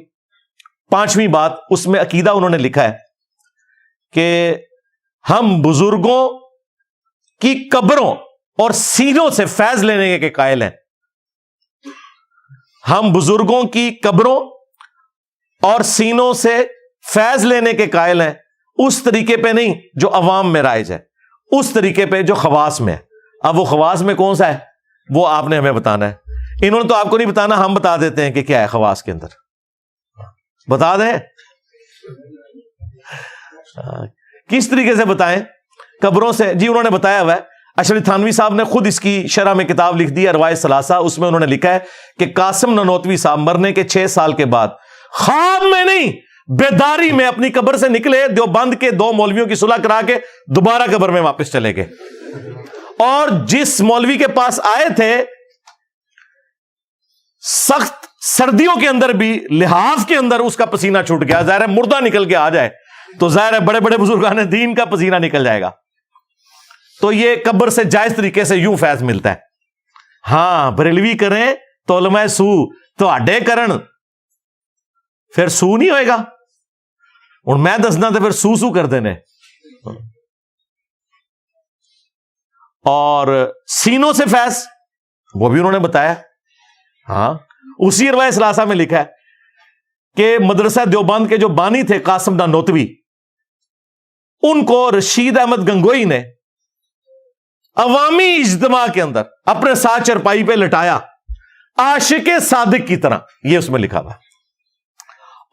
5ویں بات, اس میں عقیدہ انہوں نے لکھا ہے کہ ہم بزرگوں کی قبروں اور سینوں سے فیض لینے کے قائل ہیں. ہم بزرگوں کی قبروں اور سینوں سے فیض لینے کے قائل ہیں, اس طریقے پہ نہیں جو عوام میں رائج ہے, اس طریقے پہ جو خواص میں ہے. اب وہ خواص میں کون سا ہے وہ آپ نے ہمیں بتانا ہے. انہوں نے تو آپ کو نہیں بتانا, ہم بتا دیتے ہیں کہ کیا ہے خواص کے اندر. بتا دیں کس طریقے سے بتائیں قبروں سے. جی انہوں نے بتایا ہوا ہے, اشرف تھانوی صاحب نے خود اس کی شرح میں کتاب لکھ دی ہے ارواح ثلاثہ. اس میں انہوں نے لکھا ہے کہ قاسم نانوتوی صاحب مرنے کے 6 سال کے بعد خواب میں نہیں بیداری میں اپنی قبر سے نکلے, دیوبند کے 2 مولویوں کی صلح کرا کے دوبارہ قبر میں واپس چلے گئے, اور جس مولوی کے پاس آئے تھے سخت سردیوں کے اندر بھی لحاف کے اندر اس کا پسینہ چھوٹ گیا. ظاہر ہے مردہ نکل کے آ جائے تو ظاہر ہے بڑے بڑے بزرگان دین کا پسینہ نکل جائے گا. تو یہ قبر سے جائز طریقے سے یوں فیض ملتا ہے. ہاں بریلوی کریں تو علماء سو تو اڈے کرن پھر سو نہیں ہوئے گا. اور میں دسنا تو پھر سو کر دینے. اور سینوں سے فیض وہ بھی انہوں نے بتایا. ہاں اسی ارواح ثلاثہ میں لکھا ہے کہ مدرسہ دیوبند کے جو بانی تھے قاسم نانوتوی, ان کو رشید احمد گنگوئی نے عوامی اجتماع کے اندر اپنے ساتھ چرپائی پہ لٹایا عاشق صادق کی طرح, یہ اس میں لکھا ہوا.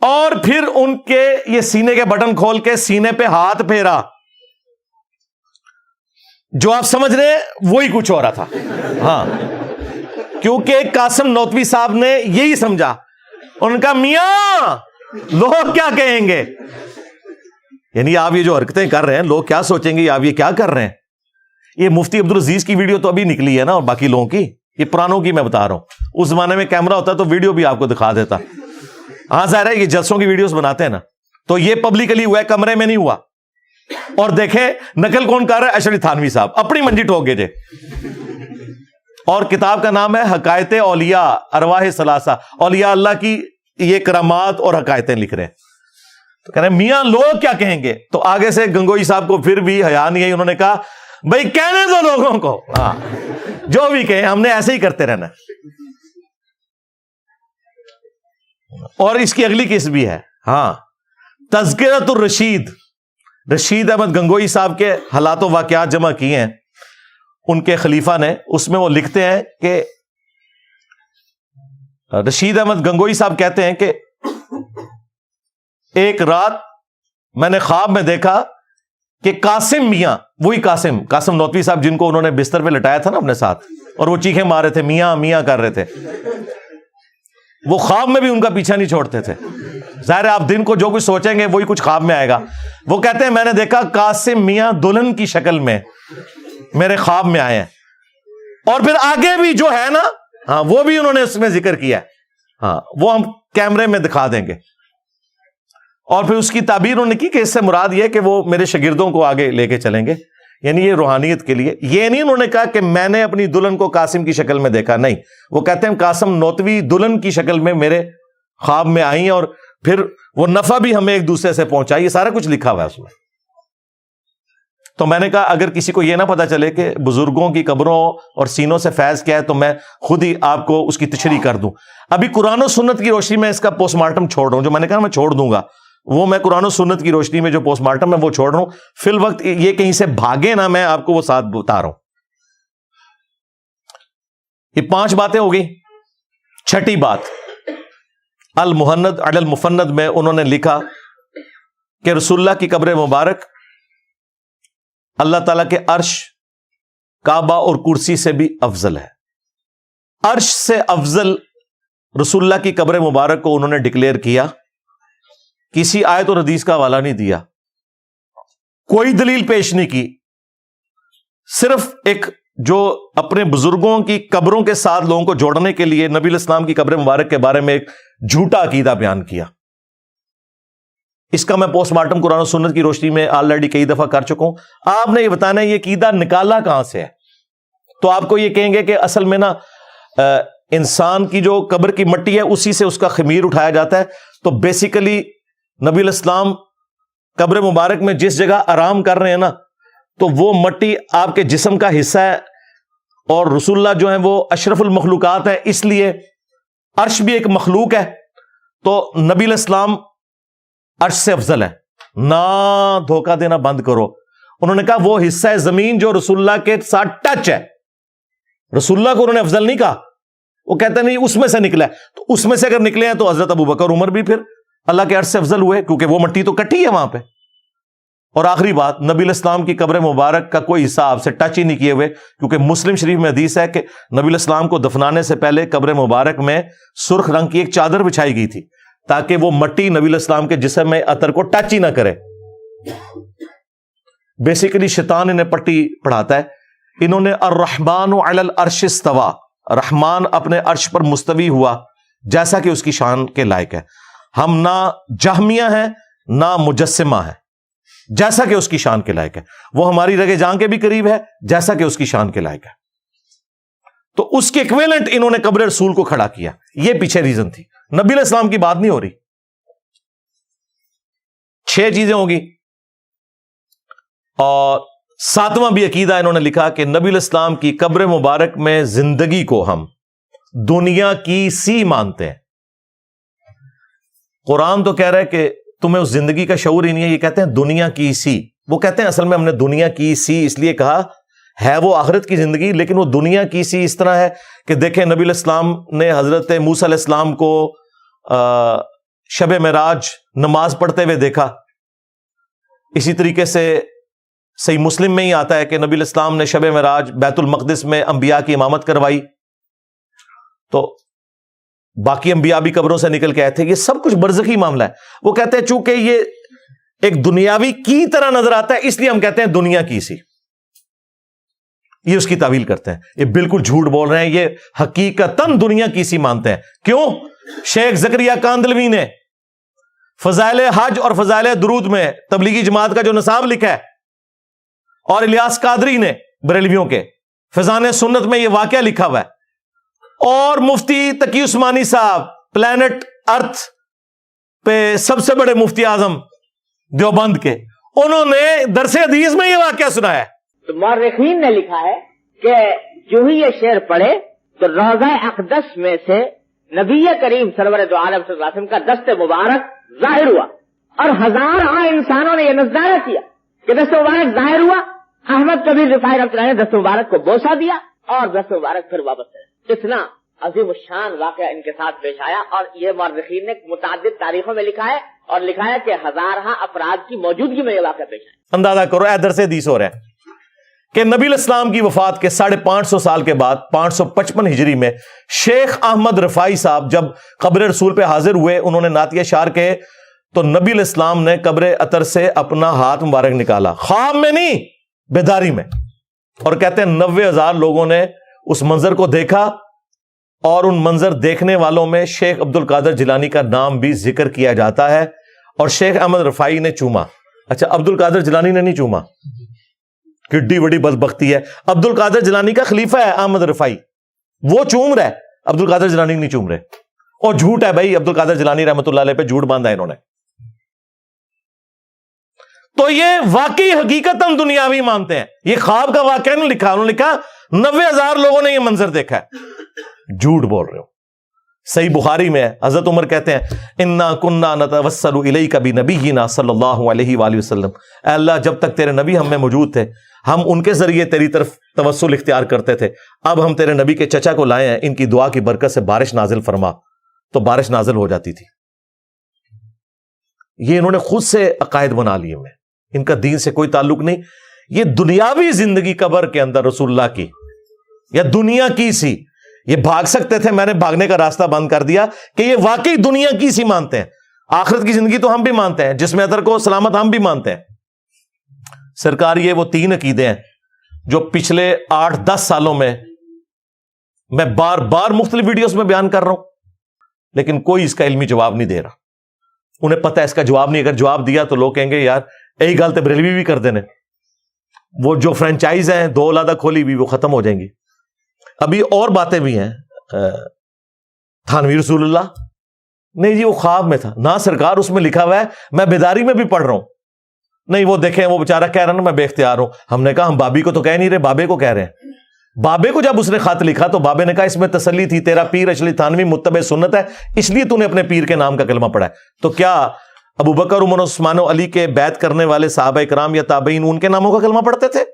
اور پھر ان کے یہ سینے کے بٹن کھول کے سینے پہ ہاتھ پھیرا. جو آپ سمجھ رہے ہیں وہی کچھ ہو رہا تھا. ہاں کیونکہ قاسم نانوتوی صاحب نے یہی سمجھا. ان کا میاں لوگ کیا کہیں گے, یعنی آپ یہ جو حرکتیں کر رہے ہیں لوگ کیا سوچیں گے, آپ یہ کیا کر رہے ہیں. یہ مفتی عبدالعزیز کی ویڈیو تو ابھی نکلی ہے نا, اور باقی لوگوں کی, یہ پرانوں کی میں بتا رہا ہوں. اس زمانے میں کیمرہ ہوتا تو ویڈیو بھی آپ کو دکھا دیتا. ہاں ظاہر ہے یہ جلسوں کی ویڈیوز بناتے ہیں نا, تو یہ پبلکلی ہوا ہے, کمرے میں نہیں ہوا. اور دیکھیں نقل کون کر رہا ہے, اشرف تھانوی صاحب اپنی منجی ٹھوک گئے. اور کتاب کا نام ہے حقائق اولیاء ارواح ثلاثہ, اولیاء اللہ کی یہ کرامات اور حقائقیں لکھ رہے ہیں. تو کہہ رہے ہیں میاں لوگ کیا کہیں گے. تو آگے سے گنگوئی صاحب کو پھر بھی حیا نہیں ہے, انہوں نے کہا بھائی کہنے دو لوگوں کو, ہاں جو بھی کہیں ہم نے ایسے ہی کرتے رہنا. اور اس کی اگلی قسط بھی ہے, ہاں تذکرۃ الرشید, رشید احمد گنگوئی صاحب کے حالات و واقعات جمع کیے ہیں ان کے خلیفہ نے. اس میں وہ لکھتے ہیں کہ رشید احمد گنگوئی صاحب کہتے ہیں کہ ایک رات میں نے خواب میں دیکھا کہ قاسم میاں, وہی قاسم نانوتوی صاحب جن کو انہوں نے بستر پہ لٹایا تھا نا اپنے ساتھ, اور وہ چیخیں مار رہے تھے, میاں میاں کر رہے تھے, وہ خواب میں بھی ان کا پیچھا نہیں چھوڑتے تھے. ظاہر ہے آپ دن کو جو کچھ سوچیں گے وہی کچھ خواب میں آئے گا. وہ کہتے ہیں میں نے دیکھا قاسم میاں دلہن کی شکل میں میرے خواب میں آئے ہیں. اور پھر آگے بھی جو ہے نا, ہاں وہ بھی انہوں نے اس میں ذکر کیا ہے. ہاں وہ ہم کیمرے میں دکھا دیں گے. اور پھر اس کی تعبیر انہوں نے کی کہ اس سے مراد یہ کہ وہ میرے شاگردوں کو آگے لے کے چلیں گے، یعنی یہ روحانیت کے لیے. یہ نہیں انہوں نے کہا کہ میں نے اپنی دلہن کو قاسم کی شکل میں دیکھا، نہیں، وہ کہتے ہیں قاسم نوتوی دلہن کی شکل میں میرے خواب میں آئی اور پھر وہ نفع بھی ہمیں ایک دوسرے سے پہنچائی. یہ سارا کچھ لکھا ہوا ہے اس میں. تو میں نے کہا اگر کسی کو یہ نہ پتا چلے کہ بزرگوں کی قبروں اور سینوں سے فیض کیا ہے تو میں خود ہی آپ کو اس کی تشریح کر دوں. ابھی قرآن و سنت کی روشنی میں اس کا پوسٹ مارٹم چھوڑ رہا ہوں، جو میں نے کہا میں چھوڑ دوں گا، وہ میں قرآن و سنت کی روشنی میں جو پوسٹ مارٹم ہے وہ چھوڑ رہا ہوں. فی الوقت یہ کہیں سے بھاگے نہ، میں آپ کو وہ ساتھ بتا رہا ہوں. یہ 5 باتیں ہو گئی. چھٹی بات، المہند علی المفند میں انہوں نے لکھا کہ رسول اللہ کی قبر مبارک اللہ تعالیٰ کے عرش، کعبہ اور کرسی سے بھی افضل ہے. عرش سے افضل رسول اللہ کی قبر مبارک کو انہوں نے ڈکلیئر کیا. کسی آیت اور حدیث کا حوالہ نہیں دیا، کوئی دلیل پیش نہیں کی، صرف ایک جو اپنے بزرگوں کی قبروں کے ساتھ لوگوں کو جوڑنے کے لیے نبی الاسلام کی قبر مبارک کے بارے میں ایک جھوٹا عقیدہ بیان کیا. اس کا میں پوسٹ مارٹم قرآن و سنت کی روشنی میں آلریڈی کئی دفعہ کر چکا ہوں. آپ نے یہ بتانا ہے یہ عقیدہ نکالا کہاں سے ہے. تو آپ کو یہ کہیں گے کہ اصل میں نا انسان کی جو قبر کی مٹی ہے اسی سے اس کا خمیر اٹھایا جاتا ہے. تو بیسیکلی نبی الاسلام قبر مبارک میں جس جگہ آرام کر رہے ہیں نا، تو وہ مٹی آپ کے جسم کا حصہ ہے، اور رسول اللہ جو ہیں وہ اشرف المخلوقات ہیں، اس لیے عرش بھی ایک مخلوق ہے، تو نبی الاسلام عرش سے افضل ہے. نہ دھوکہ دینا بند کرو. انہوں نے کہا وہ حصہ زمین جو رسول اللہ کے ساتھ ٹچ ہے، رسول اللہ کو انہوں نے افضل نہیں کہا. وہ کہتے نہیں اس میں سے نکلا ہے، تو اس میں سے اگر نکلے ہیں تو حضرت ابوبکر عمر بھی پھر اللہ کے عرش سے افضل ہوئے، کیونکہ وہ مٹی تو کٹی ہے وہاں پہ. اور آخری بات، نبی الاسلام کی قبر مبارک کا کوئی حصہ آپ سے ٹچ ہی نہیں کیے ہوئے، کیونکہ مسلم شریف میں حدیث ہے کہ نبی الاسلام کو دفنانے سے پہلے قبر مبارک میں سرخ رنگ کی ایک چادر بچھائی گئی تھی تاکہ وہ مٹی نبی الاسلام کے جسم میں عطر کو ٹچ ہی نہ کرے. بیسیکلی شیطان انہیں پٹی پڑھاتا ہے. انہوں نے الرحمن علی العرش استوى، رحمان اپنے عرش پر مستوی ہوا جیسا کہ اس کی شان کے لائق ہے. ہم نہ جہمیہ ہیں نہ مجسمہ ہیں، جیسا کہ اس کی شان کے لائق ہے. وہ ہماری رگے جان کے بھی قریب ہے جیسا کہ اس کی شان کے لائق ہے. تو اس کے ایکویلنٹ انہوں نے قبر رسول کو کھڑا کیا. یہ پیچھے ریزن تھی، نبی علیہ السلام کی بات نہیں ہو رہی. 6 چیزیں ہوں گی. اور 7واں بھی عقیدہ انہوں نے لکھا کہ نبی علیہ السلام کی قبر مبارک میں زندگی کو ہم دنیا کی سی مانتے ہیں. قرآن تو کہہ رہا ہے کہ تمہیں اس زندگی کا شعور ہی نہیں ہے، یہ کہتے ہیں دنیا کی سی. وہ کہتے ہیں اصل میں ہم نے دنیا کی سی اس لیے کہا ہے وہ آخرت کی زندگی، لیکن وہ دنیا کی سی اس طرح ہے کہ دیکھیں نبی علیہ السلام نے حضرت موسیٰ علیہ السلام کو شب معراج نماز پڑھتے ہوئے دیکھا. اسی طریقے سے صحیح مسلم میں ہی آتا ہے کہ نبی علیہ السلام نے شب معراج بیت المقدس میں انبیاء کی امامت کروائی. تو باقی انبیاء بھی قبروں سے نکل کے آئے تھے. یہ سب کچھ برزخی معاملہ ہے. وہ کہتے ہیں چونکہ یہ ایک دنیاوی کی طرح نظر آتا ہے اس لیے ہم کہتے ہیں دنیا کی سی. یہ اس کی تعویل کرتے ہیں. یہ بالکل جھوٹ بول رہے ہیں، یہ حقیقتاً دنیا کی سی مانتے ہیں. کیوں؟ شیخ زکریا کاندلوی نے فضائل حج اور فضائل درود میں تبلیغی جماعت کا جو نصاب لکھا ہے، اور الیاس قادری نے بریلویوں کے فضان سنت میں یہ واقعہ لکھا ہوا ہے، اور مفتی تقی عثمانی صاحب پلانٹ ارتھ پہ سب سے بڑے مفتی اعظم دیوبند کے، انہوں نے درس حدیث میں یہ واقعہ سنایا ہے. تو مورخین نے لکھا ہے کہ جو ہی یہ شعر پڑھے تو روضہ اقدس میں سے نبی کریم سرور دو عالم صلی اللہ علیہ وسلم کا دست مبارک ظاہر ہوا، اور ہزاروں انسانوں نے یہ نظارہ کیا کہ دست مبارک ظاہر ہوا. احمد کبیر رفاعی رحمۃ اللہ نے دست مبارک کو بوسہ دیا اور دست مبارک پھر واپس کرے. اتنا عظیم الشان واقعہ ان کے ساتھ پیش آیا، اور یہ مورخین نے متعدد تاریخوں میں لکھا ہے، اور لکھا ہے کہ ہزارہ افراد کی موجودگی میں یہ واقعہ پیش آیا. اندازہ کرو اے درس حدیث ہو رہا ہے کہ نبی علیہ السلام کی وفات کے 550 سال کے بعد 555 ہجری میں شیخ احمد رفاعی صاحب جب قبر رسول پہ حاضر ہوئے، انہوں نے نعتیہ اشعار کہے تو نبی علیہ السلام نے قبر اطہر سے اپنا ہاتھ مبارک نکالا، خواب میں نہیں بیداری میں، اور کہتے ہیں 90,000 لوگوں نے اس منظر کو دیکھا اور ان منظر دیکھنے والوں میں شیخ عبد القادر جیلانی کا نام بھی ذکر کیا جاتا ہے، اور شیخ احمد رفاعی نے چوما۔ اچھا، عبد القادر جیلانی نے نہیں چوما، کڈی بڑی بدبختی ہے۔ عبد القادر جیلانی کا خلیفہ ہے احمد رفاعی، وہ چوم رہا ہے، عبد القادر جیلانی نہیں چوم رہے، اور جھوٹ ہے بھائی، عبد القادر جیلانی رحمۃ اللہ علیہ پہ جھوٹ باندھا ہے انہوں نے۔ تو یہ واقعی حقیقت ہم دنیاوی مانتے ہیں، یہ خواب کا واقعہ نہیں لکھا، انہوں نے لکھا 90,000 لوگوں نے یہ منظر دیکھا ہے، جھوٹ بول رہے ہو۔ صحیح بخاری میں ہے، حضرت عمر کہتے ہیں انا کننا نتوسل الیک بنبینا صلی اللہ علیہ وآلہ وسلم، اے اللہ جب تک تیرے نبی ہم میں موجود تھے ہم ان کے ذریعے تیری طرف توسل اختیار کرتے تھے، اب ہم تیرے نبی کے چچا کو لائے ہیں، ان کی دعا کی برکت سے بارش نازل فرما، تو بارش نازل ہو جاتی تھی۔ یہ انہوں نے خود سے عقائد بنا لیے میں، ان کا دین سے کوئی تعلق نہیں، یہ دنیاوی زندگی قبر کے اندر رسول اللہ کی یا دنیا کی سی، یہ بھاگ سکتے تھے، میں نے بھاگنے کا راستہ بند کر دیا کہ یہ واقعی دنیا کی سی مانتے ہیں، آخرت کی زندگی تو ہم بھی مانتے ہیں، جسم اطہر کو سلامت ہم بھی مانتے ہیں۔ سرکار یہ وہ 3 عقیدے ہیں جو پچھلے 8-10 سالوں میں بار بار مختلف ویڈیوز میں بیان کر رہا ہوں، لیکن کوئی اس کا علمی جواب نہیں دے رہا۔ انہیں پتہ ہے اس کا جواب نہیں، اگر جواب دیا تو لوگ کہیں گے یار یہی گل تو بریلوی بھی کر دینے، وہ جو فرنچائز ہیں 2 علیحدہ کھولی بھی وہ ختم ہو جائیں گی۔ ابھی اور باتیں بھی ہیں، تھانوی رسول اللہ نہیں جی وہ خواب میں تھا، نہ سرکار اس میں لکھا ہوا ہے، میں بیداری میں بھی پڑھ رہا ہوں، نہیں وہ دیکھیں وہ بیچارہ کہہ رہا نا میں بے اختیار ہوں۔ ہم نے کہا ہم بابی کو تو کہہ نہیں رہے، بابے کو کہہ رہے ہیں۔ بابے کو جب اس نے خط لکھا تو بابے نے کہا اس میں تسلی تھی، تیرا پیر اشلی تھانوی متبع سنت ہے، اس لیے تو نے اپنے پیر کے نام کا کلمہ پڑھا ہے۔ تو کیا ابو بکر، عمر، عثمان و علی کے بیعت کرنے والے صحابہ کرام یا تابعین ان کے ناموں کا کلمہ پڑھتے تھے؟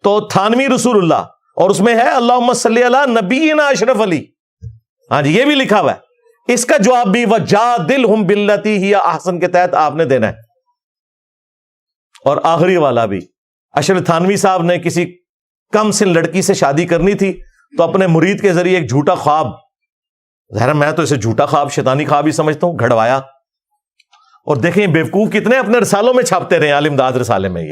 تو تھانوی رسول اللہ، اور اس میں ہے اللہم صلی علی نبینا اشرف علی، ہاں جی یہ بھی لکھا ہوا ہے۔ اس کا جواب بھی وجادلہم باللتی ہی احسن کے تحت آپ نے دینا ہے۔ اور آخری والا بھی، اشرف تھانوی صاحب نے کسی کم سن لڑکی سے شادی کرنی تھی تو اپنے مرید کے ذریعے ایک جھوٹا خواب، ظاہر میں تو اسے جھوٹا خواب شیطانی خواب ہی سمجھتا ہوں، گھڑوایا۔ اور دیکھیں بیوقوف کتنے اپنے رسالوں میں چھاپتے رہے، عالم داد رسالے میں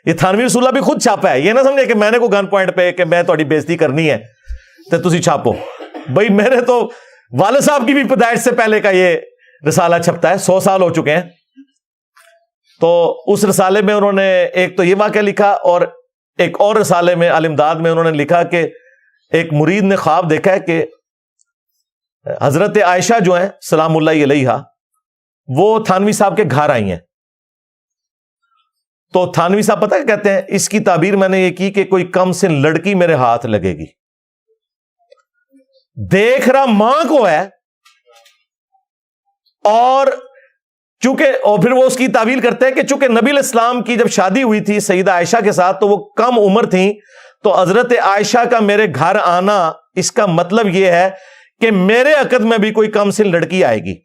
یہ تھانوی رسول اللہ بھی خود چھاپا ہے، یہ نہ سمجھے کہ میں نے کوئی گن پوائنٹ پہ کہ میں تھوڑی بےزتی کرنی ہے تو تسی چھاپو، بھائی میں نے تو والد صاحب کی بھی پیدائش سے پہلے کا یہ رسالہ چھپتا ہے، 100 سال ہو چکے ہیں۔ تو اس رسالے میں انہوں نے ایک تو یہ واقعہ لکھا، اور ایک اور رسالے میں عالم داد میں انہوں نے لکھا کہ ایک مرید نے خواب دیکھا ہے کہ حضرت عائشہ جو ہیں سلام اللہ علیہا وہ تھانوی صاحب کے گھر آئی ہیں۔ تو تھانوی صاحب پتہ کیا کہتے ہیں، اس کی تعبیر میں نے یہ کی کہ کوئی کم سن لڑکی میرے ہاتھ لگے گی، دیکھ رہا ماں کو ہے، اور پھر وہ اس کی تعبیر کرتے ہیں کہ چونکہ نبی علیہ السلام کی جب شادی ہوئی تھی سیدہ عائشہ کے ساتھ تو وہ کم عمر تھیں، تو حضرت عائشہ کا میرے گھر آنا اس کا مطلب یہ ہے کہ میرے عقد میں بھی کوئی کم سن لڑکی آئے گی۔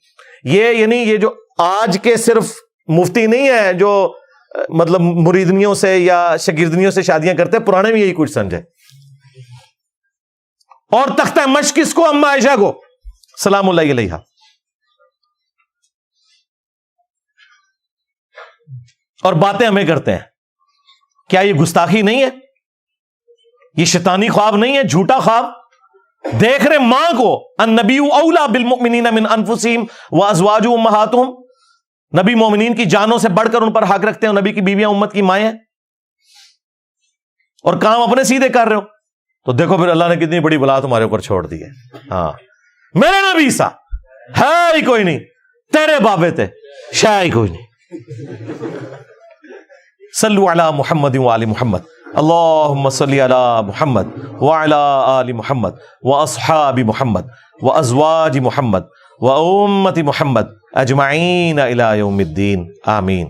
یہ یعنی یہ جو آج کے صرف مفتی نہیں ہے جو مطلب مریدنیوں سے یا شاگردنیوں سے شادیاں کرتے ہیں، پرانے میں یہی کچھ سمجھے۔ اور تختہ مشق کس کو؟ اما عائشہ کو سلام اللہ علیہا۔ اور باتیں ہمیں کرتے ہیں، کیا یہ گستاخی نہیں ہے؟ یہ شیطانی خواب نہیں ہے، جھوٹا خواب؟ دیکھ رہے ماں کو، النبی اولا بالمؤمنین من انفسہم وازواجہ امہاتہم، نبی مومنین کی جانوں سے بڑھ کر ان پر حق رکھتے ہیں، نبی کی بیویاں امت کی مائیں ہیں، اور کام اپنے سیدھے کر رہے ہو۔ تو دیکھو پھر اللہ نے کتنی بڑی بلا تمہارے اوپر چھوڑ دی ہے۔ ہاں میرے نبی سا ہے ہی کوئی نہیں، تیرے بابے تھے شاہ ہی کوئی نہیں۔ صلو علی محمد وآل محمد، اللہم صلی علی محمد وعلی آل محمد واصحاب محمد وازواج محمد وامت محمد اجمعین الی یوم الدین، آمین۔